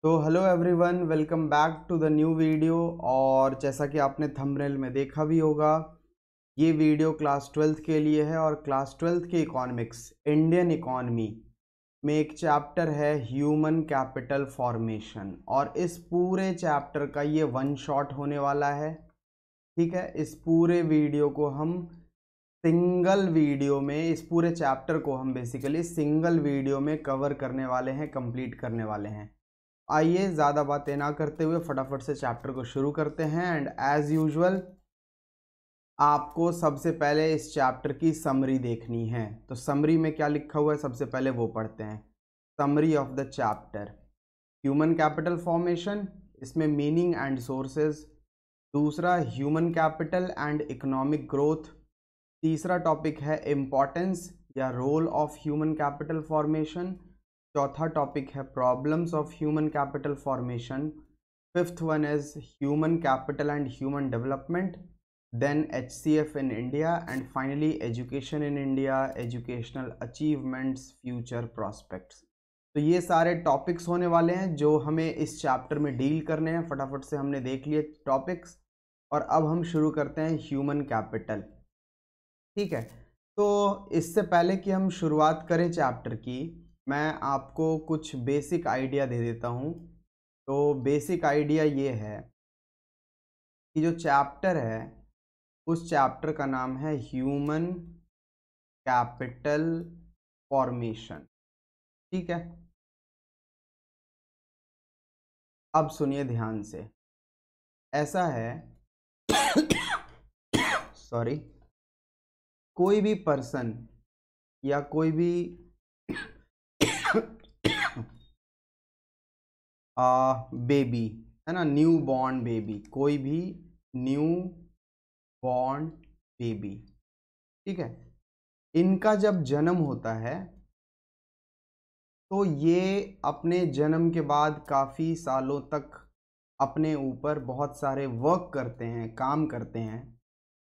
तो hello everyone, welcome back to the new video. और जैसा कि आपने थंबनेल में देखा भी होगा, ये वीडियो क्लास 12th के लिए है। और क्लास 12th के इकोनॉमिक्स इंडियन इकॉनमी में एक चैप्टर है ह्यूमन कैपिटल फॉर्मेशन, और इस पूरे चैप्टर का ये वन शॉट होने वाला है। ठीक है, इस पूरे वीडियो को हम सिंगल वीडियो में, इस पूरे चैप्टर को हम बेसिकली सिंगल वीडियो में कवर करने वाले हैं, कंप्लीट करने वाले हैं। आइए ज़्यादा बातें ना करते हुए फटाफट से चैप्टर को शुरू करते हैं। एंड एज यूजुअल आपको सबसे पहले इस चैप्टर की समरी देखनी है। तो समरी में क्या लिखा हुआ है सबसे पहले वो पढ़ते हैं। Summary of the chapter human capital formation, इसमें मीनिंग एंड सोर्सेज। दूसरा human capital and economic growth. तीसरा टॉपिक है इम्पॉर्टेंस या role of human capital formation. चौथा टॉपिक है problems of human capital formation. Fifth one is human capital and human development, then HCF in India, and finally education in India, educational achievements, future prospects. तो ये सारे topics होने वाले हैं जो हमें इस चैप्टर में डील करने हैं। फटाफट से हमने देख लिए टॉपिक्स, और अब हम शुरू करते हैं ह्यूमन कैपिटल। ठीक है, तो इससे पहले कि हम शुरुआत करें चैप्टर की, मैं आपको कुछ बेसिक आइडिया दे देता हूँ। तो बेसिक आइडिया ये है कि जो चैप्टर है उस चैप्टर का नाम है ह्यूमन कैपिटल फॉर्मेशन। ठीक है, अब सुनिए ध्यान से। ऐसा है सॉरी, कोई भी पर्सन या कोई भी बेबी है ना, न्यू बॉर्न बेबी, कोई भी न्यू बॉर्न बेबी, ठीक है, इनका जब जन्म होता है तो ये अपने जन्म के बाद काफ़ी सालों तक अपने ऊपर बहुत सारे वर्क करते हैं, काम करते हैं,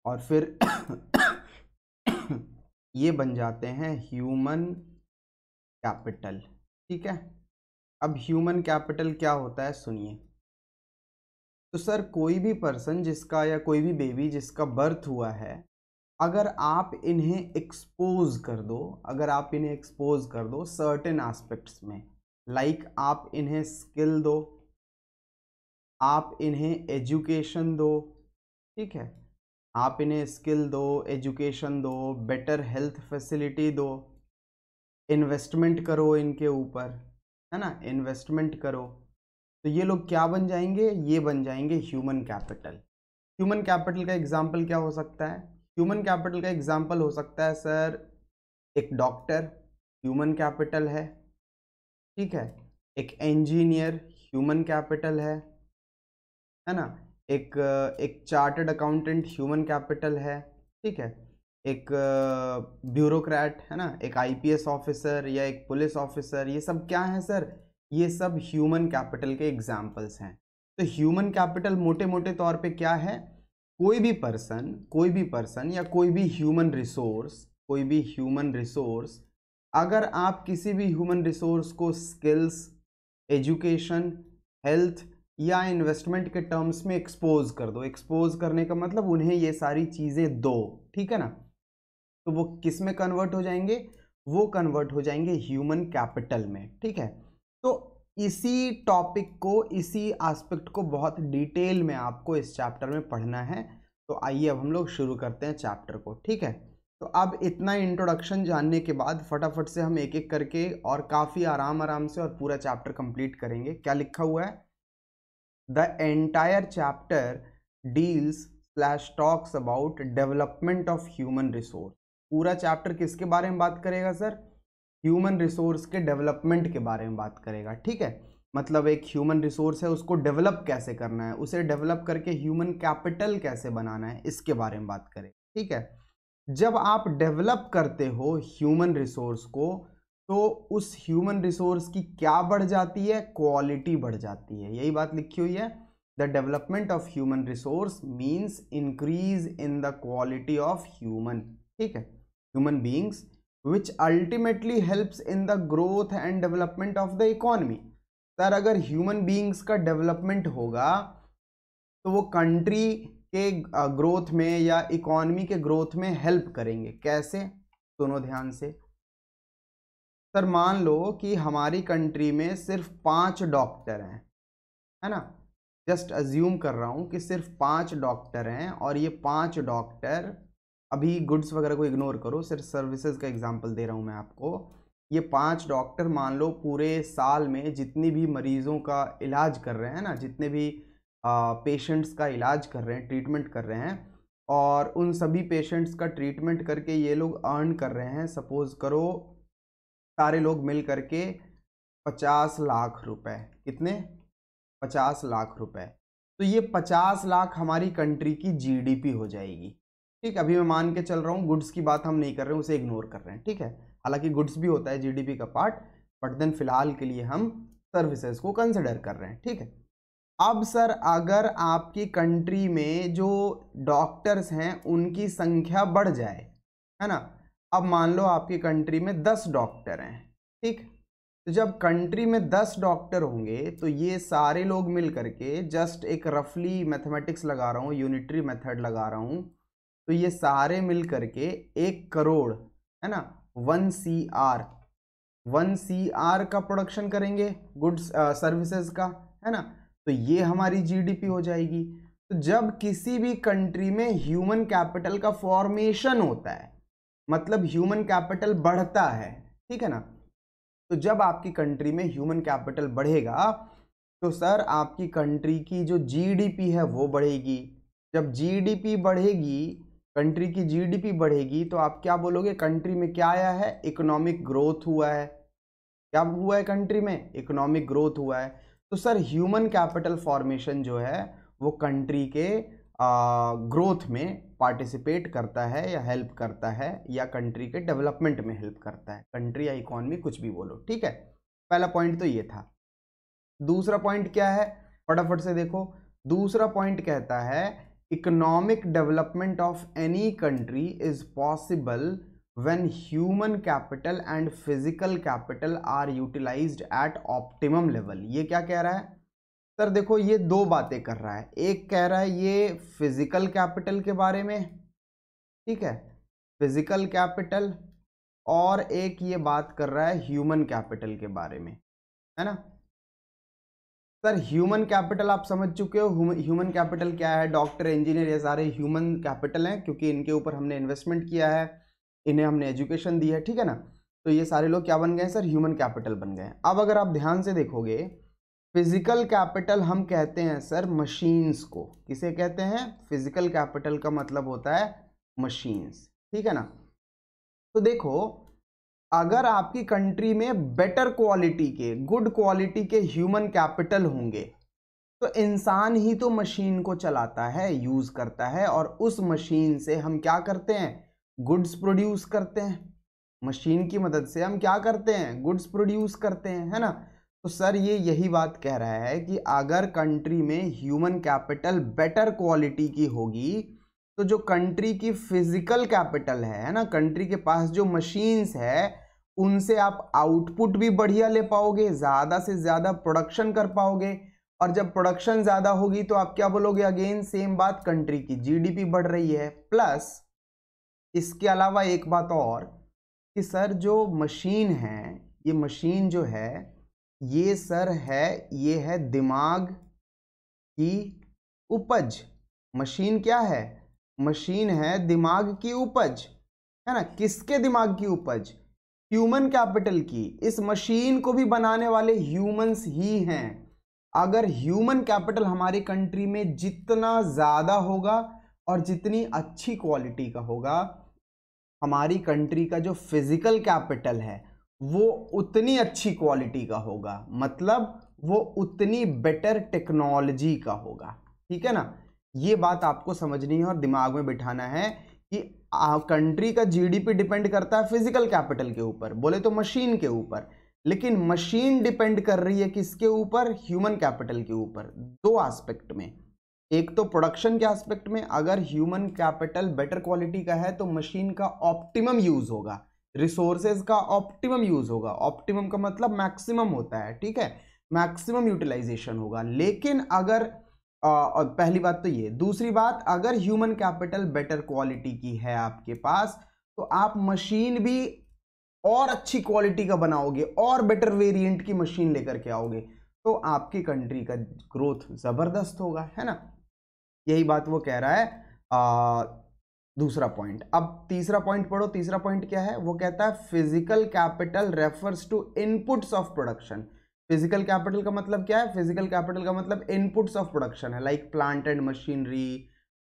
और फिर ये बन जाते हैं ह्यूमन कैपिटल। ठीक है, अब ह्यूमन कैपिटल क्या होता है सुनिए। तो सर, कोई भी पर्सन जिसका या कोई भी बेबी जिसका बर्थ हुआ है, अगर आप इन्हें एक्सपोज कर दो, अगर आप इन्हें एक्सपोज कर दो सर्टेन एस्पेक्ट्स में, लाइक आप इन्हें स्किल दो, आप इन्हें एजुकेशन दो, ठीक है, आप इन्हें स्किल दो, एजुकेशन दो, बेटर हेल्थ फैसिलिटी दो, इन्वेस्टमेंट करो इनके ऊपर, है ना, इन्वेस्टमेंट करो, तो ये लोग क्या बन जाएंगे? ये बन जाएंगे ह्यूमन कैपिटल। ह्यूमन कैपिटल का एग्जाम्पल क्या हो सकता है? ह्यूमन कैपिटल का एग्जाम्पल हो सकता है सर, एक डॉक्टर ह्यूमन कैपिटल है, ठीक है, एक इंजीनियर ह्यूमन कैपिटल है ना, एक चार्टर्ड अकाउंटेंट ह्यूमन कैपिटल है, ठीक है, एक ब्यूरोक्रेट है ना, एक IPS ऑफिसर या एक पुलिस ऑफिसर, ये सब क्या है सर? ये सब ह्यूमन कैपिटल के एग्जाम्पल्स हैं। तो ह्यूमन कैपिटल मोटे मोटे तौर पे क्या है? कोई भी पर्सन या कोई भी ह्यूमन रिसोर्स, कोई भी ह्यूमन रिसोर्स, अगर आप किसी भी ह्यूमन रिसोर्स को स्किल्स, एजुकेशन, हेल्थ या इन्वेस्टमेंट के टर्म्स में एक्सपोज कर दो, एक्सपोज करने का मतलब उन्हें ये सारी चीज़ें दो, ठीक है ना, तो वो किस में कन्वर्ट हो जाएंगे? वो कन्वर्ट हो जाएंगे ह्यूमन कैपिटल में। ठीक है, तो इसी टॉपिक को, इसी एस्पेक्ट को बहुत डिटेल में आपको इस चैप्टर में पढ़ना है। तो आइए अब हम लोग शुरू करते हैं चैप्टर को। ठीक है, तो अब इतना इंट्रोडक्शन जानने के बाद फटाफट से हम एक एक करके और काफ़ी आराम आराम से और पूरा चैप्टर कंप्लीट करेंगे। क्या लिखा हुआ है? The entire chapter deals / talks about development of human resource. पूरा चैप्टर किसके बारे में बात करेगा सर? ह्यूमन रिसोर्स के डेवलपमेंट के बारे में बात करेगा। ठीक है, मतलब एक ह्यूमन रिसोर्स है, उसको डेवलप कैसे करना है, उसे डेवलप करके ह्यूमन कैपिटल कैसे बनाना है, इसके बारे में बात करें। ठीक है, जब आप डेवलप करते हो ह्यूमन रिसोर्स को, तो उस ह्यूमन रिसोर्स की क्या बढ़ जाती है? क्वालिटी बढ़ जाती है। यही बात लिखी हुई है, the development of human resource means increase in the quality of human, ठीक है, human beings, which ultimately helps in the growth and development of the economy। Sir अगर ह्यूमन बीइंग्स का डेवलपमेंट होगा तो वो कंट्री के ग्रोथ में या इकोनॉमी के ग्रोथ में हेल्प करेंगे। कैसे? सुनो ध्यान से। सर मान लो कि हमारी कंट्री में सिर्फ 5 डॉक्टर हैं, है ना, जस्ट अज्यूम कर रहा हूं कि सिर्फ 5 डॉक्टर हैं और ये 5 डॉक्टर, अभी गुड्स वगैरह को इग्नोर करो, सिर्फ सर्विसेज का एग्जांपल दे रहा हूं मैं आपको। ये 5 डॉक्टर मान लो पूरे साल में जितनी भी मरीजों का इलाज कर रहे हैं ना, जितने भी पेशेंट्स का इलाज कर रहे हैं, ट्रीटमेंट कर रहे हैं, और उन सभी पेशेंट्स का ट्रीटमेंट करके ये लोग अर्न कर रहे हैं, सपोज करो सारे लोग मिल करके 50 लाख रुपए। कितने? 50 लाख रुपए। तो ये 50 लाख हमारी कंट्री की जीडीपी हो जाएगी। ठीक, अभी मैं मान के चल रहा हूँ, गुड्स की बात हम नहीं कर रहे हैं, उसे इग्नोर कर रहे हैं। ठीक है, हालांकि गुड्स भी होता है जीडीपी का पार्ट, बट देन फिलहाल के लिए हम सर्विसेज को कंसिडर कर रहे हैं। ठीक है, अब सर अगर आपकी कंट्री में जो डॉक्टर्स हैं उनकी संख्या बढ़ जाए, है ना, अब मान लो आपकी कंट्री में 10 डॉक्टर हैं। ठीक, तो जब कंट्री में 10 डॉक्टर होंगे तो ये सारे लोग मिल करके, जस्ट एक रफली मैथमेटिक्स लगा रहा हूँ, यूनिटरी मेथड लगा रहा हूँ, तो ये सारे मिल करके 1 करोड़, है ना, 1 CR का प्रोडक्शन करेंगे गुड्स सर्विसेज का, है ना, तो ये हमारी जीडीपी हो जाएगी। तो जब किसी भी कंट्री में ह्यूमन कैपिटल का फॉर्मेशन होता है, मतलब ह्यूमन कैपिटल बढ़ता है, ठीक है ना, तो जब आपकी कंट्री में ह्यूमन कैपिटल बढ़ेगा तो सर आपकी कंट्री की जो जीडीपी है वो बढ़ेगी। जब जीडीपी बढ़ेगी, कंट्री की जीडीपी बढ़ेगी, तो आप क्या बोलोगे? कंट्री में क्या आया है? इकोनॉमिक ग्रोथ हुआ है। क्या हुआ है कंट्री में? इकोनॉमिक ग्रोथ हुआ है। तो सर ह्यूमन कैपिटल फॉर्मेशन जो है वो कंट्री के ग्रोथ में पार्टिसिपेट करता है या हेल्प करता है, या कंट्री के डेवलपमेंट में हेल्प करता है, कंट्री या इकोनॉमी कुछ भी बोलो। ठीक है, पहला पॉइंट तो ये था। दूसरा पॉइंट क्या है? फटाफट से देखो। दूसरा पॉइंट कहता है economic development of any country is possible when human capital and physical capital are utilized at optimum level। ये क्या कह रहा है सर? देखो ये 2 बातें कर रहा है। एक कह रहा है ये फिजिकल कैपिटल के बारे में, ठीक है, फिजिकल कैपिटल, और एक ये बात कर रहा है ह्यूमन कैपिटल के बारे में, है ना। सर ह्यूमन कैपिटल आप समझ चुके हो, ह्यूमन कैपिटल क्या है? डॉक्टर, इंजीनियर, ये सारे ह्यूमन कैपिटल हैं, क्योंकि इनके ऊपर हमने इन्वेस्टमेंट किया है, इन्हें हमने एजुकेशन दी है, ठीक है ना। तो ये सारे लोग क्या बन गए सर? ह्यूमन कैपिटल बन गए। अब अगर आप ध्यान से देखोगे, फिजिकल कैपिटल हम कहते हैं सर मशीन्स को। किसे कहते हैं? फिजिकल कैपिटल का मतलब होता है मशीन्स, ठीक है ना। तो देखो, अगर आपकी कंट्री में बेटर क्वालिटी के, गुड क्वालिटी के ह्यूमन कैपिटल होंगे, तो इंसान ही तो मशीन को चलाता है, यूज करता है, और उस मशीन से हम क्या करते हैं? गुड्स प्रोड्यूस करते हैं। मशीन की मदद से हम क्या करते हैं? गुड्स प्रोड्यूस करते हैं, है ना। तो सर ये यही बात कह रहा है कि अगर कंट्री में ह्यूमन कैपिटल बेटर क्वालिटी की होगी, तो जो कंट्री की फिजिकल कैपिटल है ना, कंट्री के पास जो मशीन्स है, उनसे आप आउटपुट भी बढ़िया ले पाओगे, ज्यादा से ज्यादा प्रोडक्शन कर पाओगे, और जब प्रोडक्शन ज्यादा होगी तो आप क्या बोलोगे? अगेन सेम बात, कंट्री की जीडीपी बढ़ रही है। प्लस इसके अलावा एक बात और कि सर जो मशीन है, ये मशीन जो है, ये सर है, ये है दिमाग की उपज। मशीन क्या है? मशीन है दिमाग की उपज, है ना। किसके दिमाग की उपज? ह्यूमन कैपिटल की। इस मशीन को भी बनाने वाले ह्यूमंस ही हैं। अगर ह्यूमन कैपिटल हमारी कंट्री में जितना ज्यादा होगा और जितनी अच्छी क्वालिटी का होगा, हमारी कंट्री का जो फिजिकल कैपिटल है वो उतनी अच्छी क्वालिटी का होगा, मतलब वो उतनी बेटर टेक्नोलॉजी का होगा, ठीक है ना। ये बात आपको समझनी है और दिमाग में बिठाना है कि कंट्री का जीडीपी डिपेंड करता है फिजिकल कैपिटल के ऊपर, बोले तो मशीन के ऊपर, लेकिन मशीन डिपेंड कर रही है किसके ऊपर? ह्यूमन कैपिटल के ऊपर। 2 एस्पेक्ट में, एक तो प्रोडक्शन के एस्पेक्ट में, अगर ह्यूमन कैपिटल बेटर क्वालिटी का है तो मशीन का ऑप्टिमम यूज होगा, रिसोर्सेज का ऑप्टिमम यूज होगा। ऑप्टिमम का मतलब मैक्सिमम होता है, ठीक है। मैक्सिमम यूटिलाइजेशन होगा। लेकिन अगर पहली बात तो ये, दूसरी बात, अगर ह्यूमन कैपिटल बेटर क्वालिटी की है आपके पास, तो आप मशीन भी और अच्छी क्वालिटी का बनाओगे और बेटर वेरिएंट की मशीन लेकर के आओगे, तो आपकी कंट्री का ग्रोथ जबरदस्त होगा, है ना। यही बात वो कह रहा है। दूसरा पॉइंट। अब तीसरा पॉइंट पढ़ो। तीसरा पॉइंट क्या है? वो कहता है physical capital refers to inputs of production. Physical capital का मतलब क्या है? फिजिकल कैपिटल का मतलब इनपुट्स ऑफ प्रोडक्शन है, like plant and machinery,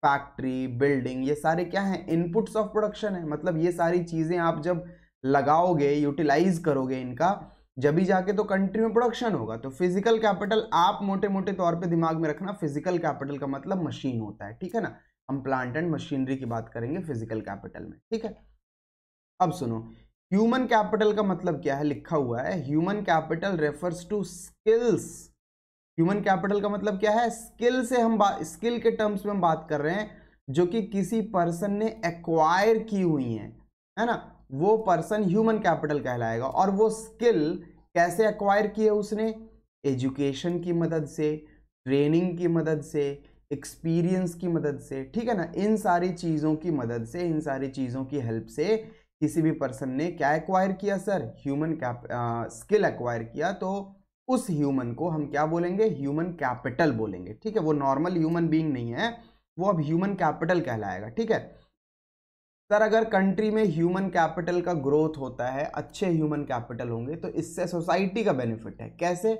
factory, building, ये सारे क्या है? इनपुट्स ऑफ प्रोडक्शन है। मतलब ये सारी चीजें आप जब लगाओगे, यूटिलाइज करोगे इनका, जब भी जाके तो कंट्री में प्रोडक्शन होगा। तो फिजिकल कैपिटल आप मोटे मोटे तौर पे दिमाग में रखना, फिजिकल कैपिटल का मतलब मशीन होता है, ठीक है ना। हम प्लांट एंड मशीनरी की बात करेंगे फिजिकल कैपिटल में, ठीक है। अब सुनो, ह्यूमन कैपिटल का मतलब क्या है? लिखा हुआ है human capital refers to skills. Human capital का मतलब क्या है? स्किल से हम स्किल के टर्म्स में हम बात कर रहे हैं, जो कि किसी पर्सन ने एक्वायर की हुई है ना, वो पर्सन ह्यूमन कैपिटल कहलाएगा। और वो स्किल कैसे एक्वायर की है उसने? एजुकेशन की मदद से, ट्रेनिंग की मदद से, एक्सपीरियंस की मदद से, ठीक है ना। इन सारी चीज़ों की मदद से, इन सारी चीज़ों की हेल्प से किसी भी पर्सन ने क्या एक्वायर किया सर? ह्यूमन स्किल एक्वायर किया। तो उस ह्यूमन को हम क्या बोलेंगे? ह्यूमन कैपिटल बोलेंगे, ठीक है। वो नॉर्मल ह्यूमन बीइंग नहीं है, वो अब ह्यूमन कैपिटल कहलाएगा, ठीक है। सर अगर कंट्री में ह्यूमन कैपिटल का ग्रोथ होता है, अच्छे ह्यूमन कैपिटल होंगे, तो इससे सोसाइटी का बेनिफिट है। कैसे?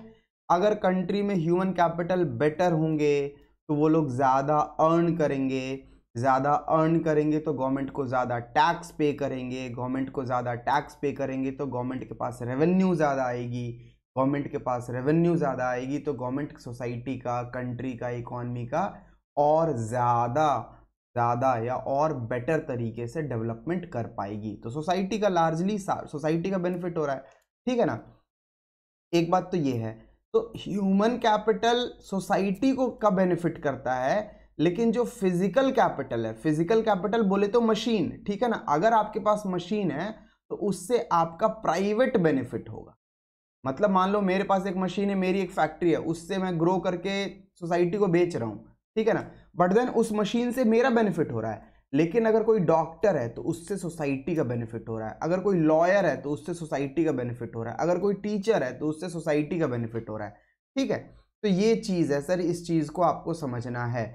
अगर कंट्री में ह्यूमन कैपिटल बेटर होंगे तो वो लोग ज़्यादा अर्न करेंगे, ज़्यादा अर्न करेंगे तो गवर्नमेंट को ज़्यादा टैक्स पे करेंगे, गवर्नमेंट को ज़्यादा टैक्स पे करेंगे तो गवर्नमेंट के पास रेवेन्यू ज़्यादा आएगी, गवर्नमेंट के पास रेवेन्यू ज़्यादा आएगी तो गवर्नमेंट सोसाइटी का, कंट्री का, इकोनॉमी का और ज़्यादा या और बेटर तरीके से डेवलपमेंट कर पाएगी। तो सोसाइटी का लार्जली सोसाइटी का बेनिफिट हो रहा है, ठीक है ना। एक बात तो ये है। तो ह्यूमन कैपिटल सोसाइटी को का बेनिफिट करता है, लेकिन जो फिजिकल कैपिटल है, फिजिकल कैपिटल बोले तो मशीन, ठीक है ना। अगर आपके पास मशीन है तो उससे आपका प्राइवेट बेनिफिट होगा। मतलब मान लो मेरे पास एक मशीन है, मेरी एक फैक्ट्री है, उससे मैं ग्रो करके सोसाइटी को बेच रहा हूँ, ठीक है ना। बट देन उस मशीन से मेरा बेनिफिट हो रहा है। लेकिन अगर कोई डॉक्टर है तो उससे सोसाइटी का बेनिफिट हो रहा है, अगर कोई लॉयर है तो उससे सोसाइटी का बेनिफिट हो रहा है, अगर कोई टीचर है तो उससे सोसाइटी का बेनिफिट हो रहा है, ठीक है। तो ये चीज़ है सर, इस चीज़ को आपको समझना है,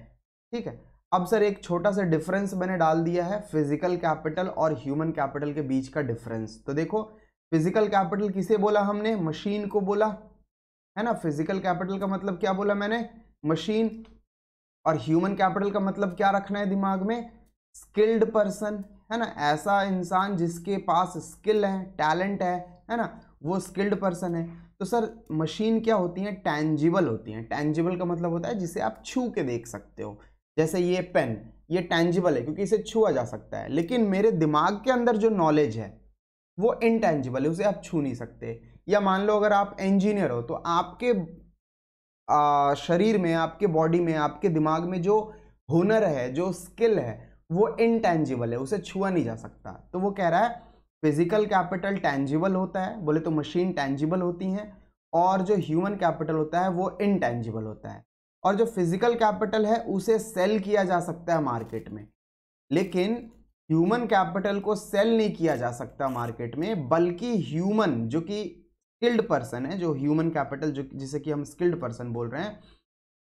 ठीक है। अब सर एक छोटा सा डिफरेंस मैंने डाल दिया है, फिजिकल कैपिटल और ह्यूमन कैपिटल के बीच का डिफरेंस। तो देखो, फिजिकल कैपिटल किसे बोला हमने? मशीन को बोला, है ना। फिजिकल कैपिटल का मतलब क्या बोला मैंने? मशीन। और ह्यूमन कैपिटल का मतलब क्या रखना है दिमाग में? स्किल्ड पर्सन, है ना। ऐसा इंसान जिसके पास स्किल है, टैलेंट है ना, वो स्किल्ड पर्सन है। तो सर मशीन क्या होती है? टैंजिबल होती हैं। टैंजिबल का मतलब होता है जिसे आप छू के देख सकते हो। जैसे ये पेन, ये टैंजिबल है क्योंकि इसे छुआ जा सकता है, लेकिन मेरे दिमाग के अंदर जो नॉलेज है वो इनटैंजिबल है, उसे आप छू नहीं सकते। या मान लो अगर आप इंजीनियर हो तो आपके शरीर में, आपके बॉडी में, आपके दिमाग में जो हुनर है, जो स्किल है, वो इनटैंजिबल है, उसे छुआ नहीं जा सकता। तो वो कह रहा है फिजिकल कैपिटल टैंजिबल होता है, बोले तो मशीन टैंजिबल होती हैं, और जो ह्यूमन कैपिटल होता है वो इनटैंजिबल होता है। और जो फिजिकल कैपिटल है उसे सेल किया जा सकता है मार्केट में, लेकिन ह्यूमन कैपिटल को सेल नहीं किया जा सकता मार्केट में, बल्कि ह्यूमन जो कि स्किल्ड पर्सन है, जो ह्यूमन कैपिटल जो जिसे कि हम स्किल्ड पर्सन बोल रहे हैं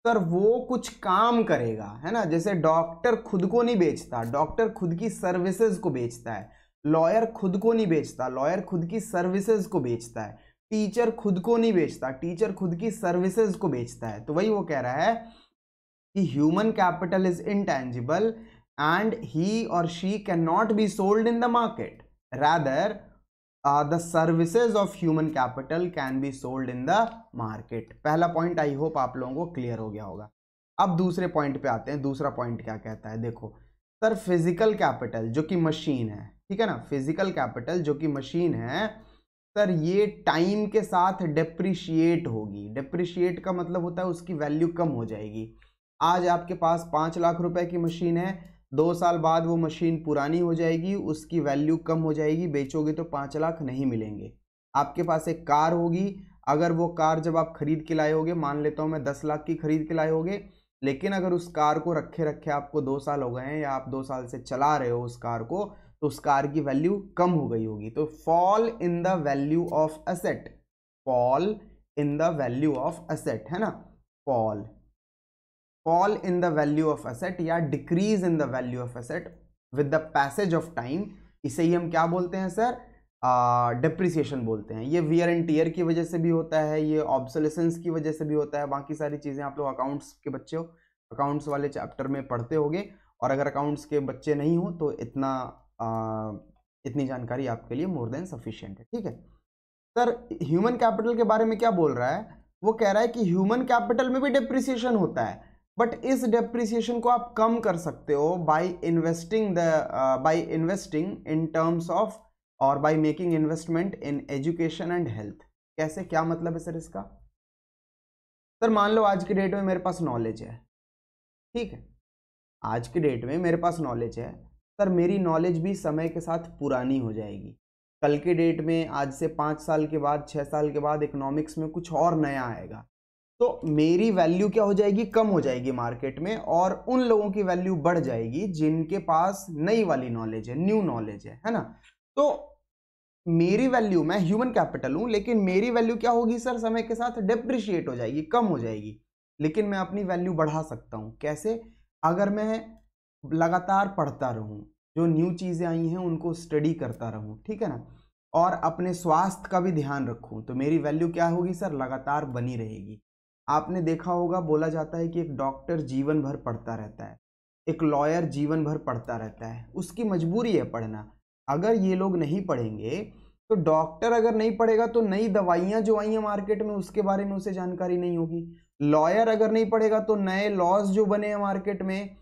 सर, वो कुछ काम करेगा, है ना। जैसे डॉक्टर खुद को नहीं बेचता, डॉक्टर खुद की सर्विसेज को बेचता है। लॉयर खुद को नहीं बेचता, लॉयर खुद की सर्विसेज को बेचता है। टीचर खुद को नहीं बेचता, टीचर खुद की सर्विसेज को बेचता है। तो वही वो कह रहा है कि human capital is intangible and he or she cannot be sold in the market, rather the services of human capital can be sold in the market। पहला पॉइंट आई होप आप लोगों को क्लियर हो गया होगा। अब दूसरे पॉइंट पे आते हैं। दूसरा पॉइंट क्या कहता है? देखो सर, फिजिकल कैपिटल जो कि मशीन है, ठीक है ना, फिजिकल कैपिटल जो कि मशीन है सर, ये टाइम के साथ डेप्रिशिएट होगी। डेप्रिशिएट का मतलब होता है उसकी वैल्यू कम हो जाएगी। आज आपके पास 5 लाख रुपए की मशीन है, 2 साल बाद वो मशीन पुरानी हो जाएगी, उसकी वैल्यू कम हो जाएगी, बेचोगे तो 5 लाख नहीं मिलेंगे। आपके पास एक कार होगी, अगर वो कार जब आप खरीद के लाए होगे, मान लेता हूँ मैं 10 लाख की खरीद के लाए होगे, लेकिन अगर उस कार को रखे रखे आपको 2 साल हो गए हैं या आप 2 साल से चला रहे हो उस कार को, तो उस कार की वैल्यू कम हो गई होगी। तो fall in the value of asset, fall in the value of asset, है ना, fall in the value of asset या decrease in the value of asset with the passage of time, इसे ही हम क्या बोलते हैं सर, डेप्रिसिएशन बोलते हैं। ये वियर एंड टीयर की वजह से भी होता है, ये ऑब्सोलेसेंस की वजह से भी होता है, बाकी सारी चीज़ें आप लोग अकाउंट्स के बच्चे हो, अकाउंट्स वाले चैप्टर में पढ़ते होगे, और अगर अकाउंट्स के बच्चे नहीं हो तो इतनी जानकारी आपके लिए मोर देन सफिशिएंट है, ठीक है। सर ह्यूमन कैपिटल के बारे में क्या बोल रहा है, वो कह रहा है कि ह्यूमन कैपिटल में भी डेप्रिसिएशन होता है, बट इस डेप्रिसिएशन को आप कम कर सकते हो by investing in terms of और by making investment in education and health. कैसे, क्या मतलब है सर इसका? सर मान लो आज की डेट में मेरे पास नॉलेज है, ठीक है, आज की डेट में मेरे पास नॉलेज है सर, मेरी नॉलेज भी समय के साथ पुरानी हो जाएगी। कल के डेट में, आज से 5 साल के बाद, 6 साल के बाद इकोनॉमिक्स में कुछ और नया आएगा, तो मेरी वैल्यू क्या हो जाएगी, कम हो जाएगी मार्केट में, और उन लोगों की वैल्यू बढ़ जाएगी जिनके पास नई वाली नॉलेज है, न्यू नॉलेज है ना। तो मेरी वैल्यू, मैं ह्यूमन कैपिटल हूं, लेकिन मेरी वैल्यू क्या होगी सर, समय के साथ डेप्रिशिएट हो जाएगी, कम हो जाएगी, लेकिन मैं अपनी वैल्यू बढ़ा सकता हूं। कैसे? अगर मैं लगातार पढ़ता रहूं, जो न्यू चीजें आई हैं उनको स्टडी करता रहूं, ठीक है ना, और अपने स्वास्थ्य का भी ध्यान रखूं, तो मेरी वैल्यू क्या होगी सर, लगातार बनी रहेगी। आपने देखा होगा, बोला जाता है कि एक डॉक्टर जीवन भर पढ़ता रहता है, एक लॉयर जीवन भर पढ़ता रहता है, उसकी मजबूरी है पढ़ना। अगर ये लोग नहीं पढ़ेंगे, तो डॉक्टर अगर नहीं पढ़ेगा तो नई दवाइयां जो आई हैं मार्केट में उसके बारे में उसे जानकारी नहीं होगी। लॉयर अगर नहीं पढ़ेगा तो नए लॉज जो बने हैं मार्केट में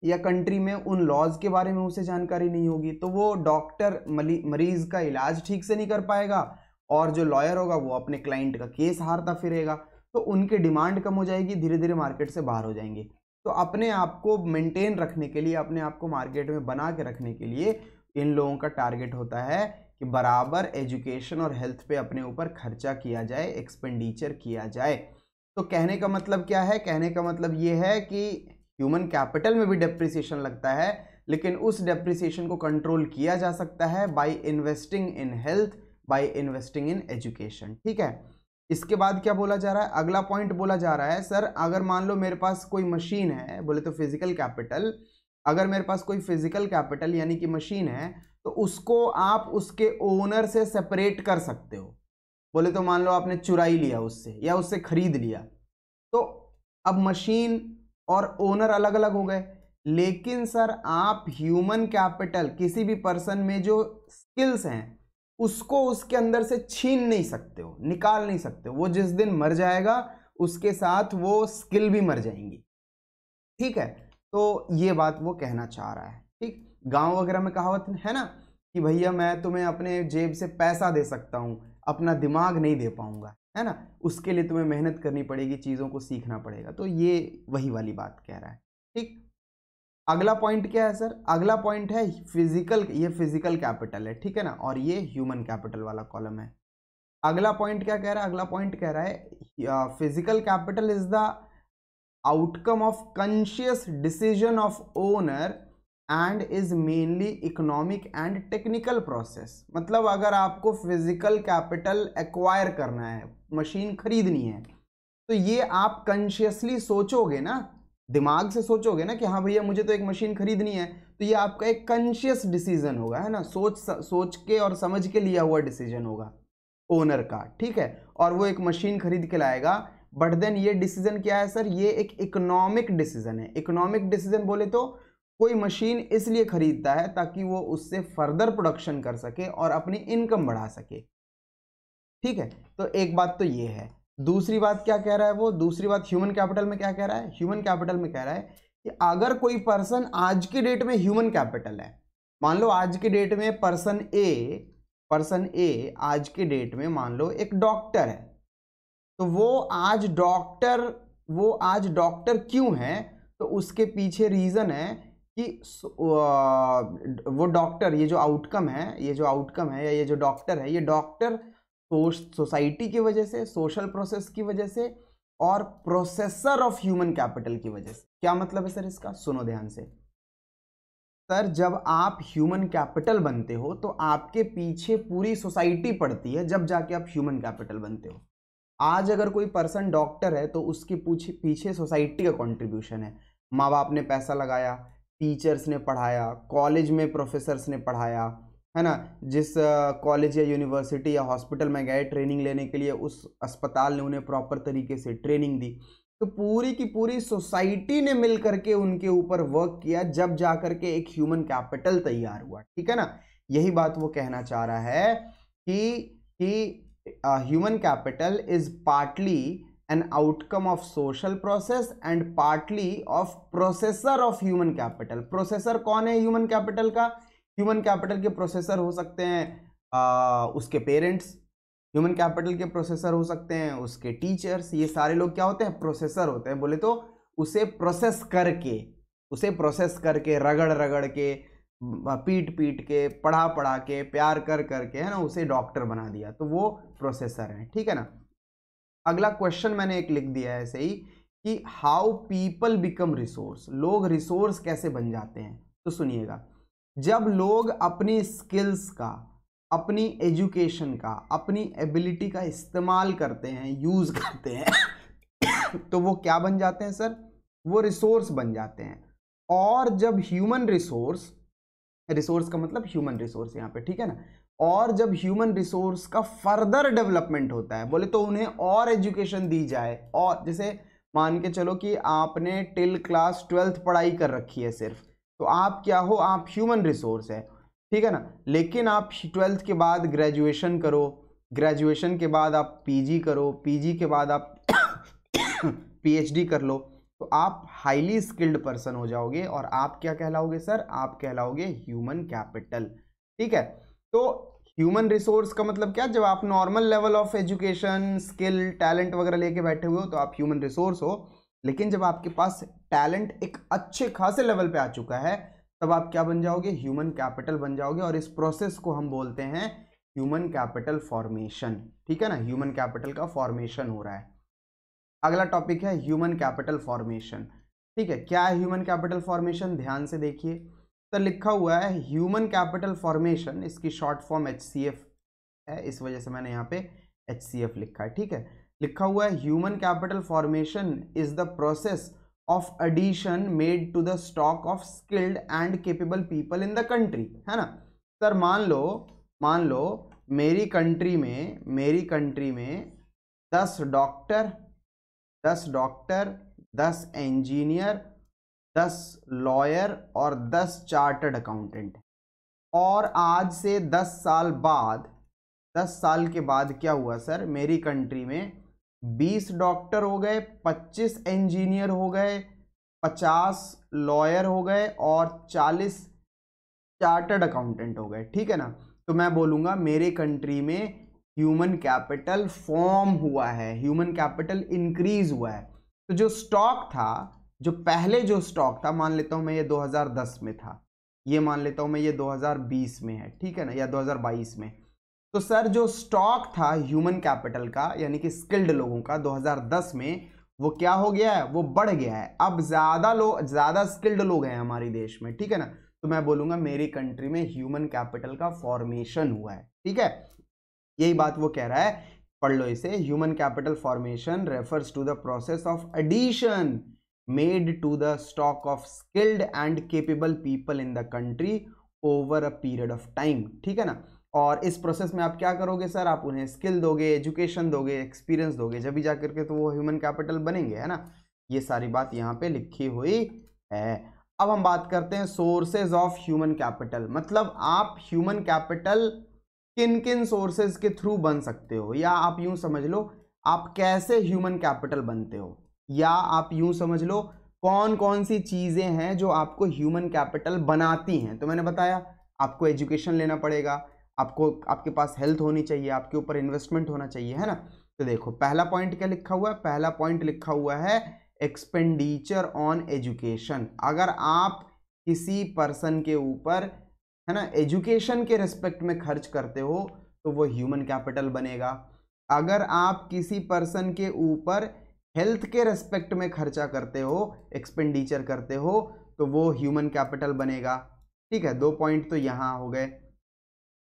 या कंट्री में, उन लॉज के बारे में उसे जानकारी नहीं होगी, तो वो डॉक्टर मरीज का इलाज ठीक से नहीं कर पाएगा, और जो लॉयर होगा वो अपने क्लाइंट का केस हारता फिरेगा, तो उनकी डिमांड कम हो जाएगी, धीरे धीरे मार्केट से बाहर हो जाएंगे। तो अपने आप को मेंटेन रखने के लिए, अपने आप को मार्केट में बना के रखने के लिए इन लोगों का टारगेट होता है कि बराबर एजुकेशन और हेल्थ पे अपने ऊपर खर्चा किया जाए, एक्सपेंडिचर किया जाए। तो कहने का मतलब क्या है, कहने का मतलब ये है कि ह्यूमन कैपिटल में भी डेप्रिसिएशन लगता है, लेकिन उस डेप्रिसिएशन को कंट्रोल किया जा सकता है bye investing in health, bye investing in education, ठीक है। इसके बाद क्या बोला जा रहा है, अगला पॉइंट बोला जा रहा है, सर अगर मान लो मेरे पास कोई मशीन है, बोले तो फिजिकल कैपिटल, अगर मेरे पास कोई फिजिकल कैपिटल यानी कि मशीन है, तो उसको आप उसके ओनर से सेपरेट कर सकते हो। बोले तो मान लो आपने चुराई लिया उससे या उससे खरीद लिया, तो अब मशीन और ओनर अलग अलग हो गए, लेकिन सर आप ह्यूमन कैपिटल, किसी भी पर्सन में जो स्किल्स हैं उसको उसके अंदर से छीन नहीं सकते हो, निकाल नहीं सकते हो। वो जिस दिन मर जाएगा उसके साथ वो स्किल भी मर जाएंगी, ठीक है। तो ये बात वो कहना चाह रहा है, ठीक। गांव वगैरह में कहावत है ना कि भैया मैं तुम्हें अपने जेब से पैसा दे सकता हूं, अपना दिमाग नहीं दे पाऊंगा, है ना, उसके लिए तुम्हें मेहनत करनी पड़ेगी, चीज़ों को सीखना पड़ेगा। तो ये वही वाली बात कह रहा है, ठीक। अगला पॉइंट क्या है सर, अगला पॉइंट है फिजिकल, ये फिजिकल कैपिटल है, ठीक है ना, और ये ह्यूमन कैपिटल वाला कॉलम है। अगला पॉइंट क्या कह रहा है, अगला पॉइंट कह रहा है physical capital is the outcome of conscious decision of owner and is mainly economic and technical process. मतलब अगर आपको फिजिकल कैपिटल एक्वायर करना है, मशीन खरीदनी है, तो ये आप कॉन्शियसली सोचोगे ना, दिमाग से सोचोगे ना कि हाँ भैया मुझे तो एक मशीन खरीदनी है, तो ये आपका एक कॉन्शियस डिसीजन होगा, है ना, सोच के और समझ के लिया हुआ डिसीजन होगा ओनर का, ठीक है, और वो एक मशीन खरीद के लाएगा। बट देन ये डिसीजन क्या है सर, ये एक इकोनॉमिक डिसीजन है। इकोनॉमिक डिसीजन बोले तो कोई मशीन इसलिए खरीदता है ताकि वो उससे फर्दर प्रोडक्शन कर सके और अपनी इनकम बढ़ा सके, ठीक है। तो एक बात तो ये है। दूसरी बात क्या कह रहा है वो, दूसरी बात ह्यूमन कैपिटल में क्या कह रहा है, ह्यूमन कैपिटल में कह रहा है कि अगर कोई पर्सन आज की डेट में ह्यूमन कैपिटल है, मान लो आज की डेट में पर्सन ए आज की डेट में मान लो एक डॉक्टर है, तो वो आज डॉक्टर क्यों है, तो उसके पीछे रीजन है कि वो डॉक्टर, ये जो आउटकम है या ये जो डॉक्टर है, ये डॉक्टर सोसाइटी की वजह से, सोशल प्रोसेस की वजह से, और प्रोसेसर ऑफ ह्यूमन कैपिटल की वजह से। क्या मतलब है सर इसका, सुनो ध्यान से। सर जब आप ह्यूमन कैपिटल बनते हो तो आपके पीछे पूरी सोसाइटी पड़ती है, जब जाके आप ह्यूमन कैपिटल बनते हो। आज अगर कोई पर्सन डॉक्टर है तो उसके पीछे सोसाइटी का कंट्रीब्यूशन है। माँ बाप ने पैसा लगाया, टीचर्स ने पढ़ाया, कॉलेज में प्रोफेसर्स ने पढ़ाया, है ना, जिस कॉलेज या यूनिवर्सिटी या हॉस्पिटल में गए ट्रेनिंग लेने के लिए, उस अस्पताल ने उन्हें प्रॉपर तरीके से ट्रेनिंग दी। तो पूरी की पूरी सोसाइटी ने मिल करके उनके ऊपर वर्क किया, जब जा करके एक ह्यूमन कैपिटल तैयार हुआ। ठीक है ना, यही बात वो कहना चाह रहा है कि human capital is partly an outcome of social process and partly of processor of human capital। Processor कौन है ह्यूमन कैपिटल का? ह्यूमन कैपिटल के प्रोसेसर हो सकते हैं उसके पेरेंट्स, ह्यूमन कैपिटल के प्रोसेसर हो सकते हैं उसके टीचर्स। ये सारे लोग क्या होते हैं? प्रोसेसर होते हैं। बोले तो उसे प्रोसेस करके रगड़ रगड़ के, पीट पीट के, पढ़ा पढ़ा के, प्यार कर करके, है ना, उसे डॉक्टर बना दिया, तो वो प्रोसेसर है। ठीक है ना। अगला क्वेश्चन मैंने एक लिख दिया है ऐसे ही कि हाउ पीपल बिकम रिसोर्स। लोग रिसोर्स कैसे बन जाते हैं? तो सुनिएगा, जब लोग अपनी स्किल्स का, अपनी एजुकेशन का, अपनी एबिलिटी का इस्तेमाल करते हैं, यूज करते हैं तो वो क्या बन जाते हैं सर? वो रिसोर्स बन जाते हैं। और जब ह्यूमन रिसोर्स का मतलब ह्यूमन रिसोर्स यहाँ पे, ठीक है ना, और जब ह्यूमन रिसोर्स का फर्दर डेवलपमेंट होता है, बोले तो उन्हें और एजुकेशन दी जाए, और जैसे मान के चलो कि आपने टिल क्लास 12th पढ़ाई कर रखी है सिर्फ, तो आप क्या हो? आप ह्यूमन रिसोर्स है। ठीक है ना। लेकिन आप 12th के बाद ग्रेजुएशन करो, ग्रेजुएशन के बाद आप पीजी करो, पीजी के बाद आप पीएचडी कर लो, तो आप हाईली स्किल्ड पर्सन हो जाओगे, और आप क्या कहलाओगे सर? आप कहलाओगे ह्यूमन कैपिटल। ठीक है। तो ह्यूमन रिसोर्स का मतलब क्या? जब आप normal level of education, skill, talent वगैरह लेके बैठे हुए हो तो आप ह्यूमन रिसोर्स हो। लेकिन जब आपके पास टैलेंट एक अच्छे खासे लेवल पे आ चुका है, तब आप क्या बन जाओगे? ह्यूमन कैपिटल बन जाओगे। और इस प्रोसेस को हम बोलते हैं ह्यूमन कैपिटल फॉर्मेशन। ठीक है ना, ह्यूमन कैपिटल का फॉर्मेशन हो रहा है। अगला टॉपिक है ह्यूमन कैपिटल फॉर्मेशन। ठीक है, क्या है ह्यूमन कैपिटल फॉर्मेशन? ध्यान से देखिए, तो लिखा हुआ है ह्यूमन कैपिटल फॉर्मेशन, इसकी शॉर्ट फॉर्म HCF है, इस वजह से मैंने यहाँ पे HCF लिखा है। ठीक है, लिखा हुआ है human capital formation is the process of addition made to the stock of skilled and capable people in the country. है ना सर, मान लो मेरी कंट्री में 10 डॉक्टर, 10 इंजीनियर, 10 लॉयर और 10 चार्टर्ड अकाउंटेंट। और आज से 10 साल के बाद क्या हुआ सर? मेरी कंट्री में 20 डॉक्टर हो गए, 25 इंजीनियर हो गए, 50 लॉयर हो गए और 40 चार्टर्ड अकाउंटेंट हो गए। ठीक है ना। तो मैं बोलूंगा मेरे कंट्री में ह्यूमन कैपिटल फॉर्म हुआ है, ह्यूमन कैपिटल इंक्रीज हुआ है। तो जो स्टॉक था, जो पहले जो स्टॉक था, मान लेता हूं मैं ये 2010 में था, ये मान लेता हूं मैं ये 2020 में है, ठीक है ना, या 2022 में। तो सर जो स्टॉक था ह्यूमन कैपिटल का, यानी कि स्किल्ड लोगों का, 2010 में वो क्या हो गया है? वो बढ़ गया है। अब ज्यादा स्किल्ड लोग हैं हमारे देश में। ठीक है ना। तो मैं बोलूंगा मेरी कंट्री में ह्यूमन कैपिटल का फॉर्मेशन हुआ है। ठीक है, यही बात वो कह रहा है, पढ़ लो इसे। Human capital formation refers to the process of addition made to the stock of skilled and capable people in the country over a period of time. ठीक है ना। और इस प्रोसेस में आप क्या करोगे सर? आप उन्हें स्किल दोगे, एजुकेशन दोगे, एक्सपीरियंस दोगे, जब भी जाकर के तो वो ह्यूमन कैपिटल बनेंगे। है ना, ये सारी बात यहाँ पे लिखी हुई है। अब हम बात करते हैं सोर्सेज ऑफ ह्यूमन कैपिटल। मतलब आप ह्यूमन कैपिटल किन किन सोर्सेज के थ्रू बन सकते हो, या आप यूं समझ लो आप कैसे ह्यूमन कैपिटल बनते हो, या आप यूं समझ लो कौन कौन सी चीजें हैं जो आपको ह्यूमन कैपिटल बनाती हैं। तो मैंने बताया आपको एजुकेशन लेना पड़ेगा, आपको, आपके पास हेल्थ होनी चाहिए, आपके ऊपर इन्वेस्टमेंट होना चाहिए। है ना। तो देखो पहला पॉइंट क्या लिखा हुआ है? पहला पॉइंट लिखा हुआ है एक्सपेंडिचर ऑन एजुकेशन। अगर आप किसी पर्सन के ऊपर, है ना, एजुकेशन के रिस्पेक्ट में खर्च करते हो, तो वो ह्यूमन कैपिटल बनेगा। अगर आप किसी पर्सन के ऊपर हेल्थ के रेस्पेक्ट में खर्चा करते हो, एक्सपेंडिचर करते हो, तो वो ह्यूमन कैपिटल बनेगा। ठीक है, 2 पॉइंट तो यहां हो गए।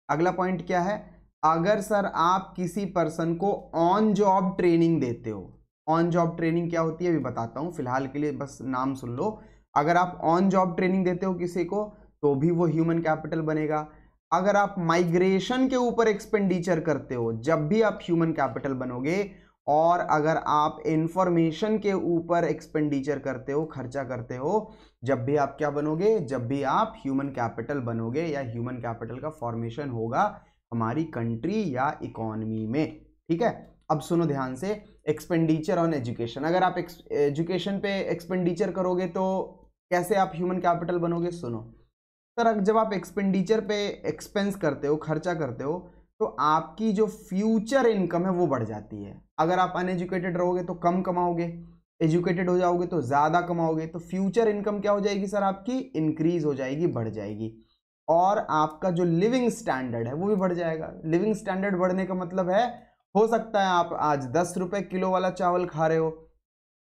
अगला पॉइंट क्या है, अगर सर आप किसी पर्सन को ऑन जॉब ट्रेनिंग देते हो, ऑन जॉब ट्रेनिंग क्या होती है अभी बताता हूं, फिलहाल के लिए बस नाम सुन लो। अगर आप ऑन जॉब ट्रेनिंग देते हो किसी को तो भी वो ह्यूमन कैपिटल बनेगा। अगर आप माइग्रेशन के ऊपर एक्सपेंडिचर करते हो, जब भी आप ह्यूमन कैपिटल बनोगे। और अगर आप इंफॉर्मेशन के ऊपर एक्सपेंडिचर करते हो, खर्चा करते हो, जब भी आप क्या बनोगे, जब भी आप ह्यूमन कैपिटल बनोगे या ह्यूमन कैपिटल का फॉर्मेशन होगा हमारी कंट्री या इकोनॉमी में। ठीक है, अब सुनो ध्यान से, एक्सपेंडिचर ऑन एजुकेशन। अगर आप एजुकेशन पे एक्सपेंडिचर करोगे तो कैसे आप ह्यूमन कैपिटल बनोगे, सुनो सर। जब आप एक्सपेंडिचर पे एक्सपेंस करते हो, खर्चा करते हो, तो आपकी जो फ्यूचर इनकम है वो बढ़ जाती है। अगर आप अनएजुकेटेड रहोगे तो कम कमाओगे, एजुकेटेड हो जाओगे तो ज्यादा कमाओगे, तो फ्यूचर इनकम क्या हो जाएगी सर, आपकी इंक्रीज हो जाएगी, बढ़ जाएगी। और आपका जो लिविंग स्टैंडर्ड है वो भी बढ़ जाएगा। लिविंग स्टैंडर्ड बढ़ने का मतलब है, हो सकता है आप आज 10 रुपए किलो वाला चावल खा रहे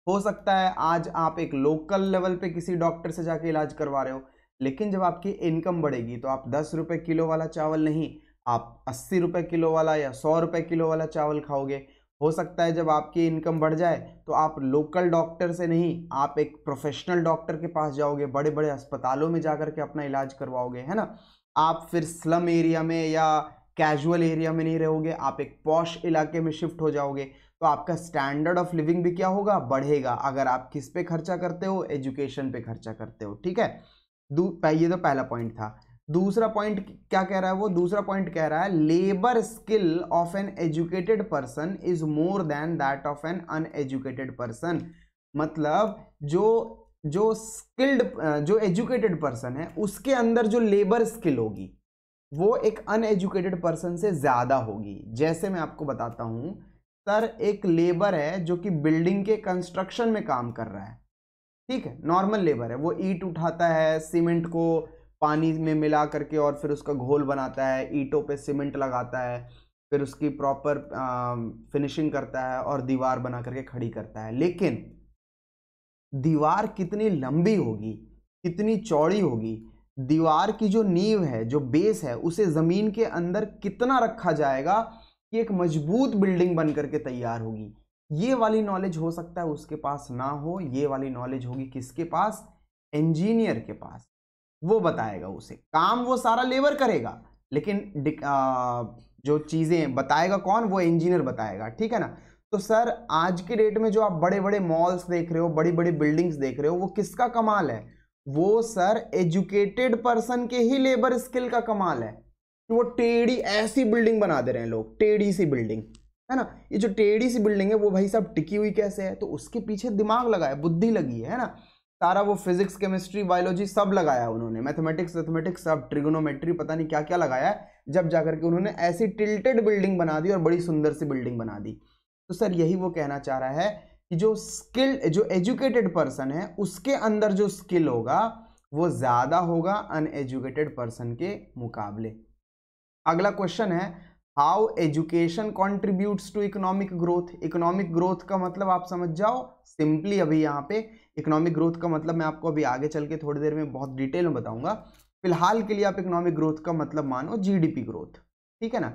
हो सकता है आज आप एक लोकल लेवल पे किसी डॉक्टर से जाके इलाज करवा रहे हो, लेकिन जब आपकी इनकम बढ़ेगी तो आप 10 रुपए किलो वाला चावल नहीं, आप 80 रुपए किलो वाला या 100 रुपए किलो वाला चावल खाओगे। हो सकता है जब आपकी इनकम बढ़ जाए तो आप लोकल डॉक्टर से नहीं, आप एक प्रोफेशनल डॉक्टर के पास जाओगे, बड़े बड़े अस्पतालों में जाकर के अपना इलाज करवाओगे, है ना। आप फिर स्लम एरिया में या कैजुअल एरिया में नहीं रहोगे, आप एक पॉश इलाके में शिफ्ट हो जाओगे, तो आपका स्टैंडर्ड ऑफ लिविंग भी क्या होगा, बढ़ेगा। अगर आप किस पे खर्चा करते हो, एजुकेशन पे खर्चा करते हो। ठीक है, ये तो पहला पॉइंट था। दूसरा पॉइंट क्या कह रहा है वो, दूसरा पॉइंट कह रहा है labour skill of an educated person is more than that of an uneducated person. मतलब जो स्किल्ड, जो एजुकेटेड पर्सन है उसके अंदर जो लेबर स्किल होगी वो एक अनएजुकेटेड पर्सन से ज्यादा होगी। जैसे मैं आपको बताता हूं सर, एक लेबर है जो कि बिल्डिंग के कंस्ट्रक्शन में काम कर रहा है, ठीक है, नॉर्मल लेबर है, वो ईंट उठाता है, सीमेंट को पानी में मिला करके और फिर उसका घोल बनाता है, ईंटों पे सीमेंट लगाता है, फिर उसकी प्रॉपर फिनिशिंग करता है और दीवार बना करके खड़ी करता है। लेकिन दीवार कितनी लंबी होगी, कितनी चौड़ी होगी, दीवार की जो नींव है, जो बेस है, उसे जमीन के अंदर कितना रखा जाएगा कि एक मजबूत बिल्डिंग बन करके तैयार होगी, ये वाली नॉलेज हो सकता है उसके पास ना हो। ये वाली नॉलेज होगी किसके पास, इंजीनियर के पास। वो बताएगा उसे, काम वो सारा लेबर करेगा, लेकिन जो चीजें बताएगा कौन, वो इंजीनियर बताएगा। ठीक है ना। तो सर आज के डेट में जो आप बड़े बड़े मॉल्स देख रहे हो, बड़ी बड़ी बिल्डिंग्स देख रहे हो, वो किसका कमाल है, वो सर एजुकेटेड पर्सन के ही लेबर स्किल का कमाल है। कि वो टेढ़ी ऐसी बिल्डिंग बना दे रहे हैं लोग, टेढ़ी सी बिल्डिंग, है ना। ये जो टेढ़ी सी बिल्डिंग है वो भाई साहब टिकी हुई कैसे है, तो उसके पीछे दिमाग लगा है, बुद्धि लगी है ना। सारा वो फिजिक्स, केमिस्ट्री, बायोलॉजी सब लगाया उन्होंने, मैथमेटिक्स सब, ट्रिगोनोमेट्री, पता नहीं क्या क्या लगाया है, जब जाकर के उन्होंने ऐसी टिल्टेड बिल्डिंग बना दी और बड़ी सुंदर सी बिल्डिंग बना दी। तो सर यही वो कहना चाह रहा है कि जो स्किल, जो एजुकेटेड पर्सन है उसके अंदर जो स्किल होगा वो ज्यादा होगा अनएजुकेटेड पर्सन के मुकाबले। अगला क्वेश्चन है, how education contributes to economic growth. Economic growth का मतलब आप समझ जाओ सिंपली, अभी यहाँ पे इकोनॉमिक ग्रोथ का मतलब मैं आपको अभी आगे चल के थोड़ी देर में बहुत डिटेल में बताऊंगा। फिलहाल के लिए आप इकोनॉमिक ग्रोथ का मतलब मानो जीडीपी ग्रोथ, ठीक है ना।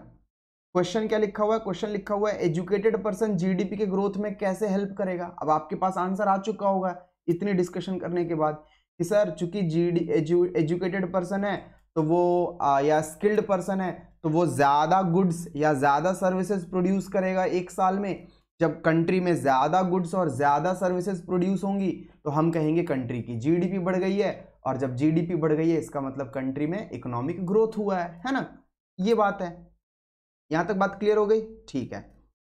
क्वेश्चन क्या लिखा हुआ है, क्वेश्चन लिखा हुआ है एजुकेटेड पर्सन जीडीपी के ग्रोथ में कैसे हेल्प करेगा। अब आपके पास आंसर आ चुका होगा इतनी डिस्कशन करने के बाद कि सर चूंकि एजुकेटेड पर्सन है तो वो या स्किल्ड पर्सन है तो वो ज्यादा गुड्स या ज्यादा सर्विसेज प्रोड्यूस करेगा एक साल में। जब कंट्री में ज्यादा गुड्स और ज्यादा सर्विसेज प्रोड्यूस होंगी तो हम कहेंगे कंट्री की जीडीपी बढ़ गई है, और जब जीडीपी बढ़ गई है इसका मतलब कंट्री में इकोनॉमिक ग्रोथ हुआ है ना। ये बात है, यहां तक बात क्लियर हो गई, ठीक है।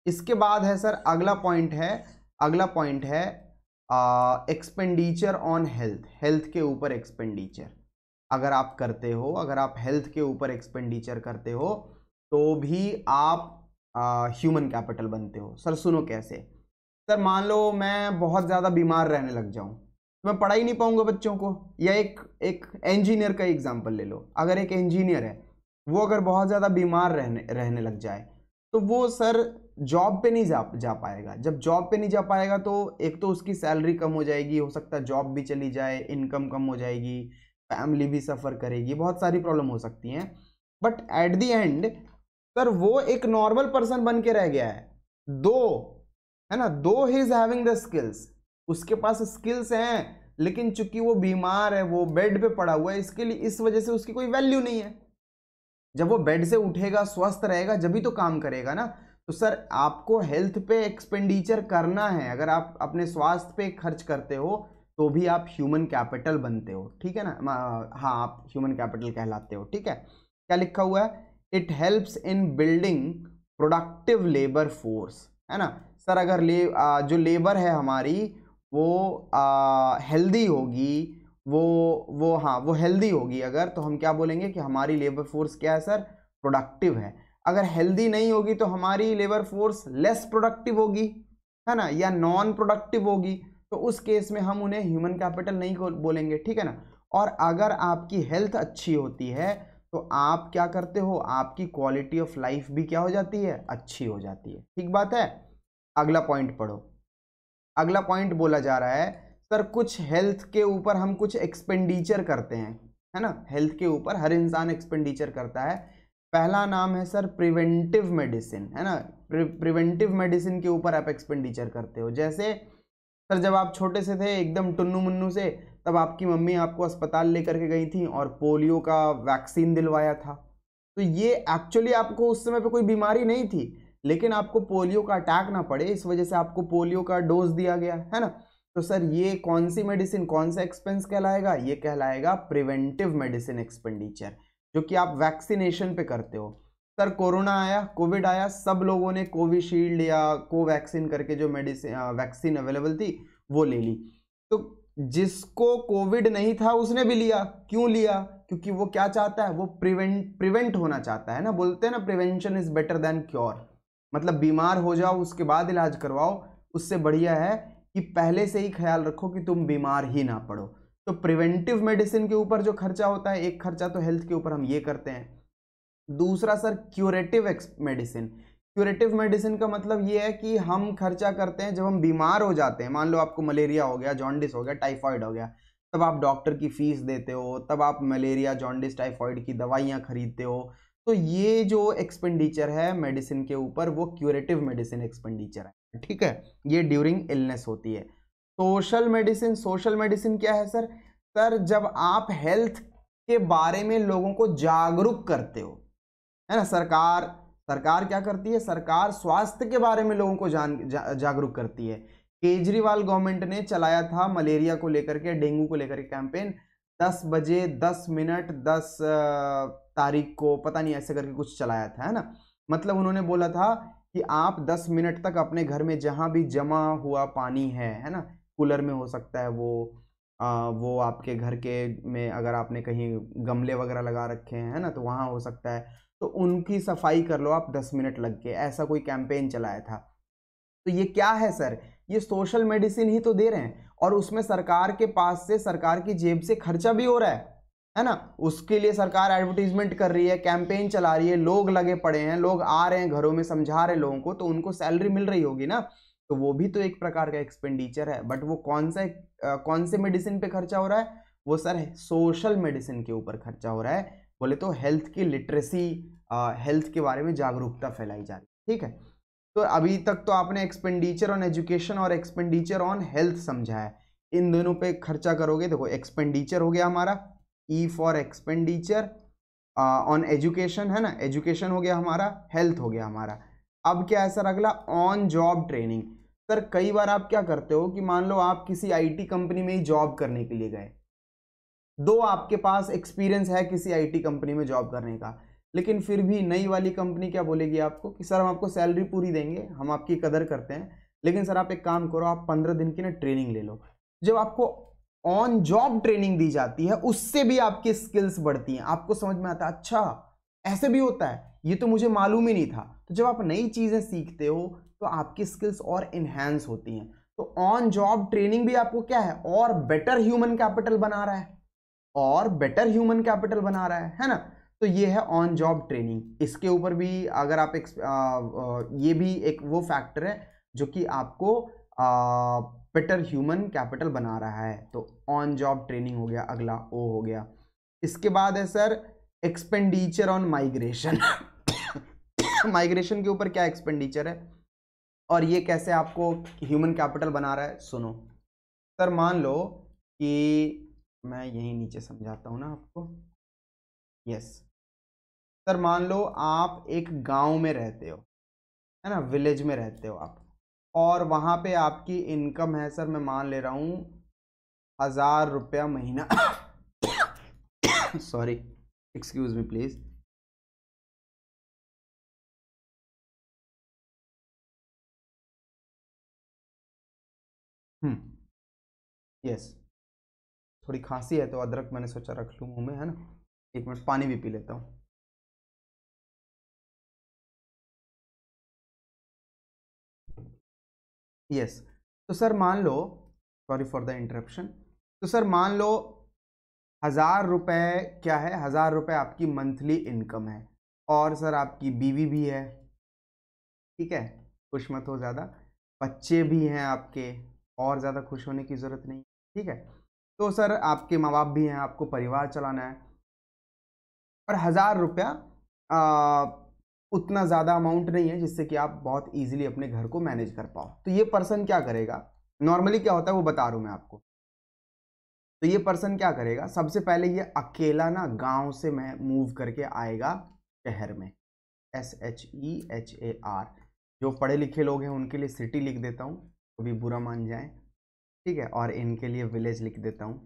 इसके बाद है सर अगला पॉइंट है एक्सपेंडिचर ऑन हेल्थ। हेल्थ के ऊपर एक्सपेंडिचर अगर आप करते हो, अगर आप हेल्थ के ऊपर एक्सपेंडिचर करते हो तो भी आप ह्यूमन कैपिटल बनते हो। सर सुनो कैसे, सर मान लो मैं बहुत ज़्यादा बीमार रहने लग जाऊं तो मैं पढ़ा ही नहीं पाऊंगा बच्चों को। या एक इंजीनियर का एग्जाम्पल ले लो, अगर एक इंजीनियर है वो अगर बहुत ज़्यादा बीमार रहने लग जाए तो वो सर जॉब पे नहीं जा पाएगा। जब जॉब पे नहीं जा पाएगा तो एक तो उसकी सैलरी कम हो जाएगी, हो सकता है जॉब भी चली जाए, इनकम कम हो जाएगी, फैमिली भी सफ़र करेगी, बहुत सारी प्रॉब्लम हो सकती हैं। But at the and sir वो एक नॉर्मल पर्सन बन के रह गया है, है ना, दो he is having the skills, उसके पास स्किल्स हैं, लेकिन चूंकि वो बीमार है, वो बेड पे पड़ा हुआ है, इसके लिए इस वजह से उसकी कोई वैल्यू नहीं है। जब वो बेड से उठेगा, स्वस्थ रहेगा, जब भी तो काम करेगा ना। तो सर आपको हेल्थ पे एक्सपेंडिचर करना है। अगर आप अपने स्वास्थ्य पे खर्च करते हो तो भी आप ह्यूमन कैपिटल बनते हो, ठीक है ना। हाँ, आप ह्यूमन कैपिटल कहलाते हो, ठीक है। क्या लिखा हुआ है, it helps in building productive labour force, है ना सर। अगर जो लेबर है हमारी वो हेल्दी होगी, वो हेल्दी होगी अगर, तो हम क्या बोलेंगे कि हमारी लेबर फोर्स क्या है सर, प्रोडक्टिव है। अगर हेल्दी नहीं होगी तो हमारी लेबर फोर्स लेस प्रोडक्टिव होगी, है ना, या नॉन प्रोडक्टिव होगी। तो उस केस में हम उन्हें ह्यूमन कैपिटल नहीं बोलेंगे, ठीक है ना। और अगर आपकी हेल्थ अच्छी होती है तो आप क्या करते हो, आपकी क्वालिटी ऑफ लाइफ भी क्या हो जाती है, अच्छी हो जाती है, ठीक बात है। अगला पॉइंट पढ़ो। अगला पॉइंट बोला जा रहा है सर कुछ हेल्थ के ऊपर हम कुछ एक्सपेंडिचर करते हैं, है ना। हेल्थ के ऊपर हर इंसान एक्सपेंडिचर करता है। पहला नाम है सर प्रिवेंटिव मेडिसिन, है ना। प्रिवेंटिव मेडिसिन के ऊपर आप एक्सपेंडिचर करते हो। जैसे सर जब आप छोटे से थे एकदम टुन्नू मुन्नू से, तब आपकी मम्मी आपको अस्पताल लेकर के गई थी और पोलियो का वैक्सीन दिलवाया था। तो ये एक्चुअली आपको उस समय पे कोई बीमारी नहीं थी, लेकिन आपको पोलियो का अटैक ना पड़े इस वजह से आपको पोलियो का डोज दिया गया, है ना। तो सर ये कौन सी मेडिसिन, कौन सा एक्सपेंस कहलाएगा, ये कहलाएगा प्रिवेंटिव मेडिसिन एक्सपेंडिचर, जो कि आप वैक्सीनेशन पे करते हो। सर कोरोना आया, कोविड आया, सब लोगों ने कोविशील्ड या कोवैक्सीन करके जो मेडिसिन वैक्सीन अवेलेबल थी वो ले ली। तो जिसको कोविड नहीं था उसने भी लिया। क्यों लिया, क्योंकि वो क्या चाहता है, वो प्रिवेंट होना चाहता है ना। बोलते हैं ना prevention is better than cure, मतलब बीमार हो जाओ उसके बाद इलाज करवाओ, उससे बढ़िया है कि पहले से ही ख्याल रखो कि तुम बीमार ही ना पड़ो। तो प्रिवेंटिव मेडिसिन के ऊपर जो खर्चा होता है, एक खर्चा तो हेल्थ के ऊपर हम ये करते हैं। दूसरा sir curative medicine. Curative medicine का मतलब ये है कि हम खर्चा करते हैं जब हम बीमार हो जाते हैं। मान लो आपको मलेरिया हो गया, जॉन्डिस हो गया, टाइफाइड हो गया, तब आप डॉक्टर की फीस देते हो, तब आप मलेरिया, जॉन्डिस, टाइफाइड की दवाइयाँ खरीदते हो। तो ये जो एक्सपेंडिचर है मेडिसिन के ऊपर वो क्यूरेटिव मेडिसिन एक्सपेंडिचर है, ठीक है। ये ड्यूरिंग इलनेस होती है। सोशल मेडिसिन, सोशल मेडिसिन क्या है सर, सर जब आप हेल्थ के बारे में लोगों को जागरूक करते हो, है ना। सरकार क्या करती है, सरकार स्वास्थ्य के बारे में लोगों को जागरूक करती है। केजरीवाल गवर्नमेंट ने चलाया था मलेरिया को लेकर के, डेंगू को लेकर के कैंपेन, 10 बजे 10 मिनट 10 तारीख को, पता नहीं ऐसे करके कुछ चलाया था, है ना। मतलब उन्होंने बोला था कि आप 10 मिनट तक अपने घर में जहां भी जमा हुआ पानी है ना, कूलर में हो सकता है वो आपके घर के में अगर आपने कहीं गमले वगैरह लगा रखे हैं, है ना, तो वहां हो सकता है, तो उनकी सफाई कर लो आप 10 मिनट लग के। ऐसा कोई कैंपेन चलाया था। तो ये क्या है सर, ये सोशल मेडिसिन ही तो दे रहे हैं, और उसमें सरकार के पास से, सरकार की जेब से खर्चा भी हो रहा है ना। उसके लिए सरकार एडवर्टीजमेंट कर रही है, कैंपेन चला रही है, लोग लगे पड़े हैं, लोग आ रहे हैं घरों में, समझा रहे लोगों को, तो उनको सैलरी मिल रही होगी ना। तो वो भी तो एक प्रकार का एक्सपेंडिचर है। बट वो कौन से मेडिसिन पे खर्चा हो रहा है, वो सर सोशल मेडिसिन के ऊपर खर्चा हो रहा है। बोले तो हेल्थ की लिटरेसी, हेल्थ के बारे में जागरूकता फैलाई जा रही है, ठीक है। तो अभी तक तो आपने एक्सपेंडिचर ऑन एजुकेशन और एक्सपेंडिचर ऑन हेल्थ समझा है। इन दोनों पे खर्चा करोगे, देखो एक्सपेंडिचर हो गया हमारा, E for expenditure on education, है ना, एजुकेशन हो गया हमारा, हेल्थ हो गया हमारा। अब क्या है सर अगला, ऑन जॉब ट्रेनिंग। सर कई बार आप क्या करते हो कि मान लो आप किसी आईटी कंपनी में ही जॉब करने के लिए गए, दो आपके पास एक्सपीरियंस है किसी आईटी कंपनी में जॉब करने का, लेकिन फिर भी नई वाली कंपनी क्या बोलेगी आपको कि सर हम आपको सैलरी पूरी देंगे, हम आपकी कदर करते हैं, लेकिन सर आप एक काम करो, आप 15 दिन की ना ट्रेनिंग ले लो। जब आपको ऑन जॉब ट्रेनिंग दी जाती है उससे भी आपकी स्किल्स बढ़ती हैं, आपको समझ में आता है अच्छा ऐसे भी होता है, ये तो मुझे मालूम ही नहीं था। तो जब आप नई चीजें सीखते हो तो आपकी स्किल्स और इनहेंस होती हैं। तो ऑन जॉब ट्रेनिंग भी आपको क्या है, और बेटर ह्यूमन कैपिटल बना रहा है, और बेटर ह्यूमन कैपिटल बना रहा है ना। तो ये है ऑन जॉब ट्रेनिंग। इसके ऊपर भी अगर आप ये भी एक वो फैक्टर है जो कि आपको बेटर ह्यूमन कैपिटल बना रहा है। तो ऑन जॉब ट्रेनिंग हो गया, अगला ओ हो गया। इसके बाद है sir expenditure on migration. Migration के ऊपर क्या एक्सपेंडिचर है और ये कैसे आपको ह्यूमन कैपिटल बना रहा है, सुनो सर। मान लो कि मैं यहीं नीचे समझाता हूं ना आपको। यस सर, मान लो आप एक गांव में रहते हो, है ना, विलेज में रहते हो आप, और वहां पे आपकी इनकम है सर, मैं मान ले रहा हूं 1000 रुपया महीना। Sorry, excuse me please. Yes, थोड़ी खांसी है तो अदरक मैंने सोचा रख लूं मुंह में, है ना। एक मिनट पानी भी पी लेता हूँ। यस, तो सर मान लो, सॉरी फॉर द इंटरप्शन। तो सर मान लो 1000 रुपये क्या है, 1000 रुपये आपकी मंथली इनकम है, और सर आपकी बीवी भी है, ठीक है, खुश मत हो ज़्यादा, बच्चे भी हैं आपके, और ज़्यादा खुश होने की ज़रूरत नहीं, ठीक है। तो सर आपके माँ बाप भी हैं, आपको परिवार चलाना है, और 1000 रुपया उतना ज़्यादा अमाउंट नहीं है जिससे कि आप बहुत इजीली अपने घर को मैनेज कर पाओ। तो ये पर्सन क्या करेगा, नॉर्मली क्या होता है वो बता रहा हूँ मैं आपको। तो ये पर्सन क्या करेगा, सबसे पहले ये अकेला ना गांव से मैं मूव करके आएगा शहर में। SHEHAR, जो पढ़े लिखे लोग हैं उनके लिए सिटी लिख देता हूँ, कभी बुरा मान जाए, ठीक है, और इनके लिए विलेज लिख देता हूँ,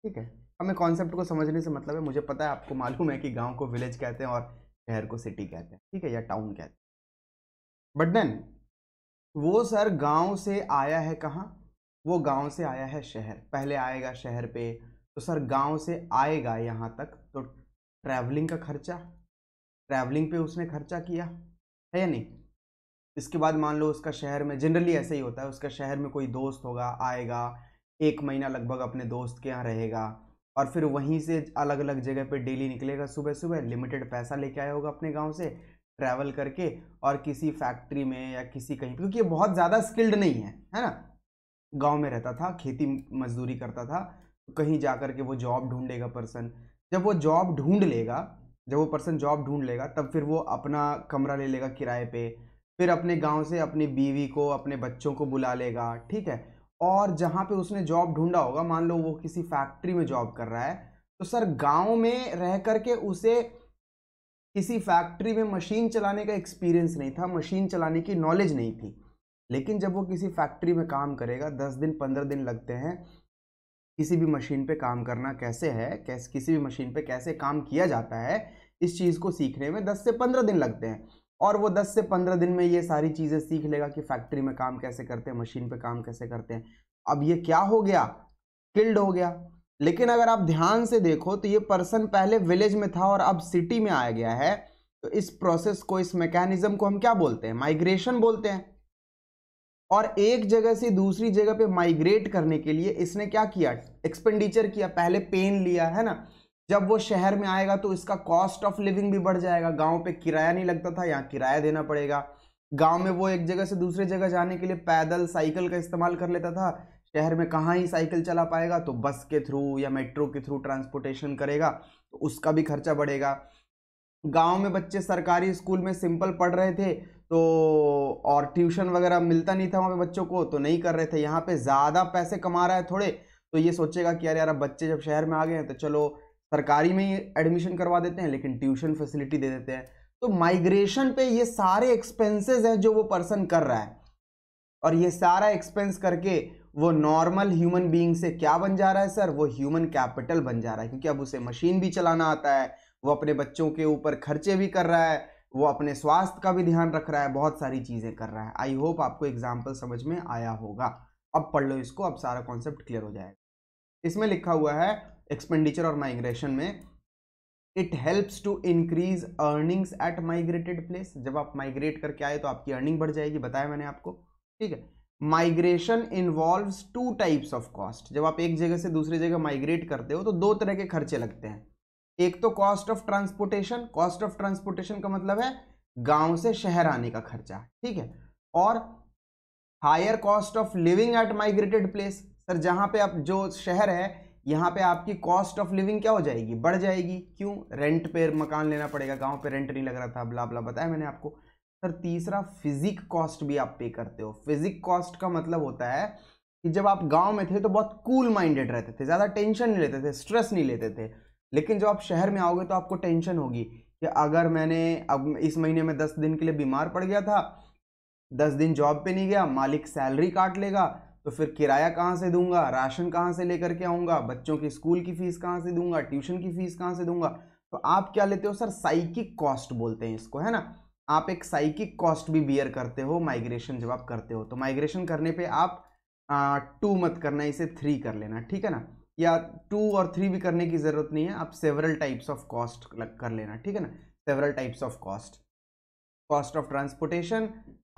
ठीक है। हमें कॉन्सेप्ट को समझने से मतलब है, मुझे पता है आपको मालूम है कि गांव को विलेज कहते हैं और शहर को सिटी कहते हैं, ठीक है, या टाउन कहते हैं। बट देन वो सर गांव से आया है कहाँ, वो गांव से आया है शहर। पहले आएगा शहर पे, तो सर गांव से आएगा यहाँ तक तो ट्रैवलिंग का खर्चा, ट्रैवलिंग पे उसने खर्चा किया है या नहीं। इसके बाद मान लो उसका शहर में, जनरली ऐसे ही होता है, उसका शहर में कोई दोस्त होगा, आएगा 1 महीना लगभग अपने दोस्त के यहाँ रहेगा, और फिर वहीं से अलग अलग जगह पे डेली निकलेगा, सुबह सुबह लिमिटेड पैसा लेके आया होगा अपने गांव से ट्रैवल करके, और किसी फैक्ट्री में या किसी कहीं, क्योंकि ये बहुत ज़्यादा स्किल्ड नहीं है ना, गांव में रहता था, खेती मजदूरी करता था, तो कहीं जा कर के वो जॉब ढूंढेगा पर्सन। जब वो जॉब ढूंढ लेगा, जब वो पर्सन जॉब ढूंढ लेगा, तब फिर वो अपना कमरा ले लेगा किराए पे, फिर अपने गांव से अपनी बीवी को, अपने बच्चों को बुला लेगा, ठीक है। और जहाँ पे उसने जॉब ढूंढा होगा, मान लो वो किसी फैक्ट्री में जॉब कर रहा है, तो सर गांव में रह करके उसे किसी फैक्ट्री में मशीन चलाने का एक्सपीरियंस नहीं था, मशीन चलाने की नॉलेज नहीं थी। लेकिन जब वो किसी फैक्ट्री में काम करेगा, 10 दिन 15 दिन लगते हैं किसी भी मशीन पे काम करना कैसे है, कैसे किसी भी मशीन पे कैसे काम किया जाता है, इस चीज़ को सीखने में 10 से 15 दिन लगते हैं। और वो 10 से 15 दिन में ये सारी चीज़ें सीख लेगा कि फैक्ट्री में काम कैसे करते हैं, मशीन पे काम कैसे करते हैं। अब ये क्या हो गया, स्किल्ड हो गया। लेकिन अगर आप ध्यान से देखो तो ये पर्सन पहले विलेज में था और अब सिटी में आ गया है, तो इस प्रोसेस को, इस मैकेनिज्म को हम क्या बोलते हैं, माइग्रेशन बोलते हैं। और एक जगह से दूसरी जगह पे माइग्रेट करने के लिए इसने क्या किया, एक्सपेंडिचर किया, पहले पेन लिया, है ना। जब वो शहर में आएगा तो इसका कॉस्ट ऑफ लिविंग भी बढ़ जाएगा, गांव पे किराया नहीं लगता था, यहाँ किराया देना पड़ेगा। गांव में वो एक जगह से दूसरे जगह जाने के लिए पैदल साइकिल का इस्तेमाल कर लेता था, शहर में कहाँ ही साइकिल चला पाएगा, तो बस के थ्रू या मेट्रो के थ्रू ट्रांसपोर्टेशन करेगा, तो उसका भी खर्चा बढ़ेगा। गांव में बच्चे सरकारी स्कूल में सिंपल पढ़ रहे थे, तो और ट्यूशन वगैरह मिलता नहीं था वहाँ पे बच्चों को, तो नहीं कर रहे थे। यहाँ पे ज़्यादा पैसे कमा रहा है थोड़े, तो ये सोचेगा कि यार बच्चे जब शहर में आ गए हैं तो चलो सरकारी में ही एडमिशन करवा देते हैं, लेकिन ट्यूशन फैसिलिटी दे देते हैं। तो माइग्रेशन पे ये सारे एक्सपेंसेस हैं जो वो पर्सन कर रहा है, और ये सारा एक्सपेंस करके वो नॉर्मल ह्यूमन बीइंग से क्या बन जा रहा है सर, वो ह्यूमन कैपिटल बन जा रहा है, क्योंकि अब उसे मशीन भी चलाना आता है, वो अपने बच्चों के ऊपर खर्चे भी कर रहा है, वो अपने स्वास्थ्य का भी ध्यान रख रहा है, बहुत सारी चीज़ें कर रहा है। आई होप आपको एग्जाम्पल समझ में आया होगा। अब पढ़ लो इसको, अब सारा कॉन्सेप्ट क्लियर हो जाएगा। इसमें लिखा हुआ है एक्सपेंडिचर और माइग्रेशन में, it helps to increase earnings at migrated place. जब आप माइग्रेट करके आए तो आपकी अर्निंग बढ़ जाएगी, बताया मैंने आपको, ठीक है। Migration involves 2 types of cost. जब आप एक जगह से दूसरी जगह माइग्रेट करते हो तो 2 तरह के खर्चे लगते हैं। एक तो cost of transportation, cost of transportation का मतलब है गांव से शहर आने का खर्चा, ठीक है। और higher cost of living at migrated place, sir जहां पे आप जो शहर है यहाँ पे आपकी कॉस्ट ऑफ लिविंग क्या हो जाएगी, बढ़ जाएगी। क्यों, रेंट पे मकान लेना पड़ेगा, गांव पे रेंट नहीं लग रहा था, ब्ला ब्ला बताया मैंने आपको। सर तीसरा फिजिक कॉस्ट भी आप पे करते हो। फिजिक कॉस्ट का मतलब होता है कि जब आप गांव में थे तो बहुत कूल माइंडेड रहते थे, ज्यादा टेंशन नहीं लेते थे, स्ट्रेस नहीं लेते थे। लेकिन जब आप शहर में आओगे तो आपको टेंशन होगी कि अगर मैंने अब इस महीने में 10 दिन के लिए बीमार पड़ गया था, 10 दिन जॉब पे नहीं गया, मालिक सैलरी काट लेगा, तो फिर किराया कहाँ से दूंगा, राशन कहाँ से लेकर के आऊंगा, बच्चों की स्कूल की फीस कहाँ से दूंगा, ट्यूशन की फीस कहाँ से दूंगा। तो आप क्या लेते हो सर, साइकिक कॉस्ट बोलते हैं इसको, है ना। आप एक साइकिक कॉस्ट भी बियर करते हो माइग्रेशन जब आप करते हो। तो माइग्रेशन करने पे आप 2 मत करना, इसे 3 कर लेना, ठीक है ना। या 2 और 3 भी करने की जरूरत नहीं है, आप सेवरल टाइप्स ऑफ कॉस्ट कर लेना, ठीक है ना। Several types of cost, cost of transportation,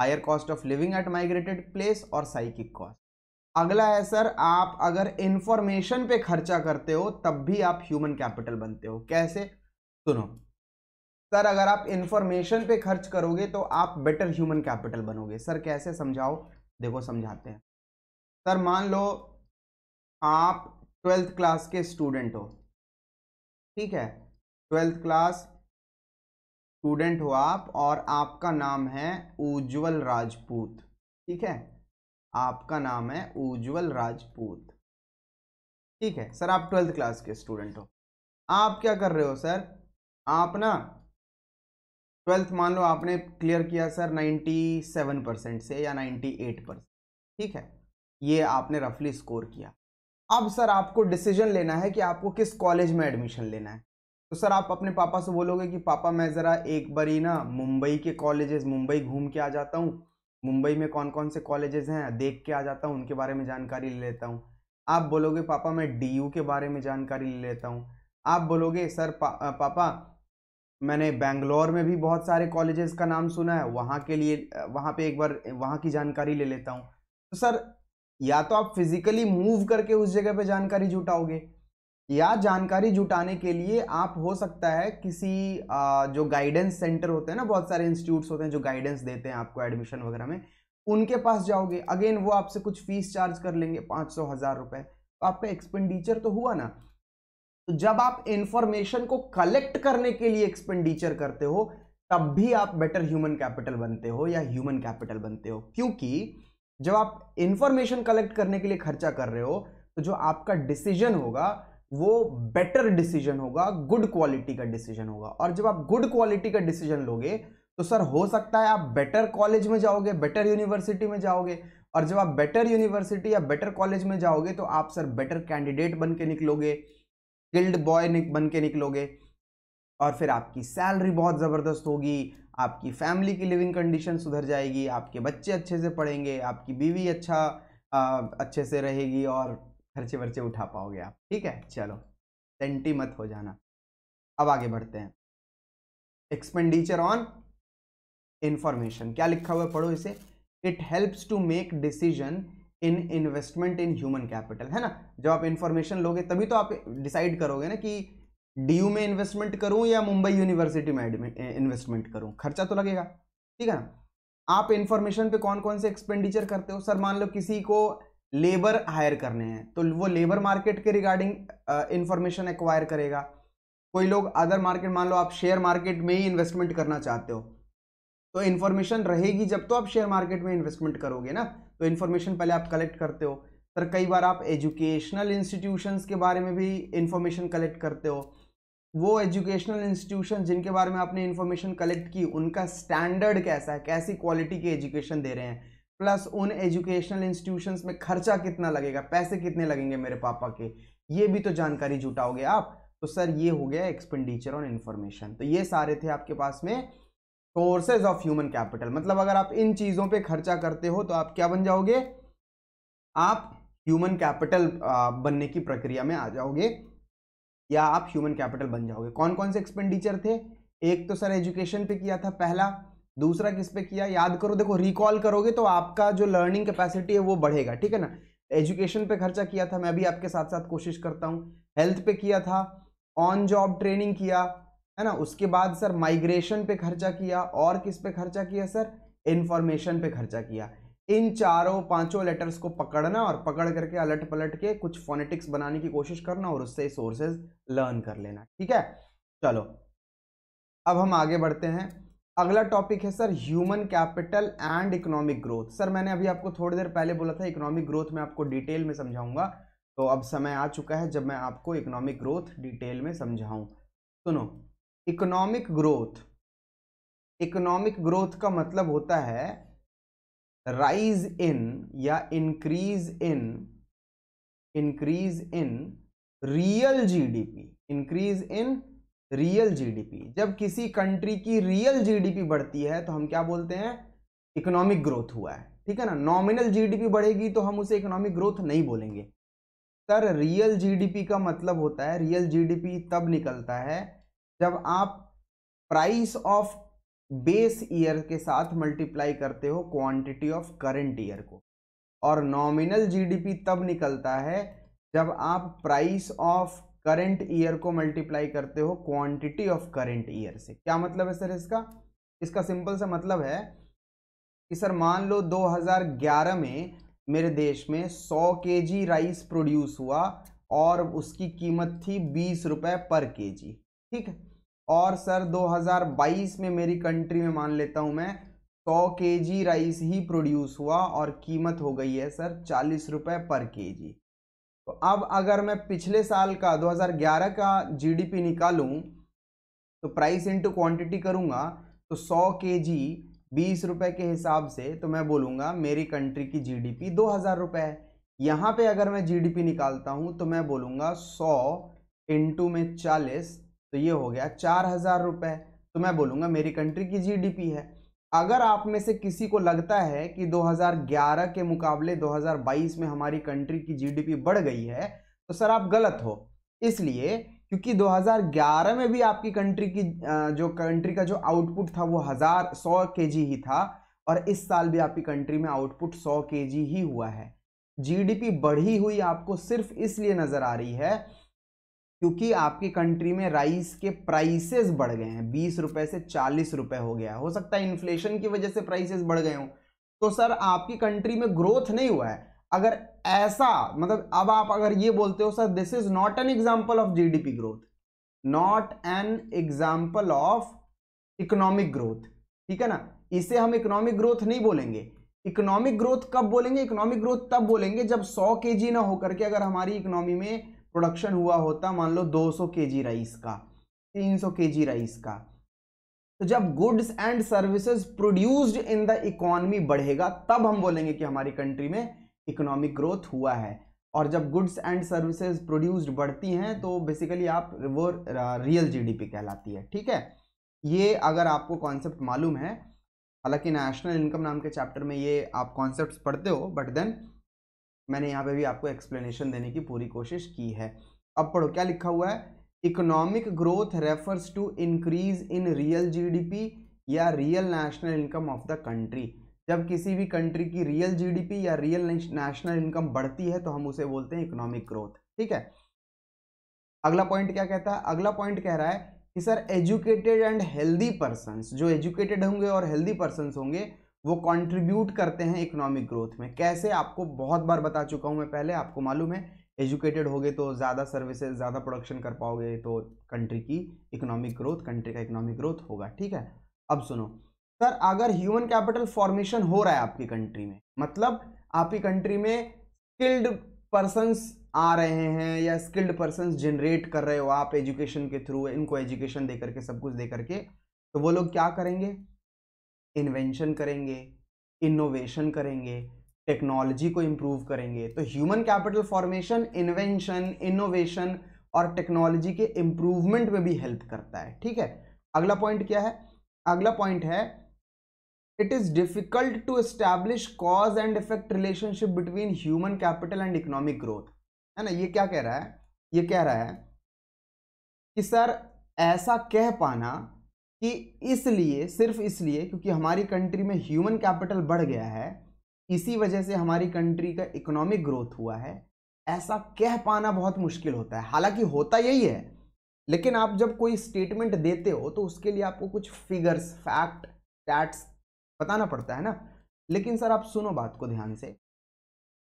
higher cost of living at migrated place और साइकिक कॉस्ट। अगला है सर, आप अगर इंफॉर्मेशन पे खर्चा करते हो तब भी आप ह्यूमन कैपिटल बनते हो। कैसे, सुनो सर, अगर आप इंफॉर्मेशन पे खर्च करोगे तो आप बेटर ह्यूमन कैपिटल बनोगे। सर कैसे, समझाओ, देखो समझाते हैं। सर मान लो आप 12th क्लास के स्टूडेंट हो, ठीक है, 12th क्लास स्टूडेंट हो आप, और आपका नाम है उज्जवल राजपूत, ठीक है, आपका नाम है उज्जवल राजपूत, ठीक है। सर आप 12th क्लास के स्टूडेंट हो, आप क्या कर रहे हो सर, आप ना 12th मान लो आपने क्लियर किया सर 97% से या 98%, ठीक है, ये आपने रफली स्कोर किया। अब सर आपको डिसीजन लेना है कि आपको किस कॉलेज में एडमिशन लेना है। तो सर आप अपने पापा से बोलोगे कि पापा मैं ज़रा एक बारी ना मुंबई के कॉलेजेस, मुंबई घूम के आ जाता हूँ, मुंबई में कौन कौन से कॉलेजेस हैं देख के आ जाता हूँ, उनके बारे में जानकारी ले लेता हूँ। आप बोलोगे पापा मैं डीयू के बारे में जानकारी ले लेता हूँ। आप बोलोगे सर पापा मैंने बेंगलोर में भी बहुत सारे कॉलेजेस का नाम सुना है, वहाँ के लिए वहाँ पे एक बार वहाँ की जानकारी ले लेता हूँ। तो सर या तो आप फिजिकली मूव करके उस जगह पे जानकारी जुटाओगे, या जानकारी जुटाने के लिए आप हो सकता है किसी जो गाइडेंस सेंटर होते हैं ना, बहुत सारे इंस्टीट्यूट्स होते हैं जो गाइडेंस देते हैं आपको एडमिशन वगैरह में, उनके पास जाओगे। अगेन वो आपसे कुछ फीस चार्ज कर लेंगे, 500-1000 रुपए, तो आपका एक्सपेंडिचर तो हुआ ना। तो जब आप इंफॉर्मेशन को कलेक्ट करने के लिए एक्सपेंडिचर करते हो तब भी आप बेटर ह्यूमन कैपिटल बनते हो या ह्यूमन कैपिटल बनते हो। क्योंकि जब आप इंफॉर्मेशन कलेक्ट करने के लिए खर्चा कर रहे हो तो जो आपका डिसीजन होगा वो बेटर डिसीजन होगा, गुड क्वालिटी का डिसीजन होगा। और जब आप गुड क्वालिटी का डिसीजन लोगे तो सर हो सकता है आप बेटर कॉलेज में जाओगे, बेटर यूनिवर्सिटी में जाओगे। और जब आप बेटर यूनिवर्सिटी या बेटर कॉलेज में जाओगे तो आप सर बेटर कैंडिडेट बन के निकलोगे, स्किल्ड बॉय बन के निकलोगे, और फिर आपकी सैलरी बहुत ज़बरदस्त होगी, आपकी फैमिली की लिविंग कंडीशन सुधर जाएगी, आपके बच्चे अच्छे से पढ़ेंगे, आपकी बीवी अच्छे से रहेगी और खर्चे वर्चे उठा पाओगे आप, ठीक है। चलो सेंटी मत हो जाना, अब आगे बढ़ते हैं। एक्सपेंडिचर ऑन इंफॉर्मेशन, क्या लिखा हुआ है पढ़ो इसे। It helps to make decision in investment in human capital, है ना। जब आप इंफॉर्मेशन लोगे तभी तो आप डिसाइड करोगे ना कि डीयू में इन्वेस्टमेंट करूं या मुंबई यूनिवर्सिटी में इन्वेस्टमेंट करूं, खर्चा तो लगेगा, ठीक है ना। आप इंफॉर्मेशन पे कौन कौन से एक्सपेंडिचर करते हो, सर मान लो किसी को लेबर हायर करने हैं तो वो लेबर मार्केट के रिगार्डिंग इंफॉर्मेशन एक्वायर करेगा। कोई लोग अदर मार्केट, मान लो आप शेयर मार्केट में ही इन्वेस्टमेंट करना चाहते हो तो इन्फॉर्मेशन रहेगी जब तो आप शेयर मार्केट में इन्वेस्टमेंट करोगे ना, तो इन्फॉर्मेशन पहले आप कलेक्ट करते हो। सर कई बार आप एजुकेशनल इंस्टीट्यूशंस के बारे में भी इंफॉर्मेशन कलेक्ट करते हो। वो एजुकेशनल इंस्टीट्यूशन जिनके बारे में आपने इंफॉर्मेशन कलेक्ट की उनका स्टैंडर्ड कैसा है, कैसी क्वालिटी की एजुकेशन दे रहे हैं, प्लस उन एजुकेशनल इंस्टीट्यूशंस में खर्चा कितना लगेगा, पैसे कितने लगेंगे मेरे पापा के, ये भी तो जानकारी जुटाओगे आप। तो सर ये हो गया एक्सपेंडिचर ऑन इंफॉर्मेशन। तो ये सारे थे आपके पास में सोर्सेज ऑफ ह्यूमन कैपिटल। मतलब अगर आप इन चीजों पे खर्चा करते हो तो आप क्या बन जाओगे, आप ह्यूमन कैपिटल बनने की प्रक्रिया में आ जाओगे या आप ह्यूमन कैपिटल बन जाओगे। कौन कौन से एक्सपेंडिचर थे, एक तो सर एजुकेशन पे किया था पहला, दूसरा किस पे किया याद करो, देखो रिकॉल करोगे तो आपका जो लर्निंग कैपेसिटी है वो बढ़ेगा, ठीक है ना। एजुकेशन पे खर्चा किया था, मैं भी आपके साथ साथ कोशिश करता हूँ। हेल्थ पे किया था ऑन जॉब ट्रेनिंग किया, है ना, उसके बाद सर माइग्रेशन पे खर्चा किया, और किस पे खर्चा किया सर, इंफॉर्मेशन पे खर्चा किया। इन चारों पांचों लेटर्स को पकड़ना और पकड़ करके अलट पलट के कुछ फोनेटिक्स बनाने की कोशिश करना और उससे सोर्सेज लर्न कर लेना, ठीक है। चलो अब हम आगे बढ़ते हैं। अगला टॉपिक है sir human capital and economic growth. Sir मैंने अभी आपको थोड़ी देर पहले बोला था इकोनॉमिक ग्रोथ में आपको डिटेल में समझाऊंगा, तो अब समय आ चुका है जब मैं आपको इकोनॉमिक ग्रोथ डिटेल में समझाऊं। सुनो, इकोनॉमिक ग्रोथ का मतलब होता है राइज इन या increase in real GDP, increase in real GDP. जब किसी कंट्री की रियल जीडीपी बढ़ती है तो हम क्या बोलते हैं, इकोनॉमिक ग्रोथ हुआ है, ठीक है ना। नॉमिनल जीडीपी बढ़ेगी तो हम उसे इकोनॉमिक ग्रोथ नहीं बोलेंगे। सर रियल जीडीपी का मतलब होता है, रियल जीडीपी तब निकलता है जब आप प्राइस ऑफ बेस ईयर के साथ मल्टीप्लाई करते हो क्वांटिटी ऑफ करंट ईयर को, और नॉमिनल जीडीपी तब निकलता है जब आप प्राइस ऑफ करंट ईयर को मल्टीप्लाई करते हो क्वांटिटी ऑफ करंट ईयर से। क्या मतलब है सर इसका सिंपल सा मतलब है कि सर मान लो 2011 में मेरे देश में 100 केजी राइस प्रोड्यूस हुआ और उसकी कीमत थी 20 रुपए पर केजी, ठीक है। और सर 2022 में मेरी कंट्री में मान लेता हूं मैं 100 केजी राइस ही प्रोड्यूस हुआ और कीमत हो गई है सर 40 रुपए पर केजी। तो अब अगर मैं पिछले साल का 2011 का जीडीपी निकालूं तो प्राइस इंटू क्वांटिटी करूंगा तो 100 केजी 20 रुपए के हिसाब से तो मैं बोलूंगा मेरी कंट्री की जीडीपी 2000 रुपए है। यहां पे अगर मैं जीडीपी निकालता हूं तो मैं बोलूंगा 100 इंटू में 40 तो ये हो गया 4000 रुपए, तो मैं बोलूंगा मेरी कंट्री की जीडीपी है। अगर आप में से किसी को लगता है कि 2011 के मुकाबले 2022 में हमारी कंट्री की जीडीपी बढ़ गई है तो सर आप गलत हो, इसलिए क्योंकि 2011 में भी आपकी कंट्री की कंट्री का जो आउटपुट था वो 100 केजी ही था, और इस साल भी आपकी कंट्री में आउटपुट 100 केजी ही हुआ है। जीडीपी बढ़ी हुई आपको सिर्फ इसलिए नजर आ रही है क्योंकि आपकी कंट्री में राइस के प्राइसेस बढ़ गए हैं, 20 रुपए से 40 रुपए हो गया। हो सकता है इन्फ्लेशन की वजह से प्राइसेस बढ़ गए हों, तो सर आपकी कंट्री में ग्रोथ नहीं हुआ है। अगर ऐसा मतलब अब आप अगर ये बोलते हो sir this is not an example of GDP growth, not an example of economic growth, ठीक है ना, इसे हम इकोनॉमिक ग्रोथ नहीं बोलेंगे। इकोनॉमिक ग्रोथ कब बोलेंगे, इकोनॉमिक ग्रोथ तब बोलेंगे जब 100 केजी ना होकर के अगर हमारी इकोनॉमी में प्रोडक्शन हुआ होता मान लो 200 केजी राइस का, 300 केजी राइस का, तो जब goods and services produced in the economy बढ़ेगा तब हम बोलेंगे कि हमारी कंट्री में इकोनॉमिक ग्रोथ हुआ है। और जब गुड्स एंड सर्विसेज प्रोड्यूस्ड बढ़ती हैं तो बेसिकली आप वो रियल जीडीपी कहलाती है, ठीक है। ये अगर आपको कॉन्सेप्ट मालूम है, हालांकि नेशनल इनकम नाम के चैप्टर में ये आप कॉन्सेप्ट्स पढ़ते हो, बट देन मैंने यहाँ पे भी आपको एक्सप्लेनेशन देने की पूरी कोशिश की है। अब पढ़ो क्या लिखा हुआ है, economic growth refers to increase in real GDP या real national income of the country. जब किसी भी कंट्री की रियल जीडीपी या रियल नेशनल इनकम बढ़ती है तो हम उसे बोलते हैं इकोनॉमिक ग्रोथ, ठीक है। अगला पॉइंट क्या कहता है, अगला पॉइंट कह रहा है कि sir educated and healthy persons, जो एजुकेटेड होंगे और हेल्दी पर्संस होंगे वो कंट्रीब्यूट करते हैं इकोनॉमिक ग्रोथ में। कैसे, आपको बहुत बार बता चुका हूं मैं पहले, आपको मालूम है एजुकेटेड होगे तो ज़्यादा सर्विसेज ज़्यादा प्रोडक्शन कर पाओगे तो कंट्री की इकोनॉमिक ग्रोथ, कंट्री का इकोनॉमिक ग्रोथ होगा, ठीक है। अब सुनो सर, अगर ह्यूमन कैपिटल फॉर्मेशन हो रहा है आपकी कंट्री में, मतलब आपकी कंट्री में स्किल्ड पर्सन्स आ रहे हैं या स्किल्ड पर्सन्स जनरेट कर रहे हो आप एजुकेशन के थ्रू, इनको एजुकेशन दे करके सब कुछ दे करके, तो वो लोग क्या करेंगे, इन्वेंशन करेंगे, इनोवेशन करेंगे, टेक्नोलॉजी को इंप्रूव करेंगे। तो human capital formation invention, innovation और टेक्नोलॉजी के इंप्रूवमेंट में भी हेल्प करता है, ठीक है। अगला पॉइंट क्या है, अगला पॉइंट है it is difficult to establish cause and effect relationship between human capital and economic growth, है ना। ये क्या कह रहा है, ये कह रहा है कि सर ऐसा कह पाना कि इसलिए, सिर्फ इसलिए क्योंकि हमारी कंट्री में ह्यूमन कैपिटल बढ़ गया है, इसी वजह से हमारी कंट्री का इकोनॉमिक ग्रोथ हुआ है, ऐसा कह पाना बहुत मुश्किल होता है। हालांकि होता यही है, लेकिन आप जब कोई स्टेटमेंट देते हो तो उसके लिए आपको कुछ फिगर्स, फैक्ट, स्टैट्स बताना पड़ता है ना। लेकिन सर आप सुनो बात को ध्यान से,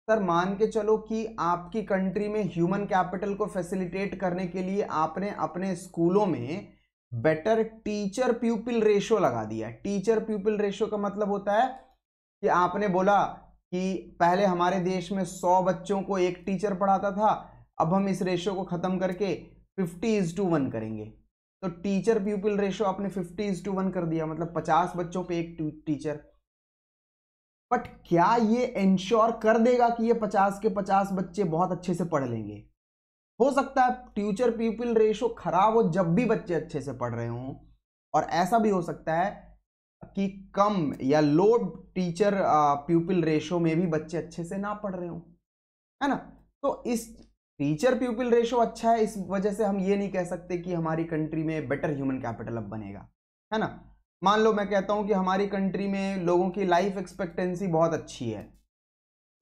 सर मान के चलो कि आपकी कंट्री में ह्यूमन कैपिटल को फैसिलिटेट करने के लिए आपने अपने स्कूलों में बेटर टीचर प्यूपिल रेशो लगा दिया। टीचर प्यूपिल रेशो का मतलब होता है कि आपने बोला कि पहले हमारे देश में 100 बच्चों को एक टीचर पढ़ाता था, अब हम इस रेशो को खत्म करके 50:1 करेंगे। तो टीचर प्यूपिल रेशो आपने 50:1 कर दिया, मतलब 50 बच्चों पे एक टीचर। बट क्या ये इंश्योर कर देगा कि ये 50 के 50 बच्चे बहुत अच्छे से पढ़ लेंगे? हो सकता है टीचर प्यूपिल रेशो खराब हो जब भी बच्चे अच्छे से पढ़ रहे हों, और ऐसा भी हो सकता है कि कम या लो टीचर प्यूपिल रेशो में भी बच्चे अच्छे से ना पढ़ रहे हो, है ना। तो इस टीचर प्यूपिल रेशो अच्छा है, इस वजह से हम ये नहीं कह सकते कि हमारी कंट्री में बेटर ह्यूमन कैपिटल अब बनेगा, है ना। मान लो मैं कहता हूं कि हमारी कंट्री में लोगों की लाइफ एक्सपेक्टेंसी बहुत अच्छी है,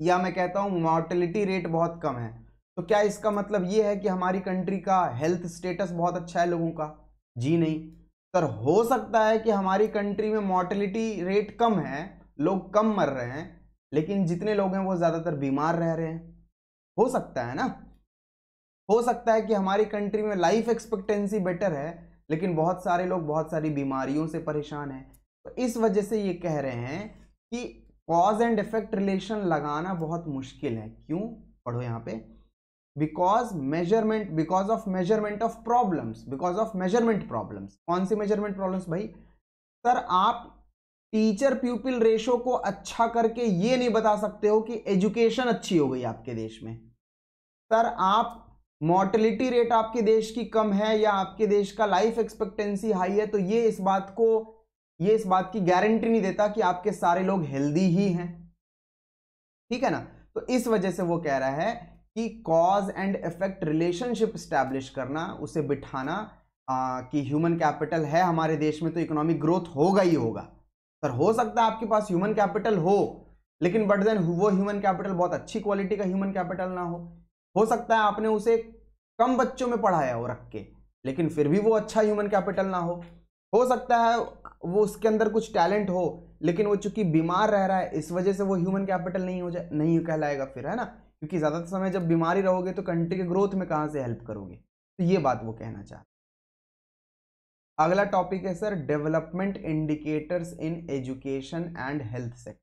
या मैं कहता हूं मॉर्टेलिटी रेट बहुत कम है, तो क्या इसका मतलब ये है कि हमारी कंट्री का हेल्थ स्टेटस बहुत अच्छा है लोगों का? जी नहीं सर। हो सकता है कि हमारी कंट्री में मॉर्टेलिटी रेट कम है, लोग कम मर रहे हैं, लेकिन जितने लोग हैं वो ज्यादातर बीमार रह रहे हैं। हो सकता है ना। हो सकता है कि हमारी कंट्री में लाइफ एक्सपेक्टेंसी बेटर है, लेकिन बहुत सारे लोग बहुत सारी बीमारियों से परेशान हैं। तो इस वजह से ये कह रहे हैं कि कॉज एंड इफेक्ट रिलेशन लगाना बहुत मुश्किल है। क्यों? पढ़ो यहाँ पे, because of measurement of problems, because of measurement problems. कौन सी मेजरमेंट प्रॉब्लम्स भाई? सर आप टीचर प्यूपिल रेशो को अच्छा करके ये नहीं बता सकते हो कि एजुकेशन अच्छी हो गई आपके देश में। सर आप मॉर्टेलिटी रेट आपके देश की कम है या आपके देश का लाइफ एक्सपेक्टेंसी हाई है, तो ये इस बात की गारंटी नहीं देता कि आपके सारे लोग हेल्दी ही हैं, ठीक है ना। तो इस वजह से वो कह रहा है कि cause and effect relationship establish करना, उसे बिठाना कि ह्यूमन कैपिटल है हमारे देश में तो इकोनॉमिक ग्रोथ होगा ही होगा। सर हो सकता है आपके पास ह्यूमन कैपिटल हो, लेकिन बट देन वो ह्यूमन कैपिटल बहुत अच्छी क्वालिटी का ह्यूमन कैपिटल ना हो सकता है आपने उसे कम बच्चों में पढ़ाया हो रख के, लेकिन फिर भी वो अच्छा ह्यूमन कैपिटल ना हो सकता है वो उसके अंदर कुछ टैलेंट हो, लेकिन वो चूंकि बीमार रह रहा है इस वजह से वो ह्यूमन कैपिटल नहीं कहलाएगा फिर, है ना। क्योंकि ज्यादातर समय जब बीमारी रहोगे तो कंट्री के ग्रोथ में कहां से हेल्प करोगे। तो ये बात वो कहना चाह रहे। अगला टॉपिक है sir development indicators in education and health sector.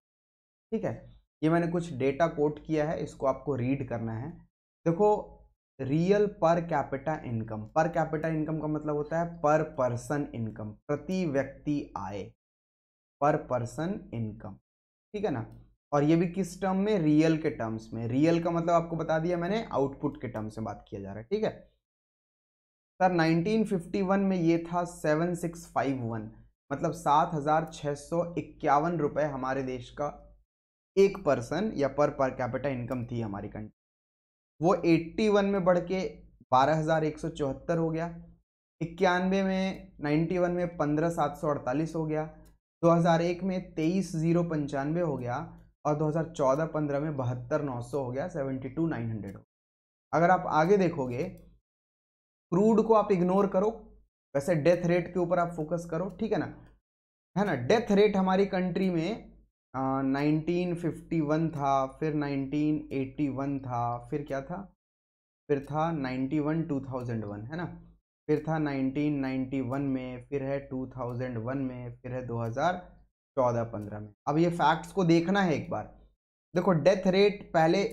ठीक है, ये मैंने कुछ डेटा कोट किया है, इसको आपको रीड करना है। देखो, real per capita income, per capita income का मतलब होता है पर पर्सन इनकम, प्रति व्यक्ति आय, पर पर्सन इनकम, ठीक है ना। और ये भी किस टर्म में? रियल के टर्म्स में। रियल का मतलब आपको बता दिया मैंने, आउटपुट के टर्म्स में बात किया जा रहा है, ठीक है सर। 1951 में ये था 7651, मतलब 7651 रुपए हमारे देश का एक पर्सन या पर कैपिटा इनकम थी हमारी कंट्री। वो 81 में बढ़ के 12,174 हो गया, 91 में 91 में 15,748 हो गया, 2001 में 23,095 हो गया, और 2014-15 में 72,900 हो गया, 72,900 हो। अगर आप आगे देखोगे, क्रूड को आप इग्नोर करो, वैसे डेथ रेट के ऊपर आप फोकस करो, ठीक है ना। डेथ रेट हमारी कंट्री में 1951 था, फिर 1981 था, फिर क्या था, फिर था 91 2001, है ना, फिर था 1991 में, फिर है 2001 में, फिर है 2014-15 में। अब ये फैक्ट्स को देखना है एक बार। देखो, डेथ रेट पहले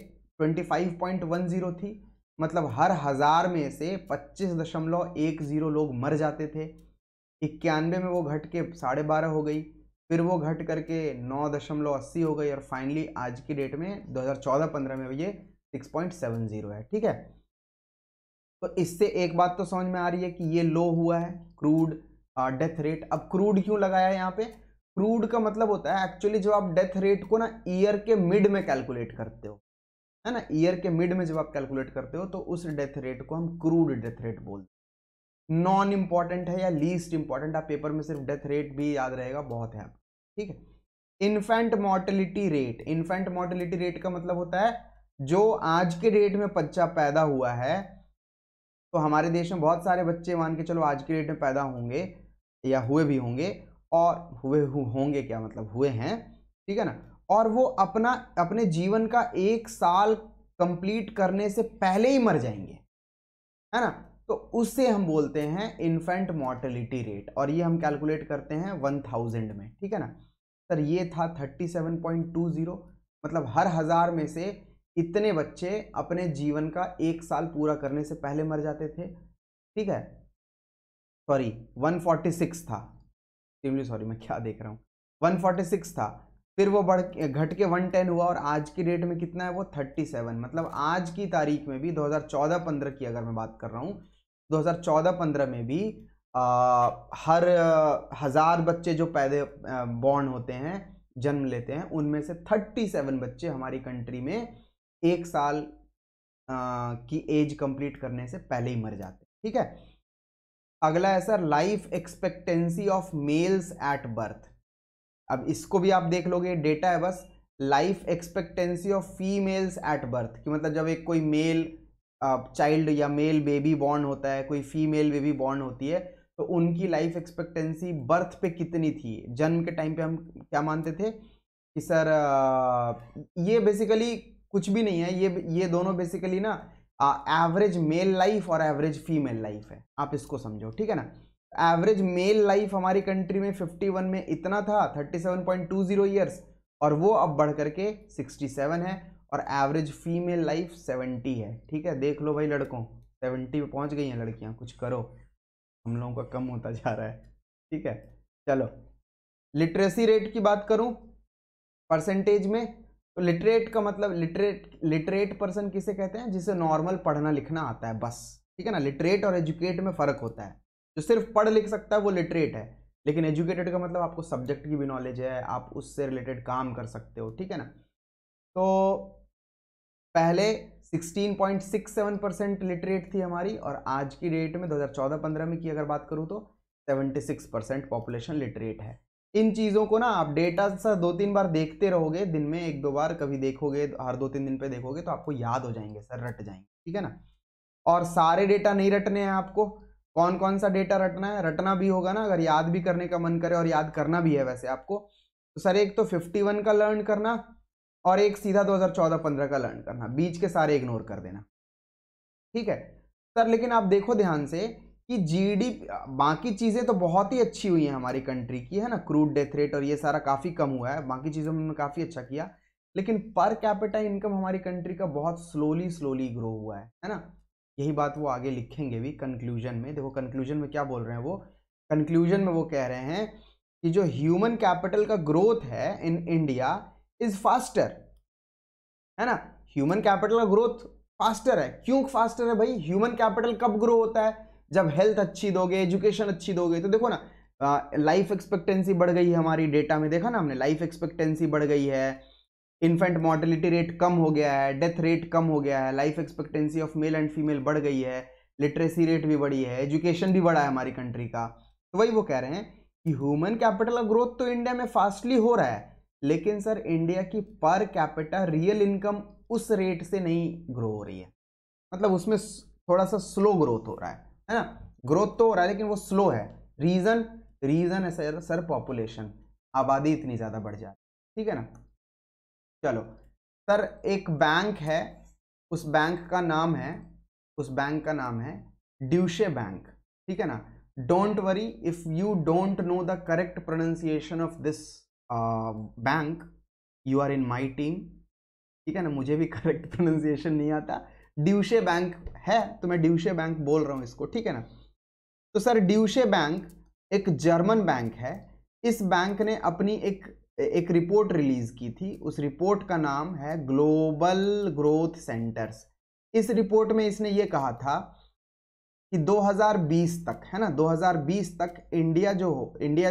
25.10 थी, मतलब हर 1000 में से 25.10 लोग मर जाते थे। 91 में वो घट के 12.5 हो गई, फिर वो घट करके 9.80 हो गई, और फाइनली आज की डेट में 2014-15 में ये 6.70 है, ठीक है। तो इससे एक बात तो समझ में आ रही है कि ये लो हुआ है क्रूड डेथ रेट। अब क्रूड क्यों लगाया है यहाँ पे? क्रूड का मतलब होता है एक्चुअली जब आप डेथ रेट को ना ईयर के मिड में कैलकुलेट करते हो, है ना, ईयर के मिड में जब आप कैलकुलेट करते हो तो उस डेथ रेट को हम क्रूड डेथ रेट बोलते हैं। नॉन इंपॉर्टेंट है या लीस्ट इंपॉर्टेंट, आप पेपर में सिर्फ डेथ रेट भी याद रहेगा बहुत है, ठीक है। Infant mortality rate, infant mortality rate का मतलब होता है जो आज के डेट में बच्चा पैदा हुआ है तो हमारे देश में बहुत सारे बच्चे मान के चलो आज की डेट में पैदा होंगे या हुए भी होंगे, और होंगे क्या मतलब हुए हैं, ठीक है ना, और वो अपने जीवन का 1 साल कंप्लीट करने से पहले ही मर जाएंगे, है ना, तो उससे हम बोलते हैं इन्फेंट मॉर्टेलिटी रेट, और ये हम कैलकुलेट करते हैं 1000 में, ठीक है ना। सर ये था 37.20, मतलब हर 1000 में से इतने बच्चे अपने जीवन का 1 साल पूरा करने से पहले मर जाते थे, ठीक है। सॉरी 146 था, सॉरी मैं क्या देख रहा हूँ, 146 था, फिर वो घट के 110 हुआ, और आज की डेट में कितना है वो 37, मतलब आज की तारीख में भी 2014-15 की अगर मैं बात कर रहा हूँ, 2014-15 में भी हर 1000 बच्चे जो बॉर्न होते हैं, जन्म लेते हैं, उनमें से 37 बच्चे हमारी कंट्री में 1 साल की एज कंप्लीट करने से पहले ही मर जाते हैं, ठीक है। अगला है sir life expectancy of males at birth. अब इसको भी आप देख लोगे, डेटा है बस, life expectancy of females at birth, कि मतलब जब एक कोई मेल चाइल्ड या मेल बेबी बॉर्न होता है, कोई फीमेल बेबी बॉर्न होती है, तो उनकी लाइफ एक्सपेक्टेंसी बर्थ पे कितनी थी। जन्म के टाइम पे हम क्या मानते थे कि सर ये बेसिकली कुछ भी नहीं है, ये दोनों बेसिकली ना एवरेज मेल लाइफ और एवरेज फीमेल लाइफ है, आप इसको समझो, ठीक है ना। एवरेज मेल लाइफ हमारी कंट्री में 51 में इतना था 37.20 ईयर्स, और वो अब बढ़ करके 67 है, और एवरेज फीमेल लाइफ 70 है, ठीक है। देख लो भाई लड़कों, 70 पे पहुंच गई हैं लड़कियां, कुछ करो, हम लोगों का कम होता जा रहा है, ठीक है। चलो लिटरेसी रेट की बात करूं परसेंटेज में, तो लिटरेट का मतलब लिटरेट पर्सन किसे कहते हैं, जिसे नॉर्मल पढ़ना लिखना आता है बस, ठीक है ना। लिटरेट और एजुकेट में फर्क होता है, जो सिर्फ पढ़ लिख सकता है वो लिटरेट है, लेकिन एजुकेटेड का मतलब आपको सब्जेक्ट की भी नॉलेज है, आप उससे रिलेटेड काम कर सकते हो, ठीक है ना। तो पहले 16.67% लिटरेट थी हमारी, और आज की डेट में 2014-15 में की अगर बात करूं तो 76% पॉपुलेशन लिटरेट है। इन चीज़ों को ना आप डेटा से 2-3 बार देखते रहोगे, दिन में 1-2 बार कभी देखोगे, हर 2-3 दिन पे देखोगे, तो आपको याद हो जाएंगे सर, रट जाएंगे, ठीक है ना। और सारे डेटा नहीं रटने हैं आपको, कौन कौन सा डेटा रटना है, रटना भी होगा ना, अगर याद भी करने का मन करे, और याद करना भी है वैसे आपको, तो सर एक तो 51 का लर्न करना, और एक सीधा 2014-15 का लर्न करना, बीच के सारे इग्नोर कर देना, ठीक है सर। लेकिन आप देखो ध्यान से कि जीडीपी, बाकी चीजें तो बहुत ही अच्छी हुई हैं हमारी कंट्री की, है ना, क्रूड डेथ रेट और ये सारा काफी कम हुआ है, बाकी चीजों में काफी अच्छा किया, लेकिन पर कैपिटा इनकम हमारी कंट्री का बहुत स्लोली ग्रो हुआ है ना। यही बात वो आगे लिखेंगे भी कंक्लूजन में। देखो कंक्लूजन में क्या बोल रहे हैं वो, कंक्लूजन में वो कह रहे हैं कि जो ह्यूमन कैपिटल का ग्रोथ है इन इंडिया इज फास्टर, है ना। ह्यूमन कैपिटल का ग्रोथ फास्टर है, क्यों फास्टर है भाई, ह्यूमन कैपिटल कब ग्रो होता है, जब हेल्थ अच्छी दोगे, एजुकेशन अच्छी दोगे। तो देखो ना लाइफ एक्सपेक्टेंसी बढ़ गई है हमारी, डेटा में देखा ना हमने, लाइफ एक्सपेक्टेंसी बढ़ गई है, इन्फेंट मॉर्टेलिटी रेट कम हो गया है, डेथ रेट कम हो गया है, life expectancy of male and female बढ़ गई है, लिटरेसी रेट भी बढ़ी है, एजुकेशन भी बढ़ा है हमारी कंट्री का। तो वही वो कह रहे हैं कि ह्यूमन कैपिटल का ग्रोथ तो इंडिया में फास्टली हो रहा है, लेकिन सर इंडिया की पर कैपिटा रियल इनकम उस रेट से नहीं ग्रो हो रही है, मतलब उसमें थोड़ा सा स्लो ग्रोथ हो रहा है ना। ग्रोथ तो हो रहा है लेकिन वो स्लो है। रीजन है सर पॉपुलेशन, आबादी इतनी ज्यादा बढ़ जाती है, ठीक है ना। चलो सर एक बैंक है, उस बैंक का नाम है ड्यूशे बैंक, ठीक है ना। Don't worry if you don't know the correct pronunciation of this bank, you are in my team, ठीक है ना। मुझे भी करेक्ट प्रोनाउंसिएशन नहीं आता, ड्यूशे बैंक है तो मैं ड्यूशे बैंक बोल रहा हूं इसको, ठीक है ना। तो सर ड्यूशे बैंक एक जर्मन बैंक है, इस बैंक ने अपनी एक रिपोर्ट रिलीज की थी, उस रिपोर्ट का नाम है ग्लोबल ग्रोथ सेंटर्स। इस रिपोर्ट में इसने ये कहा था कि 2020 तक, है ना, 2020 तक इंडिया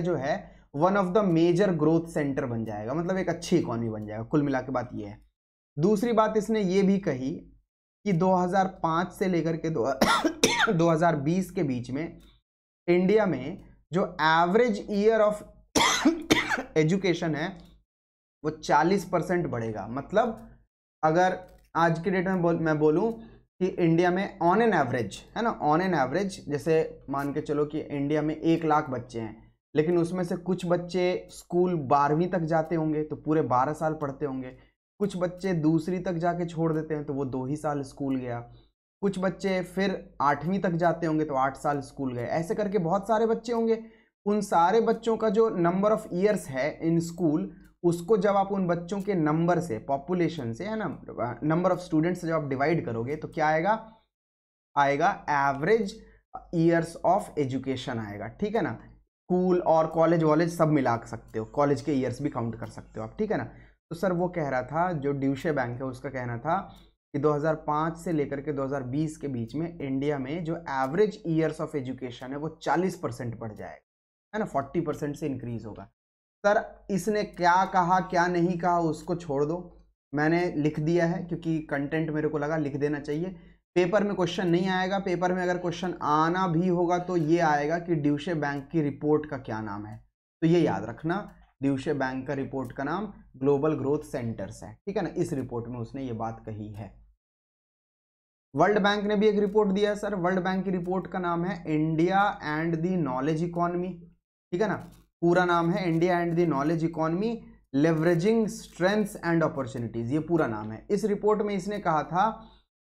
जो है one of the major growth centre बन जाएगा, मतलब एक अच्छी इकोनॉमी बन जाएगा। कुल मिला के बात ये है। दूसरी बात इसने ये भी कही कि 2005 से लेकर के 2020 के बीच में इंडिया में जो एवरेज ईयर ऑफ एजुकेशन है वो 40% बढ़ेगा। मतलब अगर आज के डेट में मैं बोलूं कि इंडिया में ऑन एन एवरेज, है ना, ऑन एन एवरेज, जैसे मान के चलो कि इंडिया में 1 लाख बच्चे हैं, लेकिन उसमें से कुछ बच्चे स्कूल 12वीं तक जाते होंगे तो पूरे 12 साल पढ़ते होंगे, कुछ बच्चे दूसरी तक जाके छोड़ देते हैं तो वो 2 ही साल स्कूल गया, कुछ बच्चे फिर 8वीं तक जाते होंगे तो 8 साल स्कूल गए, ऐसे करके बहुत सारे बच्चे होंगे। उन सारे बच्चों का जो नंबर ऑफ ईयर्स है इन स्कूल, उसको जब आप उन बच्चों के नंबर से, पॉपुलेशन से, है ना, नंबर ऑफ स्टूडेंट्स से जब आप डिवाइड करोगे तो क्या आएगा, आएगा एवरेज ईयर्स ऑफ एजुकेशन आएगा, ठीक है ना। स्कूल और कॉलेज वॉलेज सब मिला सकते हो, कॉलेज के ईयर्स भी काउंट कर सकते हो आप, ठीक है ना। तो सर वो कह रहा था, जो ड्यूशे बैंक है उसका कहना था कि 2005 से लेकर के 2020 के बीच में इंडिया में जो एवरेज ईयर्स ऑफ एजुकेशन है वो 40% बढ़ जाएगा, है ना, 40% से इंक्रीज होगा। सर इसने क्या कहा क्या नहीं कहा उसको छोड़ दो, मैंने लिख दिया है क्योंकि कंटेंट मेरे को लगा लिख देना चाहिए। पेपर में क्वेश्चन नहीं आएगा, पेपर में अगर क्वेश्चन आना भी होगा तो ये आएगा कि ड्यूशे बैंक की रिपोर्ट का क्या नाम है, तो ये याद रखना, ड्यूशे बैंक का रिपोर्ट का नाम ग्लोबल ग्रोथ सेंटर्स है, ठीक है ना। इस रिपोर्ट में उसने ये बात कही है। वर्ल्ड बैंक ने भी एक रिपोर्ट दिया सर, वर्ल्ड बैंक की रिपोर्ट का नाम है India and the knowledge economy, ठीक है ना, पूरा नाम है India and the knowledge economy leveraging strengths and opportunities, ये पूरा नाम है। इस रिपोर्ट में इसने कहा था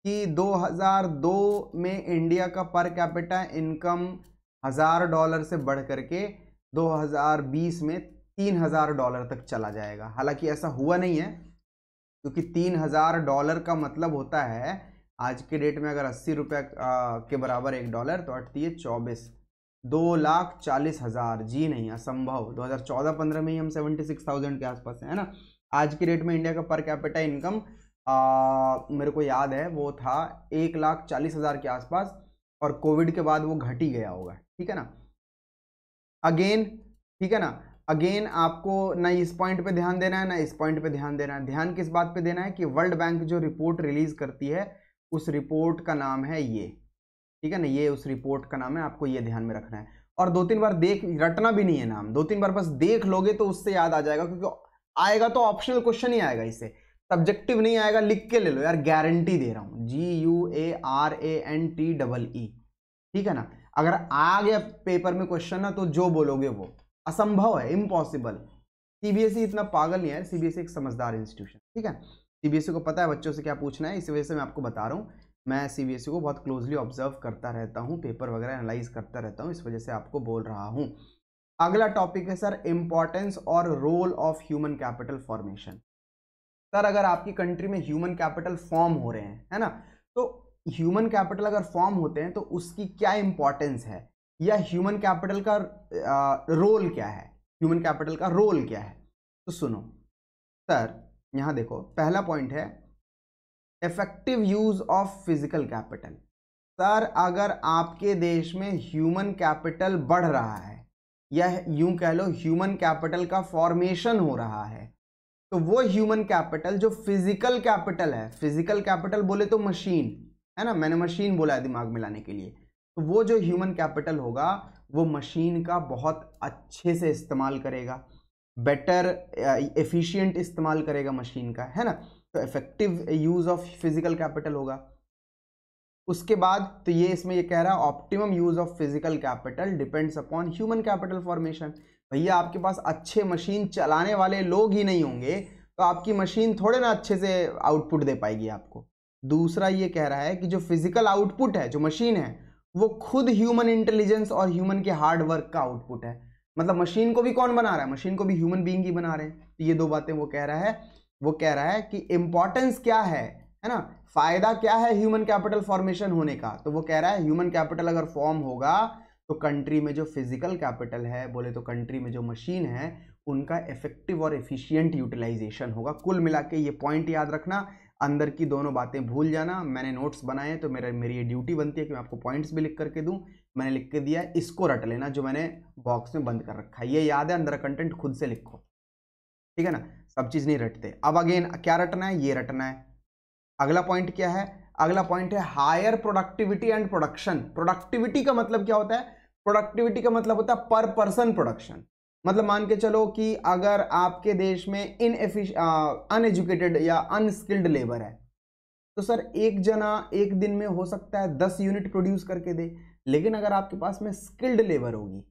कि 2002 में इंडिया का पर कैपिटा इनकम $1000 से बढ़ करके 2020 में $3000 तक चला जाएगा। हालांकि ऐसा हुआ नहीं है, क्योंकि $3000 का मतलब होता है आज के डेट में अगर 80 रुपये के बराबर $1 तो अटती है 24, 2,40,000, जी नहीं, असंभव। 2014-15 में ही हम 76,000 के आसपास है ना। आज की डेट में इंडिया का पर कैपिटा इनकम मेरे को याद है वो था 1,40,000 के आसपास, और कोविड के बाद वो घट ही गया होगा, ठीक है ना। अगेन, ठीक है ना, अगेन आपको ना इस पॉइंट पे ध्यान देना है ना इस पॉइंट पे ध्यान देना है। ध्यान किस बात पे देना है कि वर्ल्ड बैंक जो रिपोर्ट रिलीज करती है उस रिपोर्ट का नाम है ये, ठीक है ना, ये उस रिपोर्ट का नाम है, आपको ये ध्यान में रखना है। और 2-3 बार देख, रटना भी नहीं है नाम, 2-3 बार बस देख लोगे तो उससे याद आ जाएगा, क्योंकि आएगा तो ऑप्शनल क्वेश्चन ही आएगा, इससे सब्जेक्टिव नहीं आएगा। लिख के ले लो यार, गारंटी दे रहा हूं, GUARANTEE, ठीक है ना। अगर आ गया पेपर में क्वेश्चन ना तो जो बोलोगे वो असंभव है, इम्पॉसिबल। सीबीएसई इतना पागल नहीं है, सीबीएसई एक समझदार इंस्टीट्यूशन, ठीक है। सीबीएसई को पता है बच्चों से क्या पूछना है, इस वजह से मैं आपको बता रहा हूँ। मैं सीबीएसई को बहुत क्लोजली ऑब्जर्व करता रहता हूँ, पेपर वगैरह एनालाइज करता रहता हूँ, इस वजह से आपको बोल रहा हूँ। अगला टॉपिक है सर इंपॉर्टेंस और role of human capital formation. Sir अगर आपकी कंट्री में ह्यूमन कैपिटल फॉर्म हो रहे हैं, है ना, तो ह्यूमन कैपिटल अगर फॉर्म होते हैं तो उसकी क्या इंपॉर्टेंस है, या ह्यूमन कैपिटल का रोल क्या है, ह्यूमन कैपिटल का रोल क्या है। तो सुनो सर, यहां देखो, पहला पॉइंट है effective use of physical capital. Sir अगर आपके देश में ह्यूमन कैपिटल बढ़ रहा है, या यूं कह लो ह्यूमन कैपिटल का फॉर्मेशन हो रहा है, तो वो ह्यूमन कैपिटल जो फिजिकल कैपिटल है, फिजिकल कैपिटल बोले तो मशीन, है ना, मैंने मशीन बोला है दिमाग में लाने के लिए, तो वो जो ह्यूमन कैपिटल होगा वो मशीन का बहुत अच्छे से इस्तेमाल करेगा, बेटर एफिशिएंट इस्तेमाल करेगा मशीन का, है ना। तो effective use of physical capital होगा। उसके बाद तो ये इसमें ये कह रहा है optimum use of physical capital depends upon human capital formation. भैया आपके पास अच्छे मशीन चलाने वाले लोग ही नहीं होंगे तो आपकी मशीन थोड़े ना अच्छे से आउटपुट दे पाएगी आपको। दूसरा ये कह रहा है कि जो फिजिकल आउटपुट है, जो मशीन है, वो खुद ह्यूमन इंटेलिजेंस और ह्यूमन के हार्ड वर्क का आउटपुट है। मतलब मशीन को भी कौन बना रहा है, मशीन को भी ह्यूमन बीइंग ही बना रहे हैं। तो ये दो बातें वो कह रहा है। वो कह रहा है कि इंपॉर्टेंस क्या है ना, फायदा क्या है ह्यूमन कैपिटल फॉर्मेशन होने का। तो वो कह रहा है ह्यूमन कैपिटल अगर फॉर्म होगा तो कंट्री में जो फिजिकल कैपिटल है, बोले तो कंट्री में जो मशीन है, उनका इफेक्टिव और एफिशिएंट यूटिलाइजेशन होगा। कुल मिला के ये पॉइंट याद रखना, अंदर की दोनों बातें भूल जाना। मैंने नोट्स बनाए हैं तो मेरी ये ड्यूटी बनती है कि मैं आपको पॉइंट्स भी लिख करके दूं। मैंने लिख के दिया है, इसको रट लेना जो मैंने बॉक्स में बंद कर रखा है। ये याद है, अंदर कंटेंट खुद से लिखो, ठीक है ना, सब चीज नहीं रटते। अब अगेन क्या रटना है, ये रटना है। अगला पॉइंट क्या है, अगला पॉइंट है higher productivity and production. Productivity का मतलब क्या होता है, प्रोडक्टिविटी का मतलब होता है पर पर्सन प्रोडक्शन। मतलब मान के चलो कि अगर आपके देश में अनएजुकेटेड या अनस्किल्ड लेबर है, तो सर एक जना एक दिन में हो सकता है 10 यूनिट प्रोड्यूस करके दे, लेकिन अगर आपके पास में स्किल्ड लेबर होगी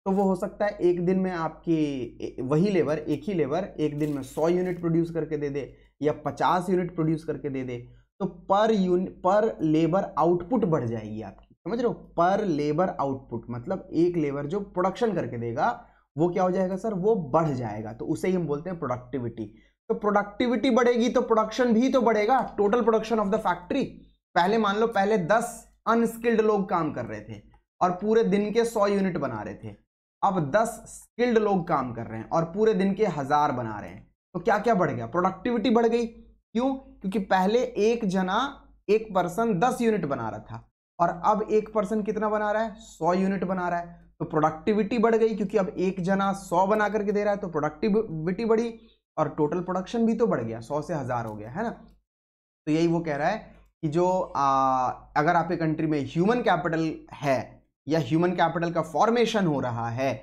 तो वो हो सकता है एक दिन में आपकी वही लेबर, एक ही लेबर एक दिन में 100 यूनिट प्रोड्यूस करके दे दे या 50 यूनिट प्रोड्यूस करके दे दे। तो पर लेबर आउटपुट बढ़ जाएगी आपकी, समझ रहे हो? पर लेबर आउटपुट मतलब एक लेबर जो प्रोडक्शन करके देगा वो क्या हो जाएगा सर, वो बढ़ जाएगा। तो उसे ही हम बोलते हैं प्रोडक्टिविटी। तो प्रोडक्टिविटी बढ़ेगी तो प्रोडक्शन भी तो बढ़ेगा, total production of the factory. पहले मान लो पहले 10 अनस्किल्ड लोग काम कर रहे थे और पूरे दिन के 100 यूनिट बना रहे थे, अब 10 स्किल्ड लोग काम कर रहे हैं और पूरे दिन के 1000 बना रहे हैं। तो क्या क्या बढ़ गया, प्रोडक्टिविटी बढ़ गई। क्यों? क्योंकि पहले एक पर्सन 10 यूनिट बना रहा था और अब एक पर्सन कितना बना रहा है, 100 यूनिट बना रहा है। तो प्रोडक्टिविटी बढ़ गई क्योंकि अब एक जना 100 बना करके दे रहा है, तो प्रोडक्टिविटी बढ़ी और टोटल प्रोडक्शन भी तो बढ़ गया, 100 से 1000 हो गया, है ना? तो यही वो कह रहा है कि जो अगर आपके कंट्री में ह्यूमन कैपिटल है या ह्यूमन कैपिटल का फॉर्मेशन हो रहा है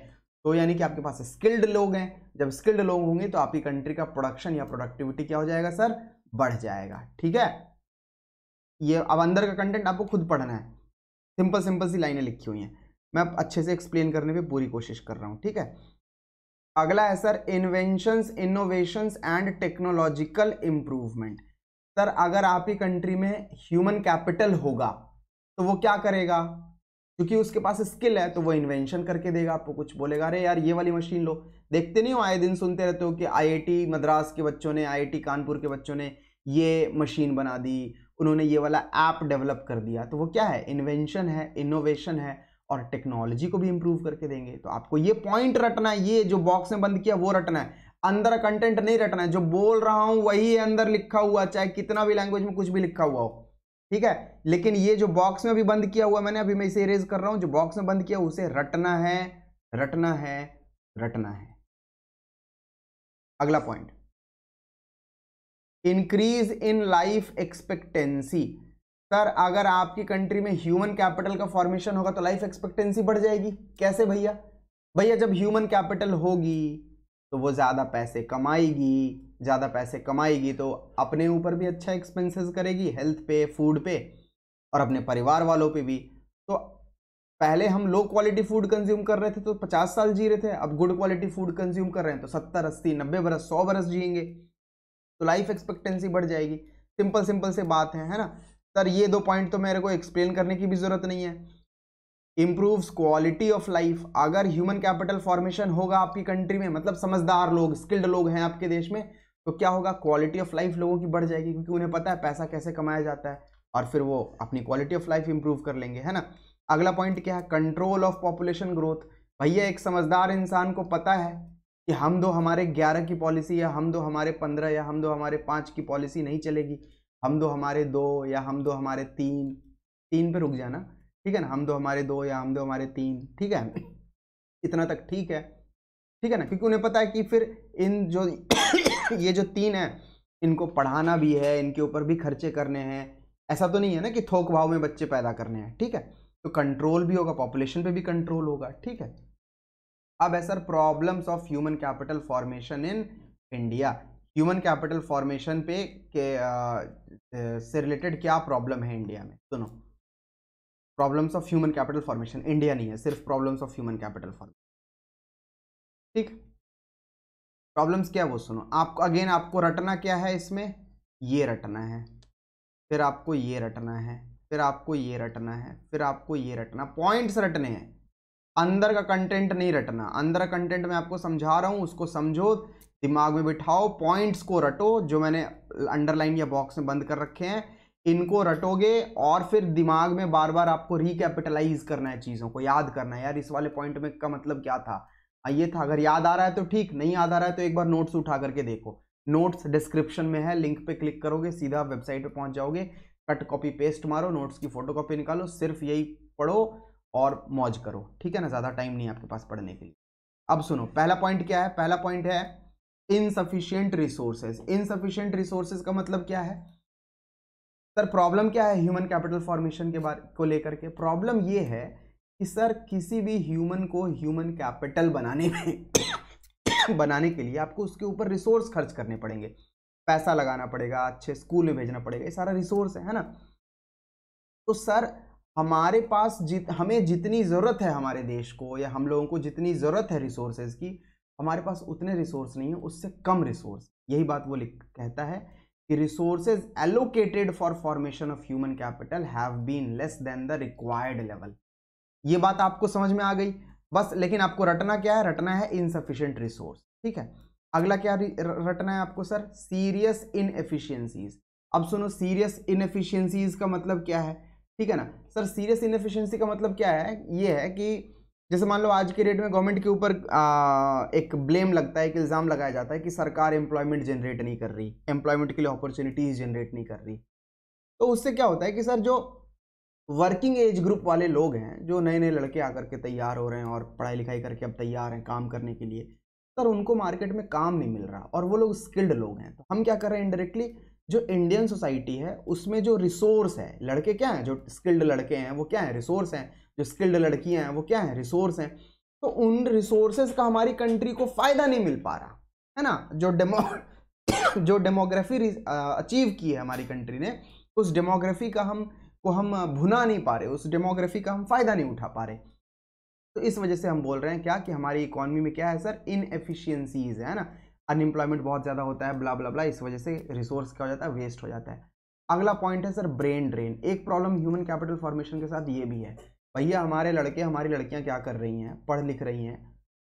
तो यानी कि आपके पास स्किल्ड लोग हैं। जब स्किल्ड लोग होंगे तो आपकी कंट्री का प्रोडक्शन या प्रोडक्टिविटी क्या हो जाएगा सर, बढ़ जाएगा। ठीक है, ये अब अंदर का कंटेंट आपको खुद पढ़ना है, सिंपल सिंपल सी लाइनें लिखी हुई हैं, मैं अच्छे से एक्सप्लेन करने पे पूरी कोशिश कर रहा हूं। ठीक है, अगला है sir inventions, innovations and technological improvement. Sir अगर आपकी कंट्री में ह्यूमन कैपिटल होगा तो वो क्या करेगा, क्योंकि उसके पास स्किल है तो वो इन्वेंशन करके देगा आपको। कुछ बोलेगा अरे यार ये वाली मशीन लो, देखते नहीं हो आए दिन सुनते रहते हो कि आईआईटी मद्रास के बच्चों ने, आईआईटी कानपुर के बच्चों ने ये मशीन बना दी, उन्होंने ये वाला ऐप डेवलप कर दिया। तो वो क्या है, इन्वेंशन है, इनोवेशन है और टेक्नोलॉजी को भी इंप्रूव करके देंगे। तो आपको ये पॉइंट रटना है, ये जो बॉक्स में बंद किया वो रटना है, अंदर कंटेंट नहीं रटना है। जो बोल रहा हूं वही अंदर लिखा हुआ, चाहे कितना भी लैंग्वेज में कुछ भी लिखा हुआ हो। ठीक है, लेकिन ये जो बॉक्स में अभी बंद किया हुआ मैंने, अभी मैं इसे इरेज कर रहा हूं, जो बॉक्स में बंद किया उसे रटना है, रटना है, रटना है। अगला point, increase in life expectancy. Sir अगर आपकी कंट्री में ह्यूमन कैपिटल का फॉर्मेशन होगा तो लाइफ एक्सपेक्टेंसी बढ़ जाएगी। कैसे भैया? भैया जब ह्यूमन कैपिटल होगी तो वो ज्यादा पैसे कमाएगी, ज्यादा पैसे कमाएगी तो अपने ऊपर भी अच्छा एक्सपेंसेस करेगी, हेल्थ पे, फूड पे और अपने परिवार वालों पे भी। तो पहले हम लो क्वालिटी फूड कंज्यूम कर रहे थे तो 50 साल जी रहे थे, अब गुड क्वालिटी फूड कंज्यूम कर रहे हैं तो 70, 80, 90 बरस, 100 बरस जिएंगे। तो लाइफ एक्सपेक्टेंसी बढ़ जाएगी। सिंपल सिंपल से बात है ना सर? ये 2 पॉइंट तो मेरे को एक्सप्लेन करने की भी जरूरत नहीं है। इंप्रूव्स क्वालिटी ऑफ लाइफ, अगर ह्यूमन कैपिटल फॉर्मेशन होगा आपकी कंट्री में, मतलब समझदार लोग, स्किल्ड लोग हैं आपके देश में, तो क्या होगा, क्वालिटी ऑफ लाइफ लोगों की बढ़ जाएगी, क्योंकि उन्हें पता है पैसा कैसे कमाया जाता है और फिर वो अपनी क्वालिटी ऑफ लाइफ इंप्रूव कर लेंगे, है ना? अगला पॉइंट क्या है, कंट्रोल ऑफ पॉपुलेशन ग्रोथ। भैया एक समझदार इंसान को पता है कि हम दो हमारे 11 की पॉलिसी या हम दो हमारे 15 या हम दो हमारे 5 की पॉलिसी नहीं चलेगी, हम दो हमारे 2 या हम दो हमारे 3 पे रुक जाना, ठीक है ना? हम दो हमारे 2 या हम दो हमारे 3, ठीक है, इतना तक ठीक है, ठीक है ना? क्योंकि उन्हें पता है कि फिर इन जो ये जो 3 है इनको पढ़ाना भी है, इनके ऊपर भी खर्चे करने हैं, ऐसा तो नहीं है ना कि थोक भाव में बच्चे पैदा करने हैं, ठीक है? तो कंट्रोल भी होगा, पॉपुलेशन पे भी कंट्रोल होगा, ठीक है? अब है sir problems of human capital formation in India. Human capital formation पे से रिलेटेड क्या प्रॉब्लम है इंडिया में? सुनो, problems of human capital formation, India नहीं है, सिर्फ problems of human capital formation, ठीक? प्रॉब्लम्स क्या वो सुनो, आपको अगेन आपको रटना क्या है इसमें, ये रटना है, फिर आपको ये रटना है, फिर आपको ये रटना है, फिर आपको ये रटना, पॉइंट्स रटने हैं, अंदर का कंटेंट नहीं रटना। अंदर का कंटेंट मैं आपको समझा रहा हूं, उसको समझो, दिमाग में बिठाओ, पॉइंट्स को रटो, जो मैंने अंडरलाइन या बॉक्स में बंद कर रखे हैं इनको रटोगे और फिर दिमाग में बार बार आपको रिकैपिटलाइज करना है, चीजों को याद करना है। यार इस वाले पॉइंट में का मतलब क्या था, ये था। अगर याद आ रहा है तो ठीक, नहीं याद आ रहा है तो एक बार नोट्स उठा करके देखो, नोट्स डिस्क्रिप्शन में है, लिंक पे क्लिक करोगे सीधा वेबसाइट पे पहुंच जाओगे, कट कॉपी पेस्ट मारो, नोट्स की फोटो कॉपी निकालो, सिर्फ यही पढ़ो और मौज करो, ठीक है ना? ज्यादा टाइम नहीं है आपके पास पढ़ने के लिए। अब सुनो, पहला पॉइंट क्या है? पहला पॉइंट है इनसफिशिएंट रिसोर्सेज। इनसफिशिएंट रिसोर्सेज का मतलब क्या है सर? प्रॉब्लम क्या है ह्यूमन कैपिटल फॉर्मेशन के बारे को लेकर के? प्रॉब्लम ये है कि सर किसी भी ह्यूमन को ह्यूमन कैपिटल बनाने में बनाने के लिए आपको उसके ऊपर रिसोर्स खर्च करने पड़ेंगे। पैसा लगाना पड़ेगा, अच्छे स्कूल में भेजना पड़ेगा, ये सारा रिसोर्स है ना। तो सर हमारे पास हमें जितनी ज़रूरत है हमारे देश को, या हम लोगों को जितनी ज़रूरत है रिसोर्सेज की, हमारे पास उतने रिसोर्स नहीं है, उससे कम रिसोर्स। यही बात वो कहता है कि resources allocated for formation of human capital have been less than the required level. ये बात आपको समझ में आ गई बस। लेकिन आपको रटना क्या है? रटना है इनसफिशिएंट रिसोर्स, ठीक है। अगला क्या रटना है आपको सर? Serious inefficiencies. अब सुनो, सीरियस इनएफिशिएंसीज का मतलब क्या है, ठीक है ना सर? सीरियस इनएफिशिएंसी का मतलब क्या है? ये है कि जैसे मान लो आज के डेट में गवर्नमेंट के ऊपर एक ब्लेम लगता है, एक इल्ज़ाम लगाया जाता है कि सरकार एम्प्लॉयमेंट जनरेट नहीं कर रही, एम्प्लॉयमेंट के लिए अपॉर्चुनिटीज जनरेट नहीं कर रही। तो उससे क्या होता है कि सर जो वर्किंग एज ग्रुप वाले लोग हैं, जो नए नए लड़के आकर के तैयार हो रहे हैं और पढ़ाई लिखाई करके अब तैयार हैं काम करने के लिए, सर उनको मार्केट में काम नहीं मिल रहा, और वो लोग स्किल्ड लोग हैं। तो हम क्या कर रहे हैं इनडायरेक्टली, जो इंडियन सोसाइटी है उसमें जो रिसोर्स है, लड़के क्या हैं, जो स्किल्ड लड़के हैं वो क्या है? रिसोर्स हैं। जो स्किल्ड लड़कियां हैं वो क्या है? रिसोर्स हैं। तो उन रिसोर्सेज का हमारी कंट्री को फायदा नहीं मिल पा रहा है ना। जो डेमोग्राफी अचीव की है हमारी कंट्री ने, उस डेमोग्राफी का हम भुना नहीं पा रहे, उस डेमोग्राफी का हम फायदा नहीं उठा पा रहे। तो इस वजह से हम बोल रहे हैं क्या कि हमारी इकोनॉमी में क्या है सर? इनएफिशिएंसीज है ना, अनएम्प्लॉयमेंट बहुत ज़्यादा होता है, ब्ला ब्ला ब्ला, इस वजह से रिसोर्स क्या हो जाता है? वेस्ट हो जाता है। अगला पॉइंट है सर ब्रेन ड्रेन। एक प्रॉब्लम ह्यूमन कैपिटल फॉर्मेशन के साथ ये भी है, भैया हमारे लड़के हमारी लड़कियां क्या कर रही हैं? पढ़ लिख रही हैं,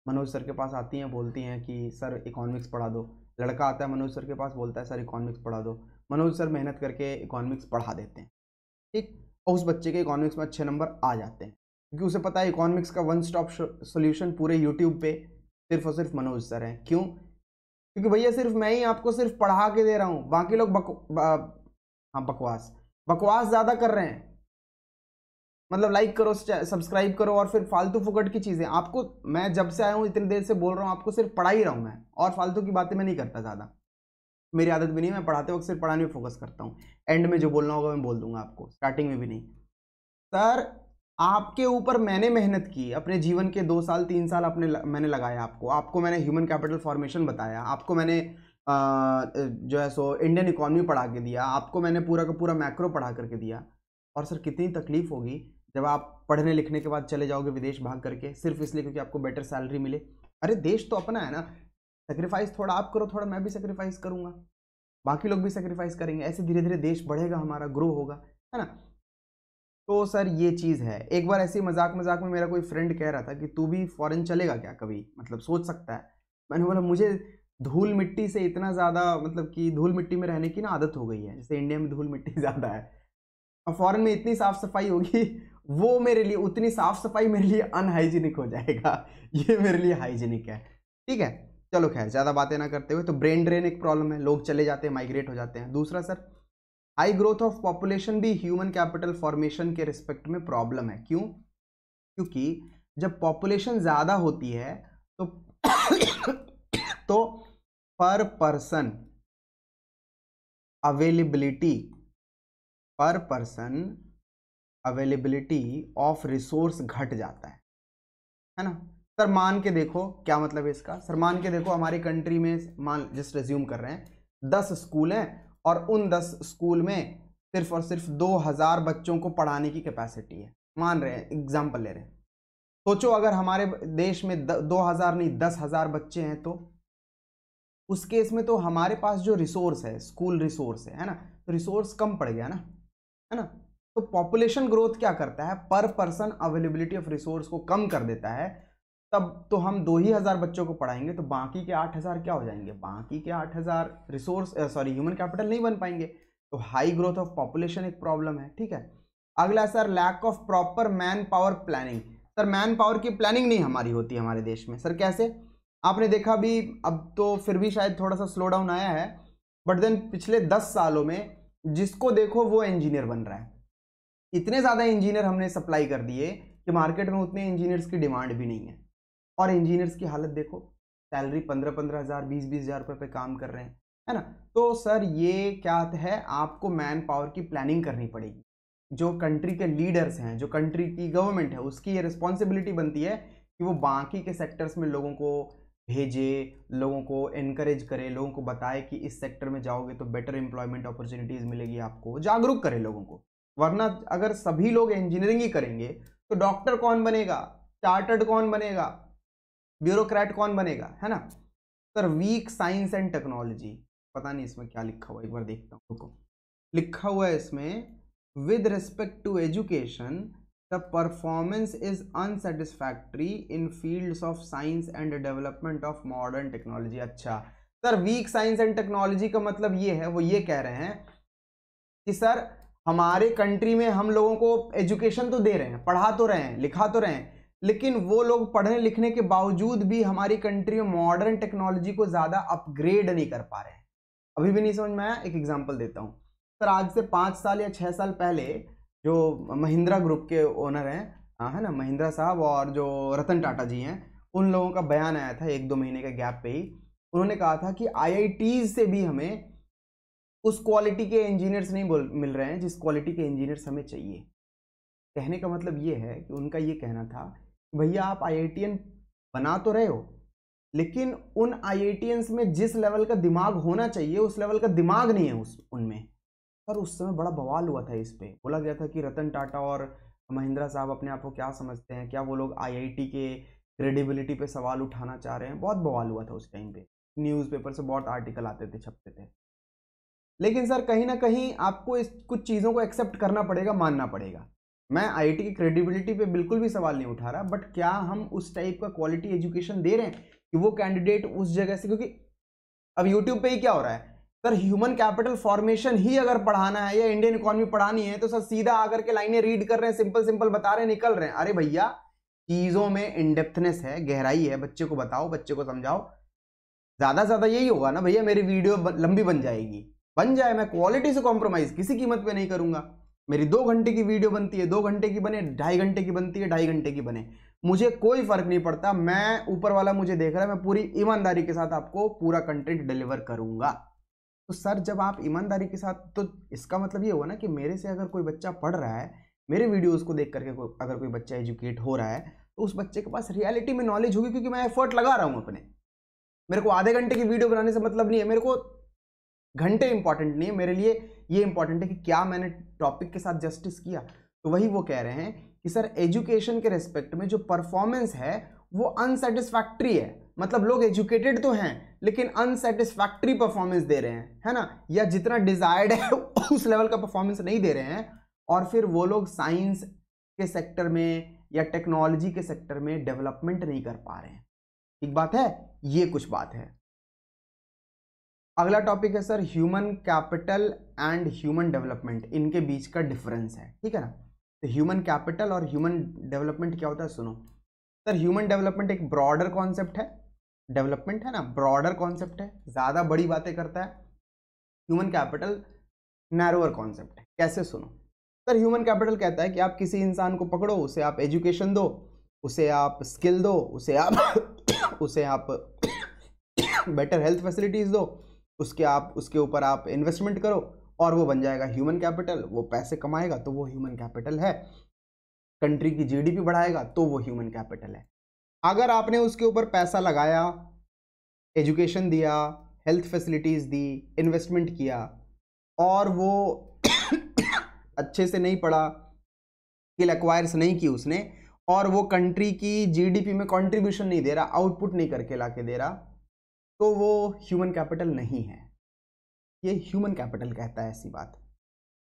मनोज सर के पास आती हैं, बोलती हैं कि सर इकोनॉमिक्स पढ़ा दो। लड़का आता है मनोज सर के पास, बोलता है सर इकोनॉमिक्स पढ़ा दो। मनोज सर मेहनत करके इकोनॉमिक्स पढ़ा देते हैं, ठीक, और उस बच्चे के इकोनॉमिक्स में अच्छे नंबर आ जाते हैं, क्योंकि उसे पता है इकोनॉमिक्स का वन स्टॉप सोल्यूशन पूरे यूट्यूब पे सिर्फ और सिर्फ मनोज सर हैं। क्यों? क्योंकि भैया सिर्फ मैं ही आपको सिर्फ पढ़ा के दे रहा हूँ, बाकी लोग बकवास ज़्यादा कर रहे हैं। मतलब लाइक करो, सब्सक्राइब करो, और फिर फालतू फुकट की चीज़ें आपको, मैं जब से आया हूँ इतनी देर से बोल रहा हूँ, आपको सिर्फ पढ़ा ही रहा हूँ मैं, और फालतू की बातें मैं नहीं करता ज़्यादा, मेरी आदत भी नहीं है। मैं पढ़ाते वक्त सिर्फ पढ़ाने में फोकस करता हूँ। एंड में जो बोलना होगा मैं बोल दूंगा आपको, स्टार्टिंग में भी नहीं। सर आपके ऊपर मैंने मेहनत की, अपने जीवन के 2 साल 3 साल मैंने लगाया आपको मैंने ह्यूमन कैपिटल फॉर्मेशन बताया, आपको मैंने जो है सो इंडियन इकोनॉमी पढ़ा के दिया, आपको मैंने पूरा का पूरा मैक्रो पढ़ा करके दिया। और सर कितनी तकलीफ होगी जब आप पढ़ने लिखने के बाद चले जाओगे विदेश भाग करके, सिर्फ इसलिए क्योंकि आपको बेटर सैलरी मिले। अरे देश तो अपना है ना, सेक्रीफाइस थोड़ा आप करो, थोड़ा मैं भी सेक्रीफाइस करूंगा, बाकी लोग भी सेक्रीफाइस करेंगे, ऐसे धीरे धीरे देश बढ़ेगा हमारा, ग्रो होगा, है ना। तो सर ये चीज़ है। एक बार ऐसे मजाक मजाक में मेरा कोई फ्रेंड कह रहा था कि तू भी फॉरेन चलेगा क्या कभी, मतलब सोच सकता है। मैंने बोला मुझे धूल मिट्टी से इतना ज़्यादा, मतलब कि धूल मिट्टी में रहने की ना आदत हो गई है, जैसे इंडिया में धूल मिट्टी ज़्यादा है, और फॉरेन में इतनी साफ सफाई होगी, वो मेरे लिए उतनी साफ सफाई मेरे लिए अनहाइजीनिक हो जाएगा, ये मेरे लिए हाइजीनिक है, ठीक है। चलो खैर ज़्यादा बातें ना करते हुए, तो ब्रेन ड्रेन एक प्रॉब्लम है, लोग चले जाते हैं, माइग्रेट हो जाते हैं। दूसरा sir high growth of population भी ह्यूमन कैपिटल फॉर्मेशन के रिस्पेक्ट में प्रॉब्लम है। क्यों? क्योंकि जब पॉपुलेशन ज़्यादा होती है तो तो पर पर्सन अवेलेबिलिटी ऑफ रिसोर्स घट जाता है ना। सर मान के देखो, क्या मतलब है इसका? सर मान के देखो हमारी कंट्री में, मान जस्ट रिज्यूम कर रहे हैं 10 स्कूल हैं, और उन 10 स्कूल में सिर्फ और सिर्फ 2000 बच्चों को पढ़ाने की कैपेसिटी है, मान रहे हैं, एग्जाम्पल ले रहे हैं। सोचो अगर हमारे देश में 2000 नहीं 10,000 बच्चे हैं, तो उस केस में तो हमारे पास जो रिसोर्स है, स्कूल रिसोर्स है ना, तो रिसोर्स कम पड़ गया ना, है ना। तो पॉपुलेशन ग्रोथ क्या करता है? पर पर्सन अवेलेबिलिटी ऑफ रिसोर्स को कम कर देता है। तब तो हम 2,000 बच्चों को पढ़ाएंगे, तो बाकी के 8,000 क्या हो जाएंगे? बाकी के 8,000 रिसोर्स ह्यूमन कैपिटल नहीं बन पाएंगे। तो हाई ग्रोथ ऑफ पॉपुलेशन एक प्रॉब्लम है, ठीक है। अगला sir lack of proper man power planning. Sir man power की प्लानिंग नहीं हमारी होती हमारे देश में। सर कैसे? आपने देखा भी, अब तो फिर भी शायद थोड़ा सा स्लो डाउन आया है, बट देन पिछले 10 सालों में जिसको देखो वो इंजीनियर बन रहा है। इतने ज़्यादा इंजीनियर हमने सप्लाई कर दिए कि मार्केट में उतने इंजीनियर्स की डिमांड भी नहीं है। और इंजीनियर्स की हालत देखो, सैलरी 15-15 हज़ार 20-20 हज़ार रुपये पे काम कर रहे हैं, है ना। तो सर ये क्या है, आपको मैन पावर की प्लानिंग करनी पड़ेगी। जो कंट्री के लीडर्स हैं, जो कंट्री की गवर्नमेंट है, उसकी ये रिस्पॉन्सिबिलिटी बनती है कि वो बाकी के सेक्टर्स में लोगों को भेजे, लोगों को एनकरेज करे, लोगों को बताए कि इस सेक्टर में जाओगे तो बेटर एम्प्लॉयमेंट अपॉर्चुनिटीज मिलेगी आपको, जागरूक करे लोगों को। वरना अगर सभी लोग इंजीनियरिंग ही करेंगे तो डॉक्टर कौन बनेगा, चार्टर्ड कौन बनेगा, ब्यूरोक्रेट कौन बनेगा, है ना। Sir weak science and technology, पता नहीं इसमें क्या लिखा हुआ, एक बार देखता हूँ, रुको। लिखा हुआ है इसमें, with respect to education the performance is unsatisfactory in fields of science and development of modern technology. अच्छा sir, weak science and technology का मतलब ये है, वो ये कह रहे हैं कि सर हमारे कंट्री में हम लोगों को एजुकेशन तो दे रहे हैं, पढ़ा तो रहे हैं, लिखा तो रहे हैं, लेकिन वो लोग पढ़ने लिखने के बावजूद भी हमारी कंट्री में मॉडर्न टेक्नोलॉजी को ज्यादा अपग्रेड नहीं कर पा रहे हैं। अभी भी नहीं समझ में आया? एक एग्जांपल देता हूं सर। आज से 5 साल या 6 साल पहले जो महिंद्रा ग्रुप के ओनर हैं, है ना, महिंद्रा साहब, और जो रतन टाटा जी हैं, उन लोगों का बयान आया था 1-2 महीने के गैप पे ही। उन्होंने कहा था कि IITs से भी हमें उस क्वालिटी के इंजीनियर्स नहीं मिल रहे हैं जिस क्वालिटी के इंजीनियर्स हमें चाहिए। कहने का मतलब ये है कि उनका ये कहना था, भैया आप IITian बना तो रहे हो, लेकिन उन IITians में जिस लेवल का दिमाग होना चाहिए उस लेवल का दिमाग नहीं है उनमें। पर उस समय बड़ा बवाल हुआ था, इस पे बोला गया था कि रतन टाटा और महिंद्रा साहब अपने आप को क्या समझते हैं, क्या वो लोग IIT के क्रेडिबिलिटी पे सवाल उठाना चाह रहे हैं। बहुत बवाल हुआ था उस टाइम पे, न्यूज़पेपर से बहुत आर्टिकल आते थे, छपते थे। लेकिन सर कहीं ना कहीं आपको इस कुछ चीज़ों को एक्सेप्ट करना पड़ेगा, मानना पड़ेगा। मैं IIT की क्रेडिबिलिटी पे बिल्कुल भी सवाल नहीं उठा रहा, बट क्या हम उस टाइप का क्वालिटी एजुकेशन दे रहे हैं कि वो कैंडिडेट उस जगह से, क्योंकि अब यूट्यूब पे ही क्या हो रहा है सर, ह्यूमन कैपिटल फॉर्मेशन ही अगर पढ़ाना है या इंडियन इकोनॉमी पढ़ानी है तो सर सीधा आकर के लाइनें रीड कर रहे हैं, सिंपल सिंपल बता रहे हैं, निकल रहे हैं। अरे भैया चीजों में इनडेप्थनेस है, गहराई है, बच्चे को बताओ, बच्चे को समझाओ। ज्यादा से ज्यादा यही होगा ना भैया, मेरी वीडियो लंबी बन जाएगी, बन जाए, मैं क्वालिटी से कॉम्प्रोमाइज किसी कीमत पे नहीं करूंगा। मेरी 2 घंटे की वीडियो बनती है, 2 घंटे की बने, 2.5 घंटे की बनती है, 2.5 घंटे की बने, मुझे कोई फर्क नहीं पड़ता। मैं ऊपर वाला मुझे देख रहा है, मैं पूरी ईमानदारी के साथ आपको पूरा कंटेंट डिलीवर करूंगा। तो सर जब आप ईमानदारी के साथ, तो इसका मतलब ये हुआ ना कि मेरे से अगर कोई बच्चा पढ़ रहा है, मेरे वीडियोस को देख करके अगर कोई बच्चा एजुकेट हो रहा है, तो उस बच्चे के पास रियलिटी में नॉलेज होगी, क्योंकि मैं एफर्ट लगा रहा हूं अपने। मेरे को आधे घंटे की वीडियो बनाने से मतलब नहीं है, मेरे को घंटे इंपॉर्टेंट नहीं है, मेरे लिए ये इंपॉर्टेंट है कि क्या मैंने टॉपिक के साथ जस्टिस किया। तो वही वो कह रहे हैं कि सर एजुकेशन के रेस्पेक्ट में जो परफॉर्मेंस है वो अनसेटिस्फैक्ट्री है। मतलब लोग एजुकेटेड तो हैं लेकिन अनसेटिस्फैक्ट्री परफॉर्मेंस दे रहे हैं, है ना, या जितना डिजायर्ड है उस लेवल का परफॉर्मेंस नहीं दे रहे हैं, और फिर वो लोग साइंस के सेक्टर में या टेक्नोलॉजी के सेक्टर में डेवलपमेंट नहीं कर पा रहे हैं। ठीक बात है, ये कुछ बात है। अगला टॉपिक है sir human capital and human development, इनके बीच का डिफरेंस है, ठीक है ना। तो ह्यूमन कैपिटल और ह्यूमन डेवलपमेंट क्या होता है, सुनो। सर ह्यूमन डेवलपमेंट एक ब्रॉडर कॉन्सेप्ट है, डेवलपमेंट है ना ब्रॉडर कॉन्सेप्ट है, ज्यादा बड़ी बातें करता है। ह्यूमन कैपिटल नैरोअर कॉन्सेप्ट है। कैसे, सुनो। सर ह्यूमन कैपिटल कहता है कि आप किसी इंसान को पकड़ो, उसे आप एजुकेशन दो, उसे आप स्किल दो, उसे आप बेटर हेल्थ फैसिलिटीज दो, उसके ऊपर आप इन्वेस्टमेंट करो और वो बन जाएगा ह्यूमन कैपिटल। वो पैसे कमाएगा तो वो ह्यूमन कैपिटल है, कंट्री की GDP बढ़ाएगा तो वो ह्यूमन कैपिटल है। अगर आपने उसके ऊपर पैसा लगाया, एजुकेशन दिया, हेल्थ फैसिलिटीज दी, इन्वेस्टमेंट किया, और वो अच्छे से नहीं पढ़ा, स्किल एक्वायर्स नहीं की उसने, और वो कंट्री की GDP में कंट्रीब्यूशन नहीं दे रहा, आउटपुट नहीं करके लाके दे रहा, तो वो ह्यूमन कैपिटल नहीं है। ये ह्यूमन कैपिटल कहता है ऐसी बात।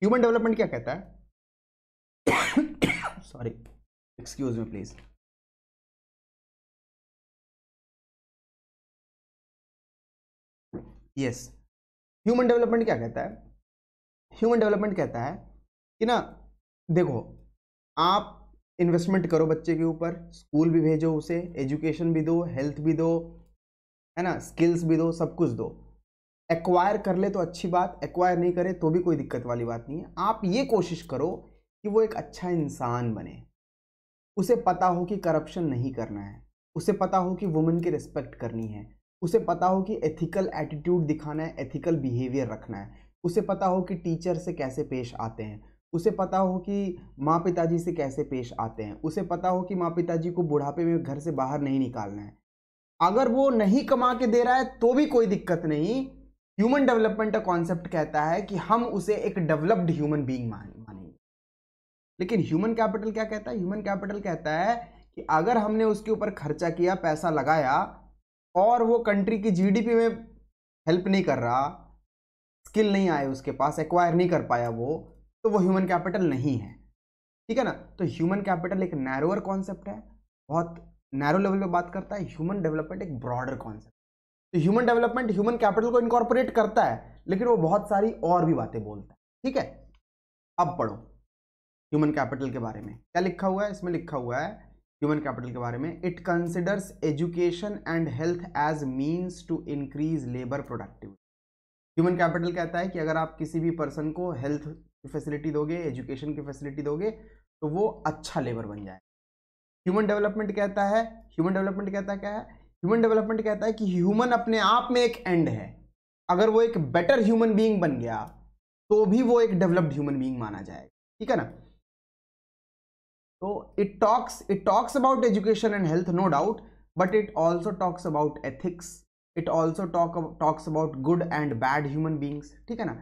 ह्यूमन डेवलपमेंट क्या कहता है sorry, excuse me please. Yes, human development क्या कहता है, ह्यूमन डेवलपमेंट कहता है कि ना देखो, आप इन्वेस्टमेंट करो बच्चे के ऊपर, स्कूल भी भेजो उसे, एजुकेशन भी दो, हेल्थ भी दो, है ना, स्किल्स भी दो, सब कुछ दो। एक्वायर कर ले तो अच्छी बात, एक्वायर नहीं करे तो भी कोई दिक्कत वाली बात नहीं है। आप ये कोशिश करो कि वो एक अच्छा इंसान बने, उसे पता हो कि करप्शन नहीं करना है, उसे पता हो कि वुमेन की रिस्पेक्ट करनी है, उसे पता हो कि एथिकल एटीट्यूड दिखाना है, एथिकल बिहेवियर रखना है, उसे पता हो कि टीचर से कैसे पेश आते हैं, उसे पता हो कि माँ पिताजी से कैसे पेश आते हैं, उसे पता हो कि माँ पिताजी को बुढ़ापे में घर से बाहर नहीं निकालना है। अगर वो नहीं कमा के दे रहा है तो भी कोई दिक्कत नहीं। ह्यूमन डेवलपमेंट का कॉन्सेप्ट कहता है कि हम उसे एक डेवलप्ड ह्यूमन बीइंग मानेंगे। लेकिन ह्यूमन कैपिटल क्या कहता है? ह्यूमन कैपिटल कहता है कि अगर हमने उसके ऊपर खर्चा किया, पैसा लगाया, और वो कंट्री की जीडीपी में हेल्प नहीं कर रहा, स्किल नहीं आए उसके पास, एक्वायर नहीं कर पाया वो, तो वो ह्यूमन कैपिटल नहीं है। ठीक है ना? तो ह्यूमन कैपिटल एक नैरोअर कॉन्सेप्ट है, बहुत नैरो लेवल पे बात करता है। ह्यूमन डेवलपमेंट एक ब्रॉडर कॉन्सेप्ट। तो ह्यूमन डेवलपमेंट ह्यूमन कैपिटल को इनकॉर्पोरेट करता है, लेकिन वो बहुत सारी और भी बातें बोलता है। ठीक है, अब पढ़ो ह्यूमन कैपिटल के बारे में क्या लिखा हुआ है। इसमें लिखा हुआ है ह्यूमन कैपिटल के बारे में, it considers education and health as means to increase labour productivity. Human capital कहता है कि अगर आप किसी भी पर्सन को हेल्थ की फैसिलिटी दोगे, एजुकेशन की फैसिलिटी दोगे, तो वो अच्छा लेबर बन जाए। ह्यूमन डेवलपमेंट कहता है, ह्यूमन डेवलपमेंट कहता क्या है? ह्यूमन डेवलपमेंट कहता है कि ह्यूमन अपने आप में एक एंड है। अगर वो एक बेटर ह्यूमन बीइंग बन गया तो भी वो एक डेवलप्ड ह्यूमन बीइंग माना जाएगा। ठीक है ना? तो it talks about education and health, no doubt, but it also talks about ethics, it also talks about good and bad human beings. ठीक है ना?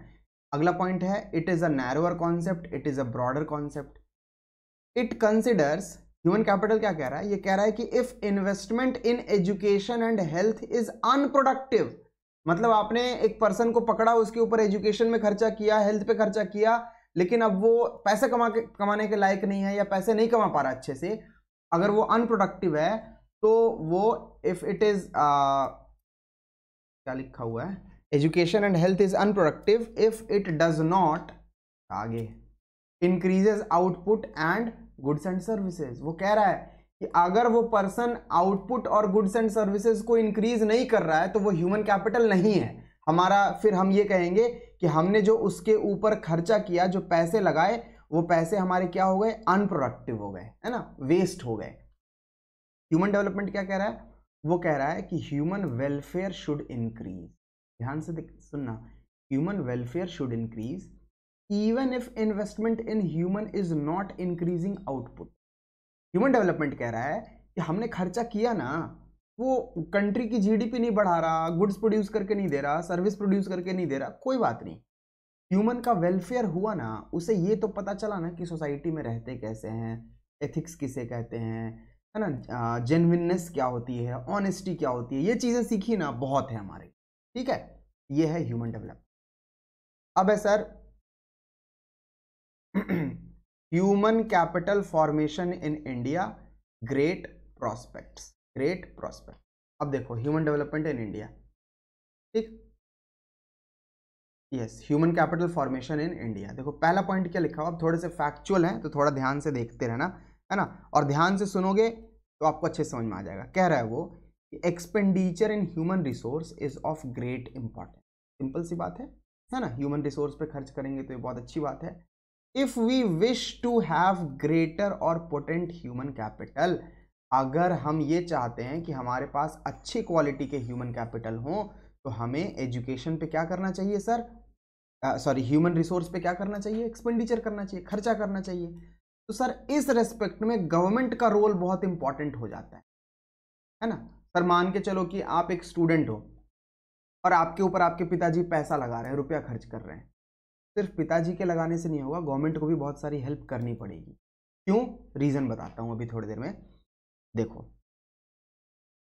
अगला पॉइंट है, it is a narrower concept, it is a broader concept. It considers, human capital क्या कह रहा है? ये कह रहा है कि if investment in education and health is unproductive, मतलब आपने एक पर्सन को पकड़ा, उसके ऊपर एजुकेशन में खर्चा किया, हेल्थ पे खर्चा किया, लेकिन अब वो पैसे कमाने के लायक नहीं है या पैसे नहीं कमा पा रहा अच्छे से, अगर वो अनप्रोडक्टिव है, तो वो इफ इट इज क्या लिखा हुआ है, education and health is unproductive if it does not, आगे, increases output and goods and services. वो कह रहा है कि अगर वो पर्सन आउटपुट और गुड्स एंड सर्विसेज को इंक्रीज नहीं कर रहा है तो वो ह्यूमन कैपिटल नहीं है हमारा। फिर हम ये कहेंगे कि हमने जो उसके ऊपर खर्चा किया, जो पैसे लगाए, वो पैसे हमारे क्या हो गए? अनप्रोडक्टिव हो गए, है ना, वेस्ट हो गए। ह्यूमन डेवलपमेंट क्या कह रहा है? वो कह रहा है कि ह्यूमन वेलफेयर शुड इंक्रीज। ध्यान से सुनना, human welfare should increase even if investment in human is not increasing output. Human development कह रहा है कि हमने खर्चा किया ना, वो कंट्री की जीडीपी नहीं बढ़ा रहा, गुड्स प्रोड्यूस करके नहीं दे रहा, सर्विस प्रोड्यूस करके नहीं दे रहा, कोई बात नहीं, ह्यूमन का वेलफेयर हुआ ना, उसे ये तो पता चला ना कि सोसाइटी में रहते कैसे हैं, एथिक्स किसे कहते हैं, है ना, जेन्युइननेस क्या होती है, ऑनेस्टी क्या होती है, ये चीज़ें सीखी ना, बहुत है हमारे। ठीक है, ये है ह्यूमन डेवलपमेंट। अब है sir human capital formation in India, great prospects, great prospect. अब देखो ह्यूमन डेवलपमेंट इन इंडिया, ठीक, yes, human capital formation in India. देखो पहला पॉइंट क्या लिखा हुआ, अब थोड़े से फैक्चुअल हैं तो थोड़ा ध्यान से देखते रहना, है ना, और ध्यान से सुनोगे तो आपको अच्छे समझ में आ जाएगा। कह रहा है वो कि expenditure in human resource is of great importance. Simple सी बात है ना, ह्यूमन रिसोर्स पे खर्च करेंगे तो ये बहुत अच्छी बात है। If we wish to have greater और पोटेंट ह्यूमन कैपिटल, अगर हम ये चाहते हैं कि हमारे पास अच्छी क्वालिटी के ह्यूमन कैपिटल हों, तो हमें एजुकेशन पे क्या करना चाहिए सर, सॉरी, ह्यूमन रिसोर्स पे क्या करना चाहिए? एक्सपेंडिचर करना चाहिए, खर्चा करना चाहिए। तो सर इस रेस्पेक्ट में गवर्नमेंट का रोल बहुत इंपॉर्टेंट हो जाता है ना। सर मान के चलो कि आप एक स्टूडेंट हो और आपके ऊपर आपके पिताजी पैसा लगा रहे हैं, रुपया खर्च कर रहे हैं। सिर्फ पिताजी के लगाने से नहीं होगा, गवर्नमेंट को भी बहुत सारी हेल्प करनी पड़ेगी। क्यों? रीजन बताता हूं अभी थोड़ी देर में। देखो,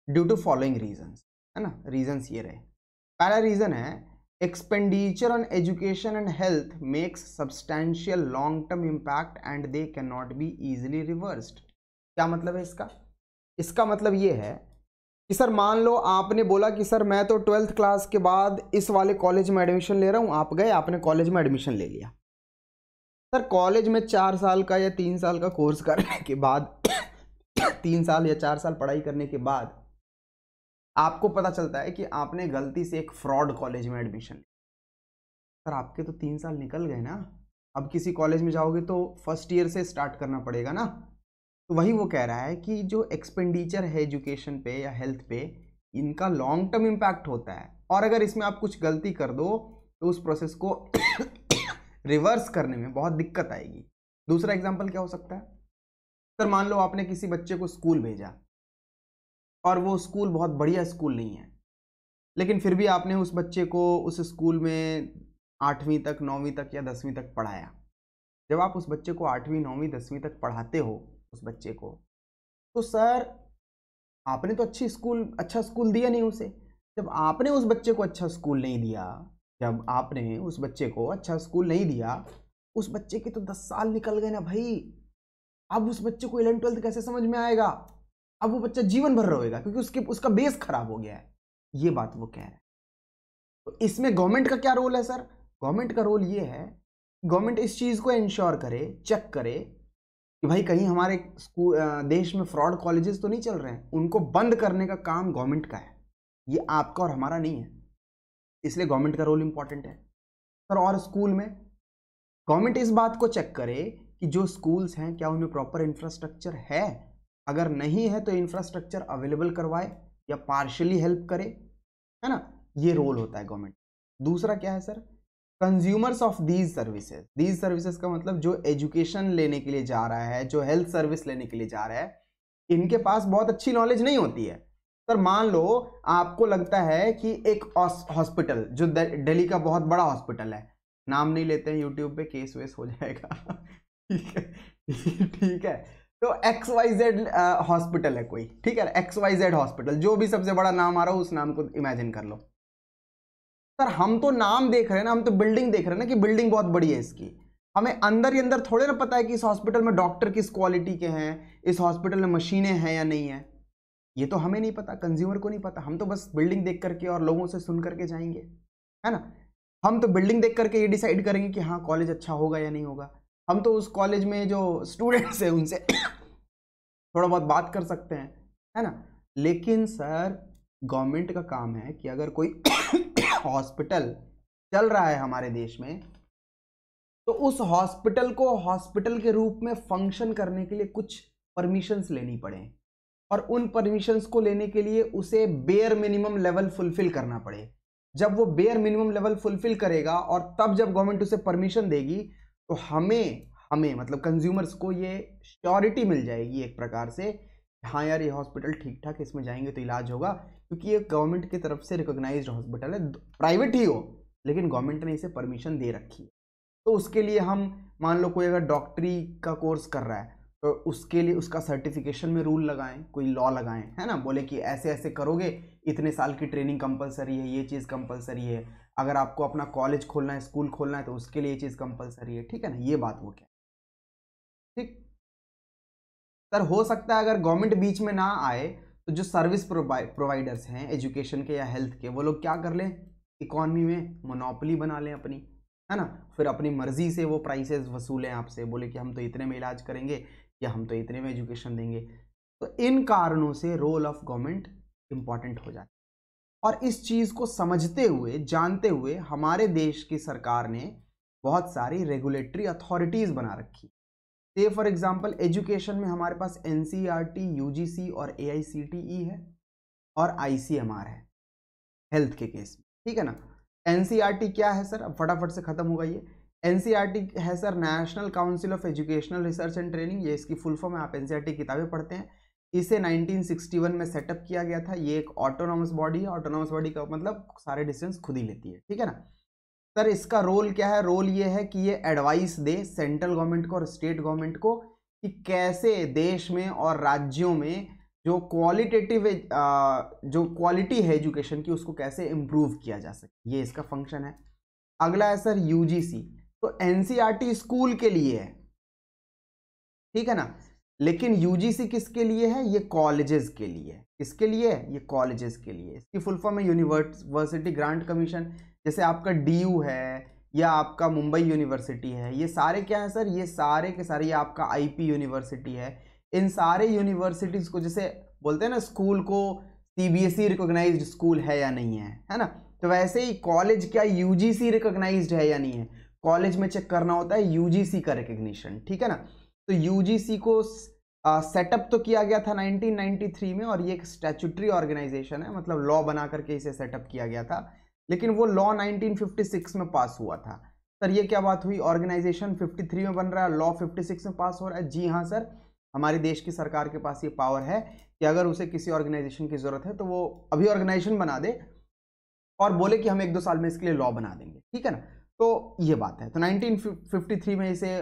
ड्यू टू फॉलोइंग रीजंस, है ना, रीजंस ये रहे। पहला रीजन है expenditure on education and health makes substantial long term impact and they can not be easily reversed. क्या मतलब है इसका? इसका मतलब ये है कि सर मान लो आपने बोला कि सर मैं तो 12th क्लास के बाद इस वाले कॉलेज में एडमिशन ले रहा हूँ, आप गए, आपने कॉलेज में एडमिशन ले लिया। सर कॉलेज में 4 साल का या 3 साल का कोर्स करने के बाद 3 साल या 4 साल पढ़ाई करने के बाद आपको पता चलता है कि आपने गलती से एक फ्रॉड कॉलेज में एडमिशन लिया। सर आपके तो 3 साल निकल गए ना, अब किसी कॉलेज में जाओगे तो फर्स्ट ईयर से स्टार्ट करना पड़ेगा ना। तो वही वो कह रहा है कि जो एक्सपेंडिचर है एजुकेशन पे या हेल्थ पे, इनका लॉन्ग टर्म इम्पैक्ट होता है, और अगर इसमें आप कुछ गलती कर दो तो उस प्रोसेस को रिवर्स करने में बहुत दिक्कत आएगी। दूसरा एग्जांपल क्या हो सकता है? सर मान लो आपने किसी बच्चे को स्कूल भेजा, और वो स्कूल बहुत बढ़िया स्कूल नहीं है, लेकिन फिर भी आपने उस बच्चे को उस स्कूल में 8वीं तक, 9वीं तक या 10वीं तक पढ़ाया। जब आप उस बच्चे को 8वीं, 9वीं, 10वीं तक पढ़ाते हो उस बच्चे को, तो सर आपने तो अच्छा स्कूल दिया नहीं उसे। जब आपने उस बच्चे को अच्छा स्कूल नहीं दिया, जब आपने उस बच्चे को अच्छा स्कूल नहीं दिया, उस बच्चे के तो 10 साल निकल गए ना भाई। अब उस बच्चे को 11th 12th कैसे समझ में आएगा? अब वो बच्चा जीवन भर रोएगा क्योंकि उसका बेस खराब हो गया है। ये बात वो कह रहे हैं। तो इसमें गवर्नमेंट का क्या रोल है सर? गवर्नमेंट का रोल ये है, गवर्नमेंट इस चीज को इंश्योर करे, चेक करे कि भाई कहीं हमारे देश में फ्रॉड कॉलेजेस तो नहीं चल रहे हैं। उनको बंद करने का काम गवर्नमेंट का है, ये आपका और हमारा नहीं है। इसलिए गवर्नमेंट का रोल इंपॉर्टेंट है सर। और स्कूल में गवर्नमेंट इस बात को चेक करे कि जो स्कूल्स हैं क्या उनमें प्रॉपर इंफ्रास्ट्रक्चर है। अगर नहीं है तो इंफ्रास्ट्रक्चर अवेलेबल करवाए या पार्शियली हेल्प करे, है ना। ये रोल होता है गवर्नमेंट। दूसरा क्या है sir? Consumers of these services. These services का मतलब जो एजुकेशन लेने के लिए जा रहा है, जो हेल्थ सर्विस लेने के लिए जा रहा है, इनके पास बहुत अच्छी नॉलेज नहीं होती है। सर मान लो आपको लगता है कि एक हॉस्पिटल जो दिल्ली का बहुत बड़ा हॉस्पिटल है, नाम नहीं लेते हैं, यूट्यूब पे केस वेस हो जाएगा ठीक है, ठीक है। तो XYZ हॉस्पिटल है कोई, ठीक है, XYZ हॉस्पिटल, जो भी सबसे बड़ा नाम आ रहा हो उस नाम को इमेजिन कर लो। सर हम तो नाम देख रहे हैं ना, हम तो बिल्डिंग देख रहे हैं ना कि बिल्डिंग बहुत बड़ी है इसकी। हमें अंदर ही अंदर थोड़े ना पता है कि इस हॉस्पिटल में डॉक्टर किस क्वालिटी के हैं, इस हॉस्पिटल में मशीनें हैं या नहीं है। ये तो हमें नहीं पता, कंज्यूमर को नहीं पता। हम तो बस बिल्डिंग देख करके और लोगों से सुन करके जाएंगे, है ना। हम तो बिल्डिंग देख करके ये डिसाइड करेंगे कि हाँ कॉलेज अच्छा होगा या नहीं होगा। हम तो उस कॉलेज में जो स्टूडेंट्स हैं उनसे थोड़ा बहुत बात कर सकते हैं, है ना। लेकिन सर गवर्नमेंट का काम है कि अगर कोई हॉस्पिटल चल रहा है हमारे देश में, तो उस हॉस्पिटल को हॉस्पिटल के रूप में फंक्शन करने के लिए कुछ परमिशंस लेनी पड़े, और उन परमिशंस को लेने के लिए उसे बेयर मिनिमम लेवल फुलफिल करना पड़े। जब वो बेयर मिनिमम लेवल फुलफिल करेगा और तब जब गवर्नमेंट उसे परमिशन देगी, तो हमें मतलब कंज्यूमर्स को ये श्योरिटी मिल जाएगी एक प्रकार से, हाँ यार ये हॉस्पिटल ठीक ठाक, इसमें जाएंगे तो इलाज होगा, क्योंकि ये गवर्नमेंट की तरफ से रिकॉग्नाइज्ड हॉस्पिटल है, प्राइवेट ही हो लेकिन गवर्नमेंट ने इसे परमिशन दे रखी है। तो उसके लिए हम मान लो कोई अगर डॉक्टरी का कोर्स कर रहा है तो उसके लिए उसका सर्टिफिकेशन में रूल लगाएं, कोई लॉ लगाएं, है ना, बोले कि ऐसे ऐसे करोगे, इतने साल की ट्रेनिंग कंपलसरी है, ये चीज़ कंपलसरी है। अगर आपको अपना कॉलेज खोलना है, स्कूल खोलना है, तो उसके लिए ये चीज़ कंपलसरी है, ठीक है ना। ये बात वो क्या, ठीक सर। हो सकता है अगर गवर्नमेंट बीच में ना आए तो जो सर्विस प्रोवाइडर्स हैं एजुकेशन के या हेल्थ के, वो लोग क्या कर लें, इकॉनमी में मोनोपोली बना लें अपनी, है ना। फिर अपनी मर्जी से वो प्राइसेस वसूलें आपसे, बोले कि हम तो इतने में इलाज करेंगे या हम तो इतने में एजुकेशन देंगे। तो इन कारणों से रोल ऑफ गवर्नमेंट इंपॉर्टेंट हो जाता है। और इस चीज़ को समझते हुए, जानते हुए, हमारे देश की सरकार ने बहुत सारी रेगुलेटरी अथॉरिटीज़ बना रखी। से फॉर एग्जाम्पल एजुकेशन में हमारे पास NCERT, UGC और AICTE है, और ICMR है हेल्थ के केस में, ठीक है ना। NCERT क्या है सर? अब फटाफट से खत्म होगा ये। NCERT है sir national council of educational research and training, ये इसकी फुल फॉर्म है। आप NCERT किताबें पढ़ते हैं। इसे 1961 में सेटअप किया गया था। ये एक ऑटोनॉमस बॉडी है। ऑटोनॉमस बॉडी का मतलब सारे डिसीजंस खुद ही लेती है, ठीक है ना। सर इसका रोल क्या है? रोल ये है कि ये एडवाइस दे सेंट्रल गवर्नमेंट को और स्टेट गवर्नमेंट को कि कैसे देश में और राज्यों में जो क्वालिटी है एजुकेशन की, उसको कैसे इम्प्रूव किया जा सके, ये इसका फंक्शन है। अगला है सर UGC। तो NCERT स्कूल के लिए है, ठीक है ना, लेकिन UGC किसके लिए है? ये कॉलेजेस के लिए। किसके लिए? ये कॉलेजेस के लिए। इसकी फुल फॉर्म है यूनिवर्सिटी ग्रांट कमीशन। जैसे आपका DU है या आपका मुंबई यूनिवर्सिटी है, ये सारे क्या है सर? ये सारे के सारे, ये आपका IP यूनिवर्सिटी है। इन सारे यूनिवर्सिटीज को, जैसे बोलते हैं ना स्कूल को CBSE रिकॉग्नाइज्ड स्कूल है या नहीं है ना, तो वैसे ही कॉलेज क्या UGC रिकॉग्नाइज्ड है या नहीं है। कॉलेज में चेक करना होता है UGC का रिकग्निशन, ठीक है ना। तो UGC को सेटअप तो किया गया था 1993 में, और ये एक स्टैट्यूटरी ऑर्गेनाइजेशन है, मतलब लॉ बना करके इसे सेटअप किया गया था। लेकिन वो लॉ 1956 में पास हुआ था। सर ये क्या बात हुई? ऑर्गेनाइजेशन 53 में बन रहा है, लॉ 56 में पास हो रहा है। जी हाँ सर, हमारे देश की सरकार के पास ये पावर है कि अगर उसे किसी ऑर्गेनाइजेशन की जरूरत है तो वो अभी ऑर्गेनाइजेशन बना दे और बोले कि हम 1-2 साल में इसके लिए लॉ बना देंगे, ठीक है ना। तो ये बात है। तो 1953 में इसे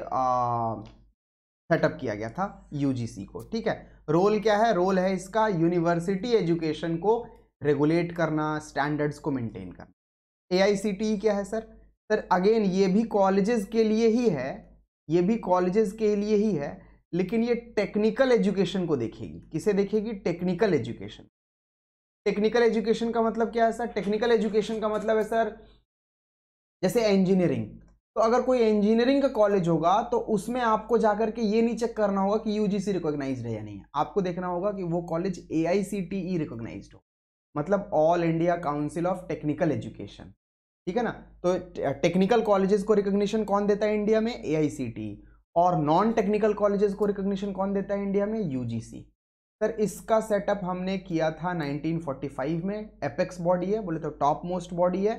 सेटअप किया गया था यूजीसी को, ठीक है। रोल क्या है? रोल है इसका यूनिवर्सिटी एजुकेशन को रेगुलेट करना, स्टैंडर्ड्स को मेंटेन करना। एआईसीटीई क्या है सर? सर अगेन ये भी कॉलेजेस के लिए ही है, ये भी कॉलेजेस के लिए ही है, लेकिन ये टेक्निकल एजुकेशन को देखेगी। किसे देखेगी? Technical education. टेक्निकल एजुकेशन का मतलब क्या है सर? टेक्निकल एजुकेशन का मतलब है सर जैसे इंजीनियरिंग, तो अगर कोई इंजीनियरिंग का कॉलेज होगा तो उसमें आपको जाकर के ये नहीं चेक करना होगा कि यूजीसी रिकॉग्नाइज्ड है या नहीं है, आपको देखना होगा कि वो कॉलेज एआईसीटीई रिकॉग्नाइज्ड हो, मतलब all India council of technical education, ठीक है ना। तो टेक्निकल कॉलेजेस को रिकॉग्निशन कौन देता है इंडिया में? एआईसीटीई। और नॉन टेक्निकल कॉलेजेस को रिकॉग्निशन कौन देता है इंडिया में? यूजीसी। सर इसका सेटअप हमने किया था 1945 में। एपेक्स बॉडी है, बोले तो टॉप मोस्ट बॉडी है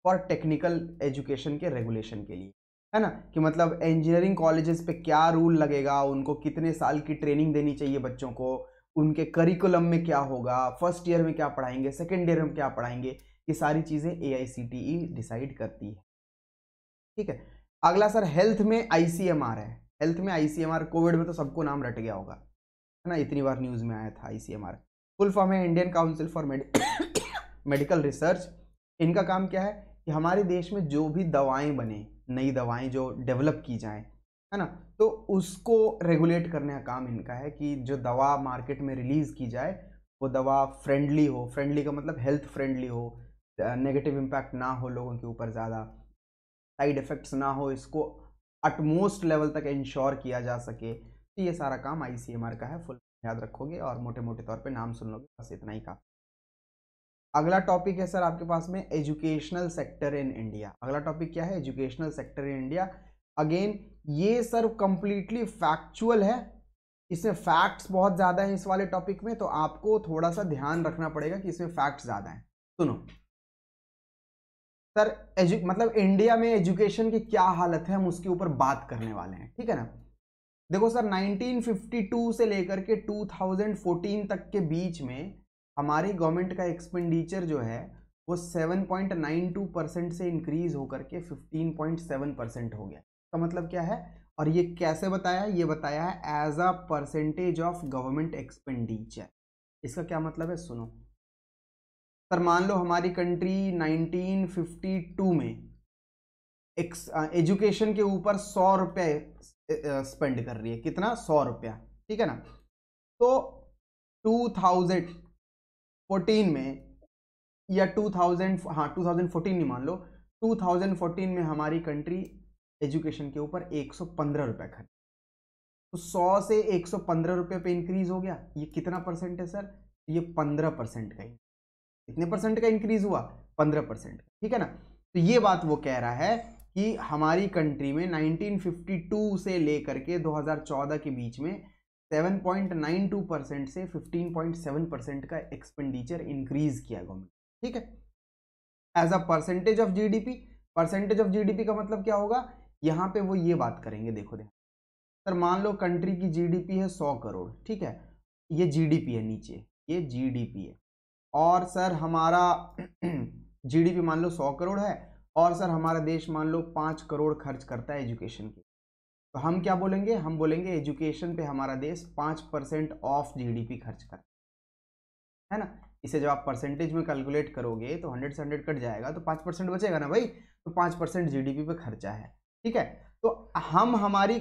फॉर टेक्निकल एजुकेशन के रेगुलेशन के लिए, है ना, कि मतलब इंजीनियरिंग कॉलेजेस पे क्या रूल लगेगा, उनको कितने साल की ट्रेनिंग देनी चाहिए बच्चों को, उनके करिकुलम में क्या होगा, फर्स्ट ईयर में क्या पढ़ाएंगे, सेकेंड ईयर में क्या पढ़ाएंगे, ये सारी चीजें एआईसीटीई डिसाइड करती है, ठीक है। अगला सर हेल्थ में आईसीएमआर है। हेल्थ में आईसीएमआर, कोविड में तो सबको नाम रट गया होगा, है ना, इतनी बार न्यूज में आया था आईसीएमआर। फुल फॉर्म है Indian council for medical research. इनका काम क्या है कि हमारे देश में जो भी दवाएं बने, नई दवाएं जो डेवलप की जाएं, है ना, तो उसको रेगुलेट करने का काम इनका है कि जो दवा मार्केट में रिलीज की जाए वो दवा फ्रेंडली हो। फ्रेंडली का मतलब हेल्थ फ्रेंडली हो, नेगेटिव इम्पैक्ट ना हो लोगों के ऊपर, ज़्यादा साइड इफेक्ट्स ना हो, इसको अटमोस्ट लेवल तक इंश्योर किया जा सके। तो ये सारा काम आईसीएमआर का है, फुल याद रखोगे और मोटे मोटे तौर पे नाम सुन लोगे, बस इतना ही का। अगला टॉपिक है सर आपके पास में एजुकेशनल सेक्टर इन इंडिया। अगला टॉपिक क्या है? Educational sector in India. Again ये सर कंप्लीटली फैक्चुअल है, इसमें फैक्ट्स बहुत ज़्यादा हैं इस वाले टॉपिक में, तो आपको थोड़ा सा ध्यान रखना पड़ेगा कि इसमें फैक्ट्स ज़्यादा हैं। सुनो सर, मतलब इंडिया में एजुकेशन की क्या हालत है हम उसके ऊपर बात करने वाले हैं, ठीक है ना। देखो सर 1952 से लेकर के 2014 तक के बीच में हमारी गवर्नमेंट का एक्सपेंडिचर जो है वो 7.92% से इंक्रीज होकर के 15.7% हो गया। इसका मतलब क्या है और ये कैसे बताया? ये बताया है as a percentage of government expenditure. इसका क्या मतलब है? सुनो सर, मान लो हमारी कंट्री 1952 में एजुकेशन के ऊपर 100 रुपये स्पेंड कर रही है। कितना? 100 रुपया, ठीक है ना। तो 2014 में या 2014 नहीं, मान लो 2014 में हमारी कंट्री एजुकेशन के ऊपर 115 रुपये खर्च, तो 100 से 115 रुपये पे इंक्रीज हो गया। ये कितना परसेंट है सर? ये 15% का। कितने परसेंट का इंक्रीज हुआ? 15%, ठीक है ना। तो ये बात वो कह रहा है कि हमारी कंट्री में 1952 से लेकर के 2014 के बीच में 7.92% से 15.7% का एक्सपेंडिचर इंक्रीज किया गवर्नमेंट, ठीक है, as a percentage of GDP. Percentage of GDP का मतलब क्या होगा? यहां पे वो ये बात करेंगे, देखो सर, मान लो कंट्री की जीडीपी है 100 करोड़, ठीक है, ये जीडीपी है, नीचे ये जीडीपी है, और सर हमारा जीडीपी मान लो 100 करोड़ है, और सर हमारा देश मान लो 5 करोड़ खर्च करता है एजुकेशन की, तो हम क्या बोलेंगे? हम बोलेंगे एजुकेशन पे हमारा देश 5% ऑफ जीडीपी खर्च करता है ना। इसे जब आप परसेंटेज में कैलकुलेट करोगे तो 100 से 100 कट जाएगा, तो 5% बचेगा ना भाई, तो 5% जीडीपी पे खर्चा है, ठीक है। तो हम हमारी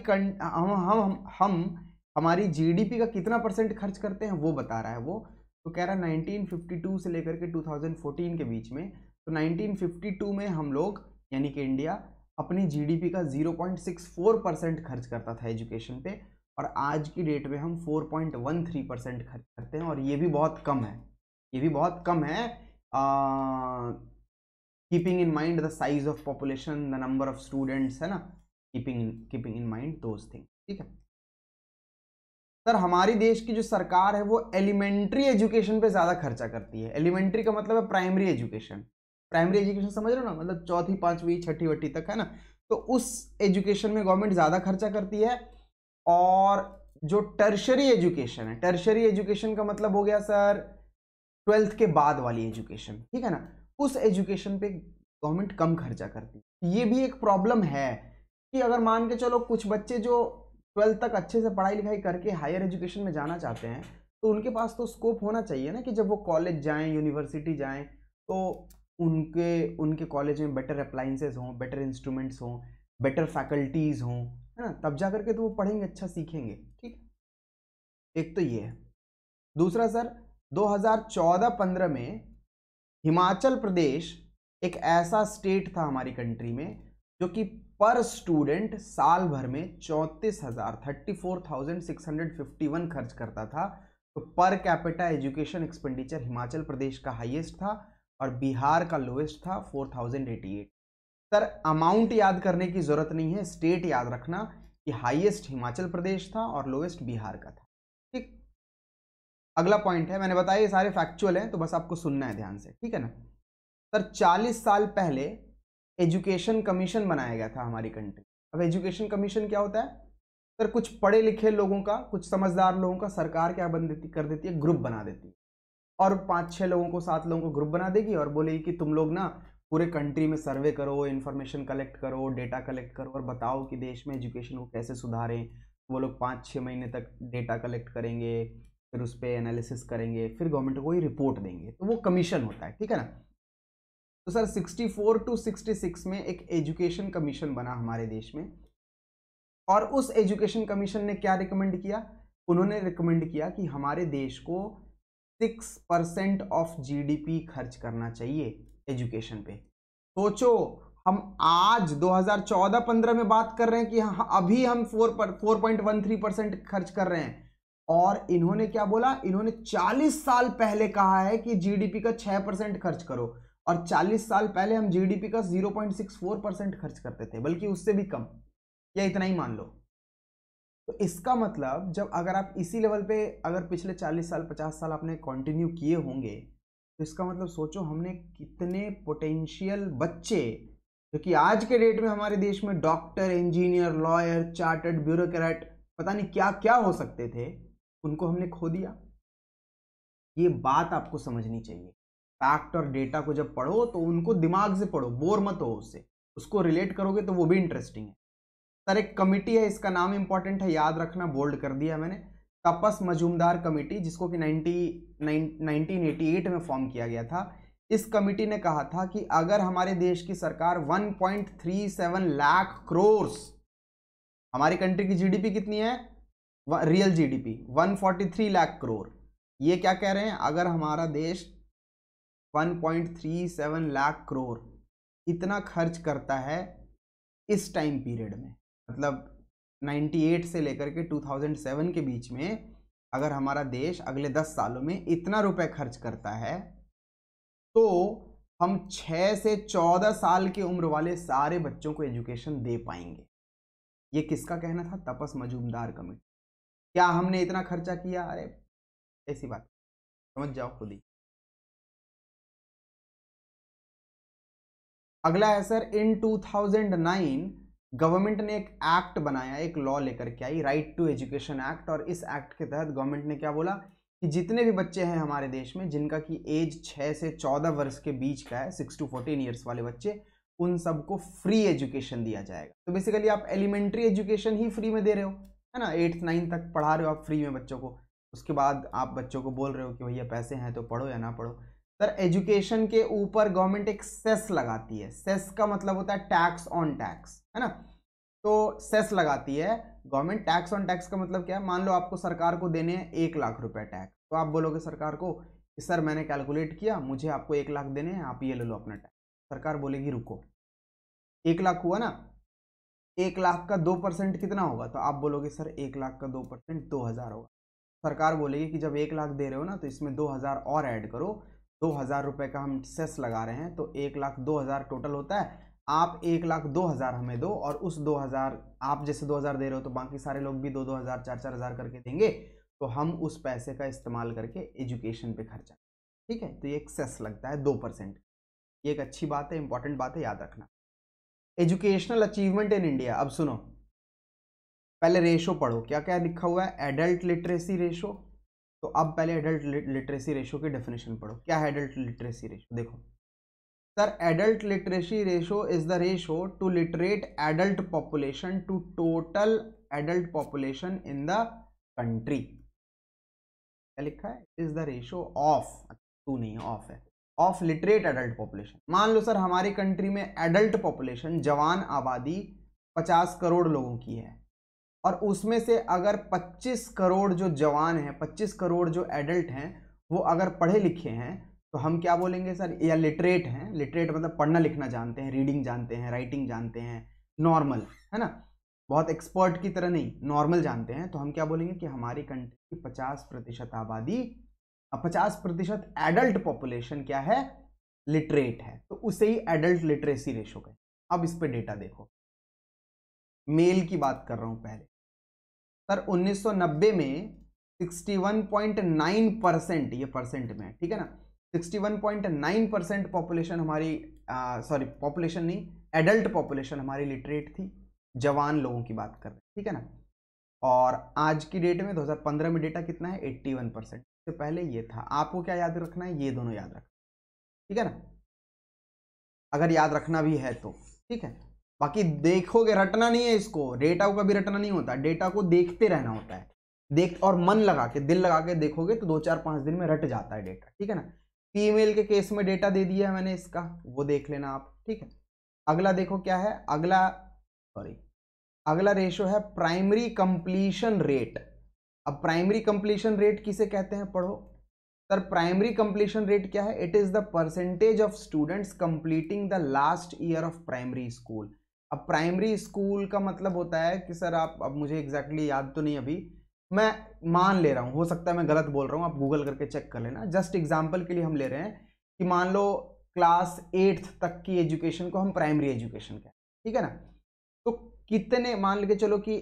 जीडीपी का कितना परसेंट खर्च करते हैं वो बता रहा है वो। तो कह रहा है 1952 से लेकर के 2014 के बीच में, तो 1952 में हम लोग यानी कि इंडिया अपनी जीडीपी का 0.64% खर्च करता था एजुकेशन पे, और आज की डेट में हम 4.13% खर्च करते हैं, और ये भी बहुत कम है, ये भी बहुत कम है, keeping in mind the size of population, the number of students, है ना, keeping in mind those thing, ठीक है। सर हमारी देश की जो सरकार है वो एलिमेंट्री एजुकेशन पे ज्यादा खर्चा करती है। एलिमेंट्री का मतलब है प्राइमरी एजुकेशन। प्राइमरी एजुकेशन समझ रहे हो ना, मतलब चौथी पांचवी छठी वठी तक, है ना। तो उस एजुकेशन में गवर्नमेंट ज्यादा खर्चा करती है, और जो टर्शरी एजुकेशन है, टर्शरी एजुकेशन का मतलब हो गया सर 12th के बाद वाली एजुकेशन, ठीक है ना, उस एजुकेशन पे गवर्नमेंट कम खर्चा करती है। ये भी एक प्रॉब्लम है कि अगर मान के चलो कुछ बच्चे जो 12th तक अच्छे से पढ़ाई लिखाई करके हायर एजुकेशन में जाना चाहते हैं, तो उनके पास तो स्कोप होना चाहिए ना कि जब वो कॉलेज जाएं, यूनिवर्सिटी जाएं, तो उनके कॉलेज में बेटर अप्लाइंसेस हों, बेटर इंस्ट्रूमेंट्स हों, बेटर फैकल्टीज हों, है ना, तब जा करके तो वो पढ़ेंगे, अच्छा सीखेंगे। ठीक, एक तो ये है। दूसरा सर 2014-15 में हिमाचल प्रदेश एक ऐसा स्टेट था हमारी कंट्री में जो कि पर स्टूडेंट साल भर में 34,651 खर्च करता था। तो per capita education expenditure Himachal Pradesh का हाईएस्ट था और बिहार का लोएस्ट था 4088। सर अमाउंट याद करने की जरूरत नहीं है, स्टेट याद रखना कि हाईएस्ट हिमाचल प्रदेश था और लोएस्ट बिहार का था। ठीक, अगला पॉइंट है, मैंने बताया ये सारे फैक्चुअल हैं तो बस आपको सुनना है ध्यान से, ठीक है ना। सर 40 साल पहले एजुकेशन कमीशन बनाया गया था हमारी कंट्री। अब एजुकेशन कमीशन क्या होता है सर, कुछ पढ़े लिखे लोगों का, कुछ समझदार लोगों का सरकार क्या कर देती है, ग्रुप बना देती है और 5-6 लोगों को, 7 लोगों को ग्रुप बना देगी और बोलेगी कि तुम लोग ना पूरे कंट्री में सर्वे करो, इन्फॉर्मेशन कलेक्ट करो, डेटा कलेक्ट करो और बताओ कि देश में एजुकेशन को कैसे सुधारें। वो लोग 5-6 महीने तक डेटा कलेक्ट करेंगे, फिर उस पर एनालिसिस करेंगे, फिर गवर्नमेंट को ही रिपोर्ट देंगे, तो वो कमीशन होता है, ठीक है ना। तो सर 64 to 66 में एक एजुकेशन कमीशन बना हमारे देश में और उस एजुकेशन कमीशन ने क्या रिकमेंड किया, उन्होंने रिकमेंड किया कि हमारे देश को 6% ऑफ जीडीपी खर्च करना चाहिए एजुकेशन पे। सोचो हम आज 2014-15 में बात कर रहे हैं कि अभी हम 4.13% खर्च कर रहे हैं और इन्होंने क्या बोला, इन्होंने 40 साल पहले कहा है कि जीडीपी का 6% खर्च करो और 40 साल पहले हम जीडीपी का 0.64% खर्च करते थे, बल्कि उससे भी कम, या इतना ही मान लो। तो इसका मतलब जब अगर आप इसी लेवल पे अगर पिछले 40 साल 50 साल आपने कंटिन्यू किए होंगे, तो इसका मतलब सोचो हमने कितने पोटेंशियल बच्चे जो कि आज के डेट में हमारे देश में doctor, engineer, lawyer, chartered bureaucrat, पता नहीं क्या क्या हो सकते थे, उनको हमने खो दिया। ये बात आपको समझनी चाहिए। फैक्ट और डेटा को जब पढ़ो तो उनको दिमाग से पढ़ो, बोर मत हो उससे, उसको रिलेट करोगे तो वो भी इंटरेस्टिंग है। सर एक कमिटी है, इसका नाम इंपॉर्टेंट है, याद रखना, बोल्ड कर दिया मैंने, तपस मजूमदार कमेटी, जिसको कि 1988 में फॉर्म किया गया था। इस कमेटी ने कहा था कि अगर हमारे देश की सरकार 1.37 लाख करोड़, हमारी कंट्री की जीडीपी कितनी है, रियल जीडीपी 143 लाख करोड़, ये क्या कह रहे हैं, अगर हमारा देश 1.37 लाख करोड़ इतना खर्च करता है इस टाइम पीरियड में, मतलब 98 से लेकर के 2007 के बीच में, अगर हमारा देश अगले 10 सालों में इतना रुपए खर्च करता है, तो हम 6 से 14 साल की उम्र वाले सारे बच्चों को एजुकेशन दे पाएंगे। ये किसका कहना था, तपस मजूमदार कमेटी। क्या हमने इतना खर्चा किया, अरे ऐसी बात, समझ जाओ खुद ही। अगला है सर, इन 2009 गवर्नमेंट ने एक एक्ट बनाया, एक लॉ लेकर के आई, राइट टू एजुकेशन एक्ट, और इस एक्ट के तहत गवर्नमेंट ने क्या बोला कि जितने भी बच्चे हैं हमारे देश में जिनका की एज 6 से 14 वर्ष के बीच का है, 6 to 14 ईयर्स वाले बच्चे, उन सबको फ्री एजुकेशन दिया जाएगा। तो बेसिकली आप एलिमेंट्री एजुकेशन ही फ्री में दे रहे हो, है ना, 8th-9th तक पढ़ा रहे हो आप फ्री में बच्चों को, उसके बाद आप बच्चों को बोल रहे हो कि भैया पैसे हैं तो पढ़ो या ना पढ़ो। सर एजुकेशन के ऊपर गवर्नमेंट एक सेस लगाती है, सेस का मतलब होता है टैक्स ऑन टैक्स, है ना, तो सेस लगाती है गवर्नमेंट। टैक्स ऑन टैक्स का मतलब क्या है, मान लो आपको सरकार को देने हैं 1 लाख रुपए टैक्स, तो आप बोलोगे सरकार को कि सर मैंने कैलकुलेट किया, मुझे आपको 1 लाख देने हैं, आप ये ले लो अपना टैक्स। सरकार बोलेगी रुको, 1 लाख हुआ ना, 1 लाख का 2% कितना होगा, तो आप बोलोगे सर 1 लाख का 2% 2000 होगा। सरकार बोलेगी कि जब 1 लाख दे रहे हो ना तो इसमें 2000 और ऐड करो, 2000 रुपए का हम सेस लगा रहे हैं, तो 1,02,000 टोटल होता है। आप 1,02,000 हमें दो और उस 2000, आप जैसे 2000 दे रहे हो तो बाकी सारे लोग भी 2-2 हजार 4-4 हजार करके देंगे, तो हम उस पैसे का इस्तेमाल करके एजुकेशन पे खर्चा, ठीक है। तो ये एक सेस लगता है 2%, ये एक अच्छी बात है, इंपॉर्टेंट बात है, याद रखना। एजुकेशनल अचीवमेंट इन इंडिया, अब सुनो, पहले रेशो पढ़ो, क्या क्या लिखा हुआ है, एडल्ट लिटरेसी रेशो। तो अब पहले एडल्ट लिटरेसी रेशो की डेफिनेशन पढ़ो, क्या है एडल्ट लिटरेसी रेशो। देखो sir, adult literacy ratio is the ratio to literate adult population to total adult population in the country. क्या लिखा है, is the ratio of, to नहीं ऑफ है, ऑफ लिटरेट एडल्ट पॉपुलेशन। मान लो sir हमारी country में एडल्ट पॉपुलेशन, जवान आबादी 50 करोड़ लोगों की है, और उसमें से अगर 25 करोड़ जो जवान हैं, 25 करोड़ जो एडल्ट हैं, वो अगर पढ़े लिखे हैं तो हम क्या बोलेंगे सर, या लिटरेट हैं, लिटरेट मतलब पढ़ना लिखना जानते हैं, रीडिंग जानते हैं, राइटिंग जानते हैं, नॉर्मल है ना, बहुत एक्सपर्ट की तरह नहीं, नॉर्मल जानते हैं, तो हम क्या बोलेंगे कि हमारी कंट्री की 50% आबादी, 50% एडल्ट पॉपुलेशन क्या है, लिटरेट है, तो उसे ही एडल्ट लिटरेसी रेशो कहते हैं। अब इस पे डेटा देखो, मेल की बात कर रहा हूं पहले। सर 1990 में 61.9%, ये परसेंट में, ठीक है ना, 61.9% पॉपुलेशन हमारी, सॉरी पॉपुलेशन नहीं, एडल्ट पॉपुलेशन हमारी लिटरेट थी, जवान लोगों की बात कर रहे हैं, ठीक है ना। और आज की डेट में 2015 में डेटा कितना है, 81%। से पहले ये था। आपको क्या याद रखना है, ये दोनों याद रखना, ठीक है ना, अगर याद रखना भी है तो, ठीक है। बाकी देखोगे, रटना नहीं है इसको, डेटा को कभी रटना नहीं होता, डेटा को देखते रहना होता है, देख और मन लगा के, दिल लगा के देखोगे तो 2-4-5 दिन में रट जाता है डेटा, ठीक है ना। फीमेल के केस में डेटा दे दिया है मैंने इसका, वो देख लेना आप, ठीक है। अगला देखो क्या है, अगला रेशो है प्राइमरी कंप्लीशन रेट। अब प्राइमरी कंप्लीशन रेट किसे कहते हैं, पढ़ो सर। प्राइमरी कंप्लीशन रेट क्या है, it is the percentage of students completing the last year of primary school. अब प्राइमरी स्कूल का मतलब होता है कि सर आप, अब मुझे एग्जैक्टली याद तो नहीं, अभी मैं मान ले रहा हूं, हो सकता है मैं गलत बोल रहा हूं, आप गूगल करके चेक कर लेना, जस्ट एग्जांपल के लिए हम ले रहे हैं कि मान लो क्लास 8th तक की एजुकेशन को हम प्राइमरी एजुकेशन कहते हैं, ठीक है ना। तो कितने, मान लेके चलो कि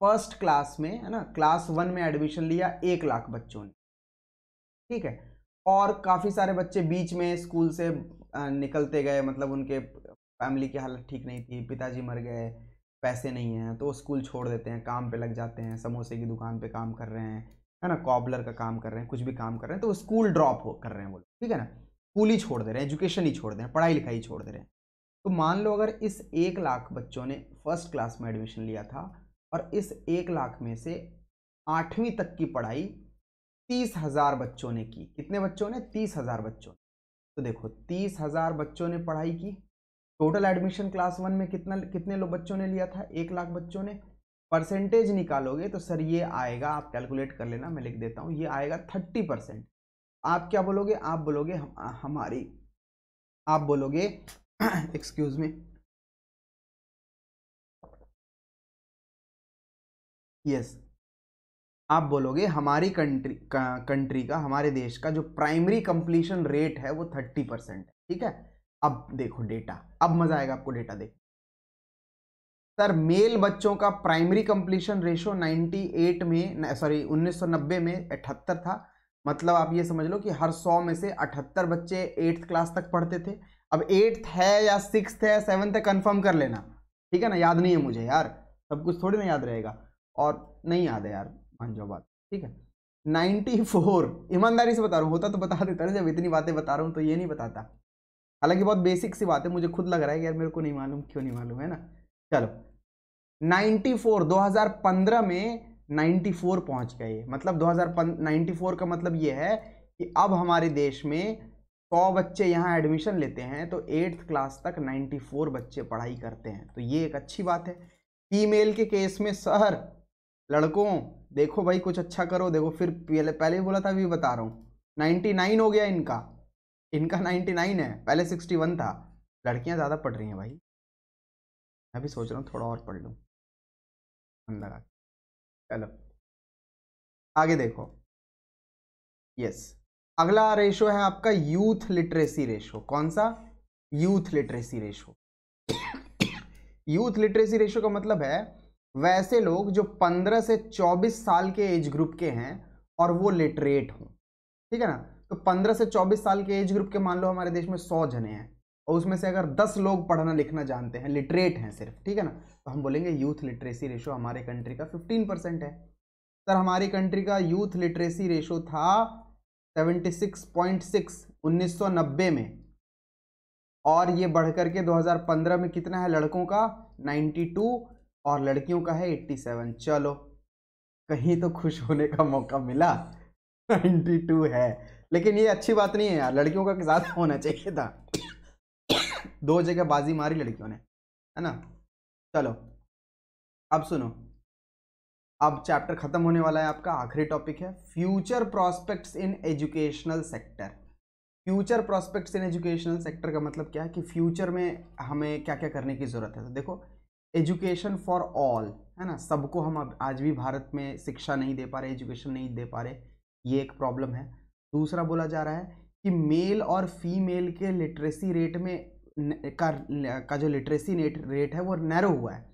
फर्स्ट क्लास में, है ना, क्लास 1 में एडमिशन लिया 1 लाख बच्चों ने, ठीक है, और काफी सारे बच्चे बीच में स्कूल से निकलते गए, मतलब उनके फैमिली की हालत ठीक नहीं थी, पिताजी मर गए, पैसे नहीं हैं, तो स्कूल छोड़ देते हैं, काम पे लग जाते हैं, समोसे की दुकान पे काम कर रहे हैं, है ना, कॉबलर का काम कर रहे हैं, कुछ भी काम कर रहे हैं, तो स्कूल ड्रॉप कर रहे हैं वो, ठीक है ना, स्कूल ही छोड़ दे रहे हैं, एजुकेशन ही छोड़ दे रहे हैं, पढ़ाई लिखाई छोड़ दे रहे हैं। तो मान लो अगर इस 1 लाख बच्चों ने फर्स्ट क्लास में एडमिशन लिया था, और इस 1 लाख में से 8वीं तक की पढ़ाई 30,000 बच्चों ने की। कितने बच्चों ने, 30,000 बच्चों ने। तो देखो 30,000 बच्चों ने पढ़ाई की, टोटल एडमिशन क्लास 1 में कितने लोग बच्चों ने लिया था, 1 लाख बच्चों ने। परसेंटेज निकालोगे तो सर ये आएगा, आप कैलकुलेट कर लेना, मैं लिख देता हूं, ये आएगा 30%। आप क्या बोलोगे, आप बोलोगे हमारी, आप बोलोगे एक्सक्यूज मी, यस, आप बोलोगे हमारी कंट्री का, हमारे देश का जो प्राइमरी कंप्लीशन रेट है वो 30% है, ठीक है। अब देखो डेटा, अब मजा आएगा आपको डेटा देख। सर मेल बच्चों का प्राइमरी कंप्लीशन रेशो 98 में, सॉरी 1990 में 78 था। मतलब आप ये समझ लो कि हर 100 में से 78 बच्चे 8th क्लास तक पढ़ते थे। अब 8th है या 6th है या 7th है, कंफर्म कर लेना, ठीक है ना, याद नहीं है मुझे यार, सब कुछ थोड़ी ना याद रहेगा, और नहीं याद है यार, मान जाओ बात, ठीक है। 94, ईमानदारी से बता रहा हूँ, होता तो बता देता ना, जब इतनी बातें बता रहा हूँ तो ये नहीं बताता। हालांकि बहुत बेसिक सी बात है, मुझे खुद लग रहा है कि यार मेरे को नहीं मालूम, क्यों नहीं मालूम, है ना। चलो 94, 2015 में 94 पहुंच गए। मतलब 2094 का मतलब ये है कि अब हमारे देश में 100 बच्चे यहाँ एडमिशन लेते हैं तो 8th क्लास तक 94 बच्चे पढ़ाई करते हैं, तो ये एक अच्छी बात है। फीमेल के केस में सर, लड़कों देखो भाई कुछ अच्छा करो, देखो फिर पहले भी बोला था, अभी बता रहा हूँ, 99 हो गया इनका, 99 है, पहले 61 था। लड़कियां ज्यादा पढ़ रही हैं भाई, मैं भी सोच रहा हूँ थोड़ा और पढ़ लूँ मन लगा। चलो आगे देखो, यस, अगला रेशो है आपका यूथ लिटरेसी रेशो। कौन सा, youth literacy ratio. Youth literacy ratio का मतलब है वैसे लोग जो 15 से 24 साल के एज ग्रुप के हैं और वो लिटरेट हों, ठीक है ना। तो 15 से 24 साल के एज ग्रुप के मान लो हमारे देश में 100 जने हैं, और उसमें से अगर 10 लोग पढ़ना लिखना जानते हैं, लिटरेट हैं सिर्फ, ठीक है ना, तो हम बोलेंगे यूथ लिटरेसी रेशो हमारे कंट्री का 15% है। सर हमारी कंट्री का यूथ लिटरेसी रेशो था 76.6 1990 में, और ये बढ़ करके 2015 में कितना है लड़कों का 92 और लड़कियों का है 87। चलो कहीं तो खुश होने का मौका मिला, 92 है, लेकिन ये अच्छी बात नहीं है यार, लड़कियों का ज्यादा होना चाहिए था। 2 जगह बाजी मारी लड़कियों ने, है ना। चलो अब सुनो, अब चैप्टर खत्म होने वाला है आपका, आखिरी टॉपिक है future prospects in educational sector. Future prospects in educational sector का मतलब क्या है कि फ्यूचर में हमें क्या क्या करने की जरूरत है। तो देखो, एजुकेशन फॉर ऑल, है ना, सबको हम आज भी भारत में शिक्षा नहीं दे पा रहे, एजुकेशन नहीं दे पा रहे, ये एक प्रॉब्लम है। दूसरा बोला जा रहा है कि मेल और फीमेल के लिटरेसी रेट में का जो लिटरेसी रेट है वो नैरो हुआ है।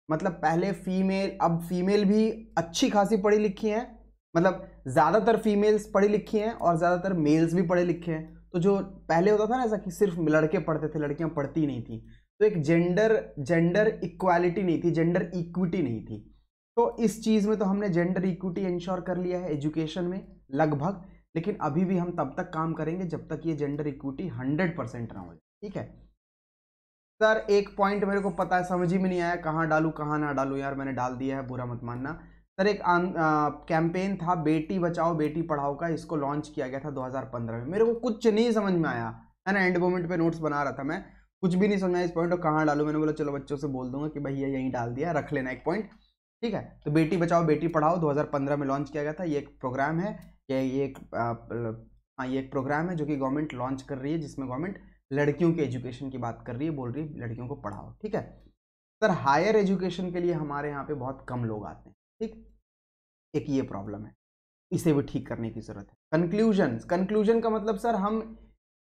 मतलब पहले फीमेल, अब फीमेल भी अच्छी खासी पढ़ी लिखी हैं, मतलब ज़्यादातर फीमेल्स पढ़ी लिखी हैं और ज़्यादातर मेल्स भी पढ़े लिखे हैं। तो जो पहले होता था ना ऐसा कि सिर्फ लड़के पढ़ते थे, लड़कियां पढ़ती नहीं थी, तो एक जेंडर इक्वालिटी नहीं थी, जेंडर इक्विटी नहीं थी। तो इस चीज़ में तो हमने जेंडर इक्विटी इंश्योर कर लिया है एजुकेशन में लगभग, लेकिन अभी भी हम तब तक काम करेंगे जब तक ये जेंडर इक्विटी 100% ना हो। ठीक है सर, एक पॉइंट मेरे को पता है, समझ ही में नहीं आया कहाँ डालूं कहाँ ना डालूं, यार मैंने डाल दिया है, बुरा मत मानना। सर एक कैंपेन था बेटी बचाओ बेटी पढ़ाओ का, इसको लॉन्च किया गया था 2015 में। मेरे को कुछ नहीं समझ में आया, है ना, एंड मोमेंट पे नोट्स बना रहा था मैं, कुछ भी नहीं समझ में आया इस पॉइंट को कहाँ डालूं। मैंने बोला चलो बच्चों से बोल दूंगा कि भाई ये यहीं डाल दिया, रख लेना एक पॉइंट, ठीक है। तो बेटी बचाओ बेटी पढ़ाओ 2015 में लॉन्च किया गया था। ये एक प्रोग्राम है, ये एक प्रोग्राम है जो कि गवर्नमेंट लॉन्च कर रही है, जिसमें गवर्नमेंट लड़कियों के एजुकेशन की बात कर रही है, बोल रही है लड़कियों को पढ़ाओ, ठीक है। सर हायर एजुकेशन के लिए हमारे यहाँ पे बहुत कम लोग आते हैं, ठीक, एक ये प्रॉब्लम है, इसे भी ठीक करने की जरूरत है। कंक्लूजन का मतलब सर हम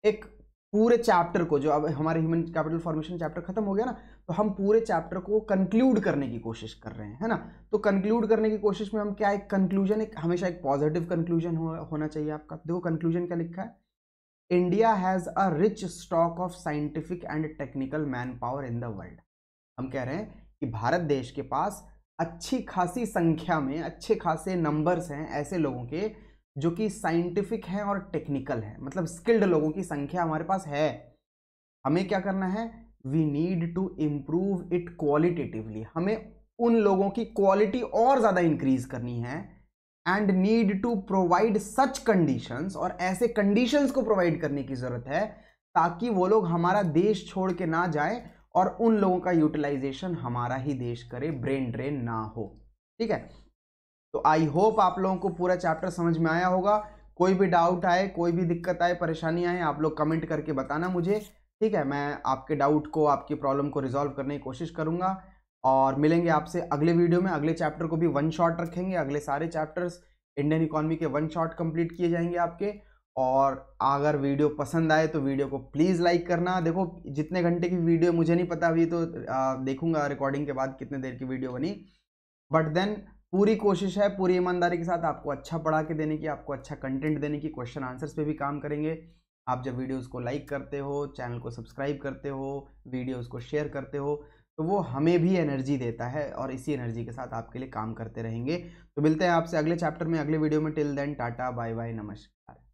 एक पूरे चैप्टर को, जो अब हमारे ह्यूमन कैपिटल फॉर्मेशन चैप्टर खत्म हो गया ना, तो हम पूरे चैप्टर को कंक्लूड करने की कोशिश कर रहे हैं, है ना। तो कंक्लूड करने की कोशिश में हम क्या, एक कंक्लूजन, एक हमेशा एक पॉजिटिव कंक्लूजन होना चाहिए आपका। देखो कंक्लूजन क्या लिखा है, India has a rich stock of scientific and technical man power in the world. हम कह रहे हैं कि भारत देश के पास अच्छी खासी संख्या में, अच्छे खासे नंबर्स हैं ऐसे लोगों के जो कि साइंटिफिक हैं और टेक्निकल हैं, मतलब स्किल्ड लोगों की संख्या हमारे पास है। हमें क्या करना है, we need to improve it qualitatively, हमें उन लोगों की क्वालिटी और ज्यादा इंक्रीज करनी है, and need to provide such conditions, और ऐसे कंडीशंस को प्रोवाइड करने की जरूरत है ताकि वो लोग हमारा देश छोड़ के ना जाए और उन लोगों का यूटिलाइजेशन हमारा ही देश करे, ब्रेन ड्रेन ना हो, ठीक है। तो आई होप आप लोगों को पूरा चैप्टर समझ में आया होगा। कोई भी डाउट आए, कोई भी दिक्कत आए, परेशानी आए, आप लोग कमेंट करके बताना मुझे, ठीक है। मैं आपके डाउट को, आपकी प्रॉब्लम को रिजॉल्व करने की कोशिश करूंगा, और मिलेंगे आपसे अगले वीडियो में। अगले चैप्टर को भी 1 शॉट रखेंगे, अगले सारे चैप्टर्स इंडियन इकोनॉमी के 1 शॉट कंप्लीट किए जाएंगे आपके। और अगर वीडियो पसंद आए तो वीडियो को प्लीज़ लाइक करना। देखो जितने घंटे की वीडियो मुझे नहीं पता, अभी तो देखूंगा रिकॉर्डिंग के बाद कितने देर की वीडियो बनी, बट देन पूरी कोशिश है, पूरी ईमानदारी के साथ आपको अच्छा पढ़ा के देने की, आपको अच्छा कंटेंट देने की, क्वेश्चन आंसर्स पे भी काम करेंगे। आप जब वीडियोस को लाइक करते हो, चैनल को सब्सक्राइब करते हो, वीडियोस को शेयर करते हो, तो वो हमें भी एनर्जी देता है, और इसी एनर्जी के साथ आपके लिए काम करते रहेंगे। तो मिलते हैं आपसे अगले चैप्टर में, अगले वीडियो में। Till then tata bye bye, नमस्कार।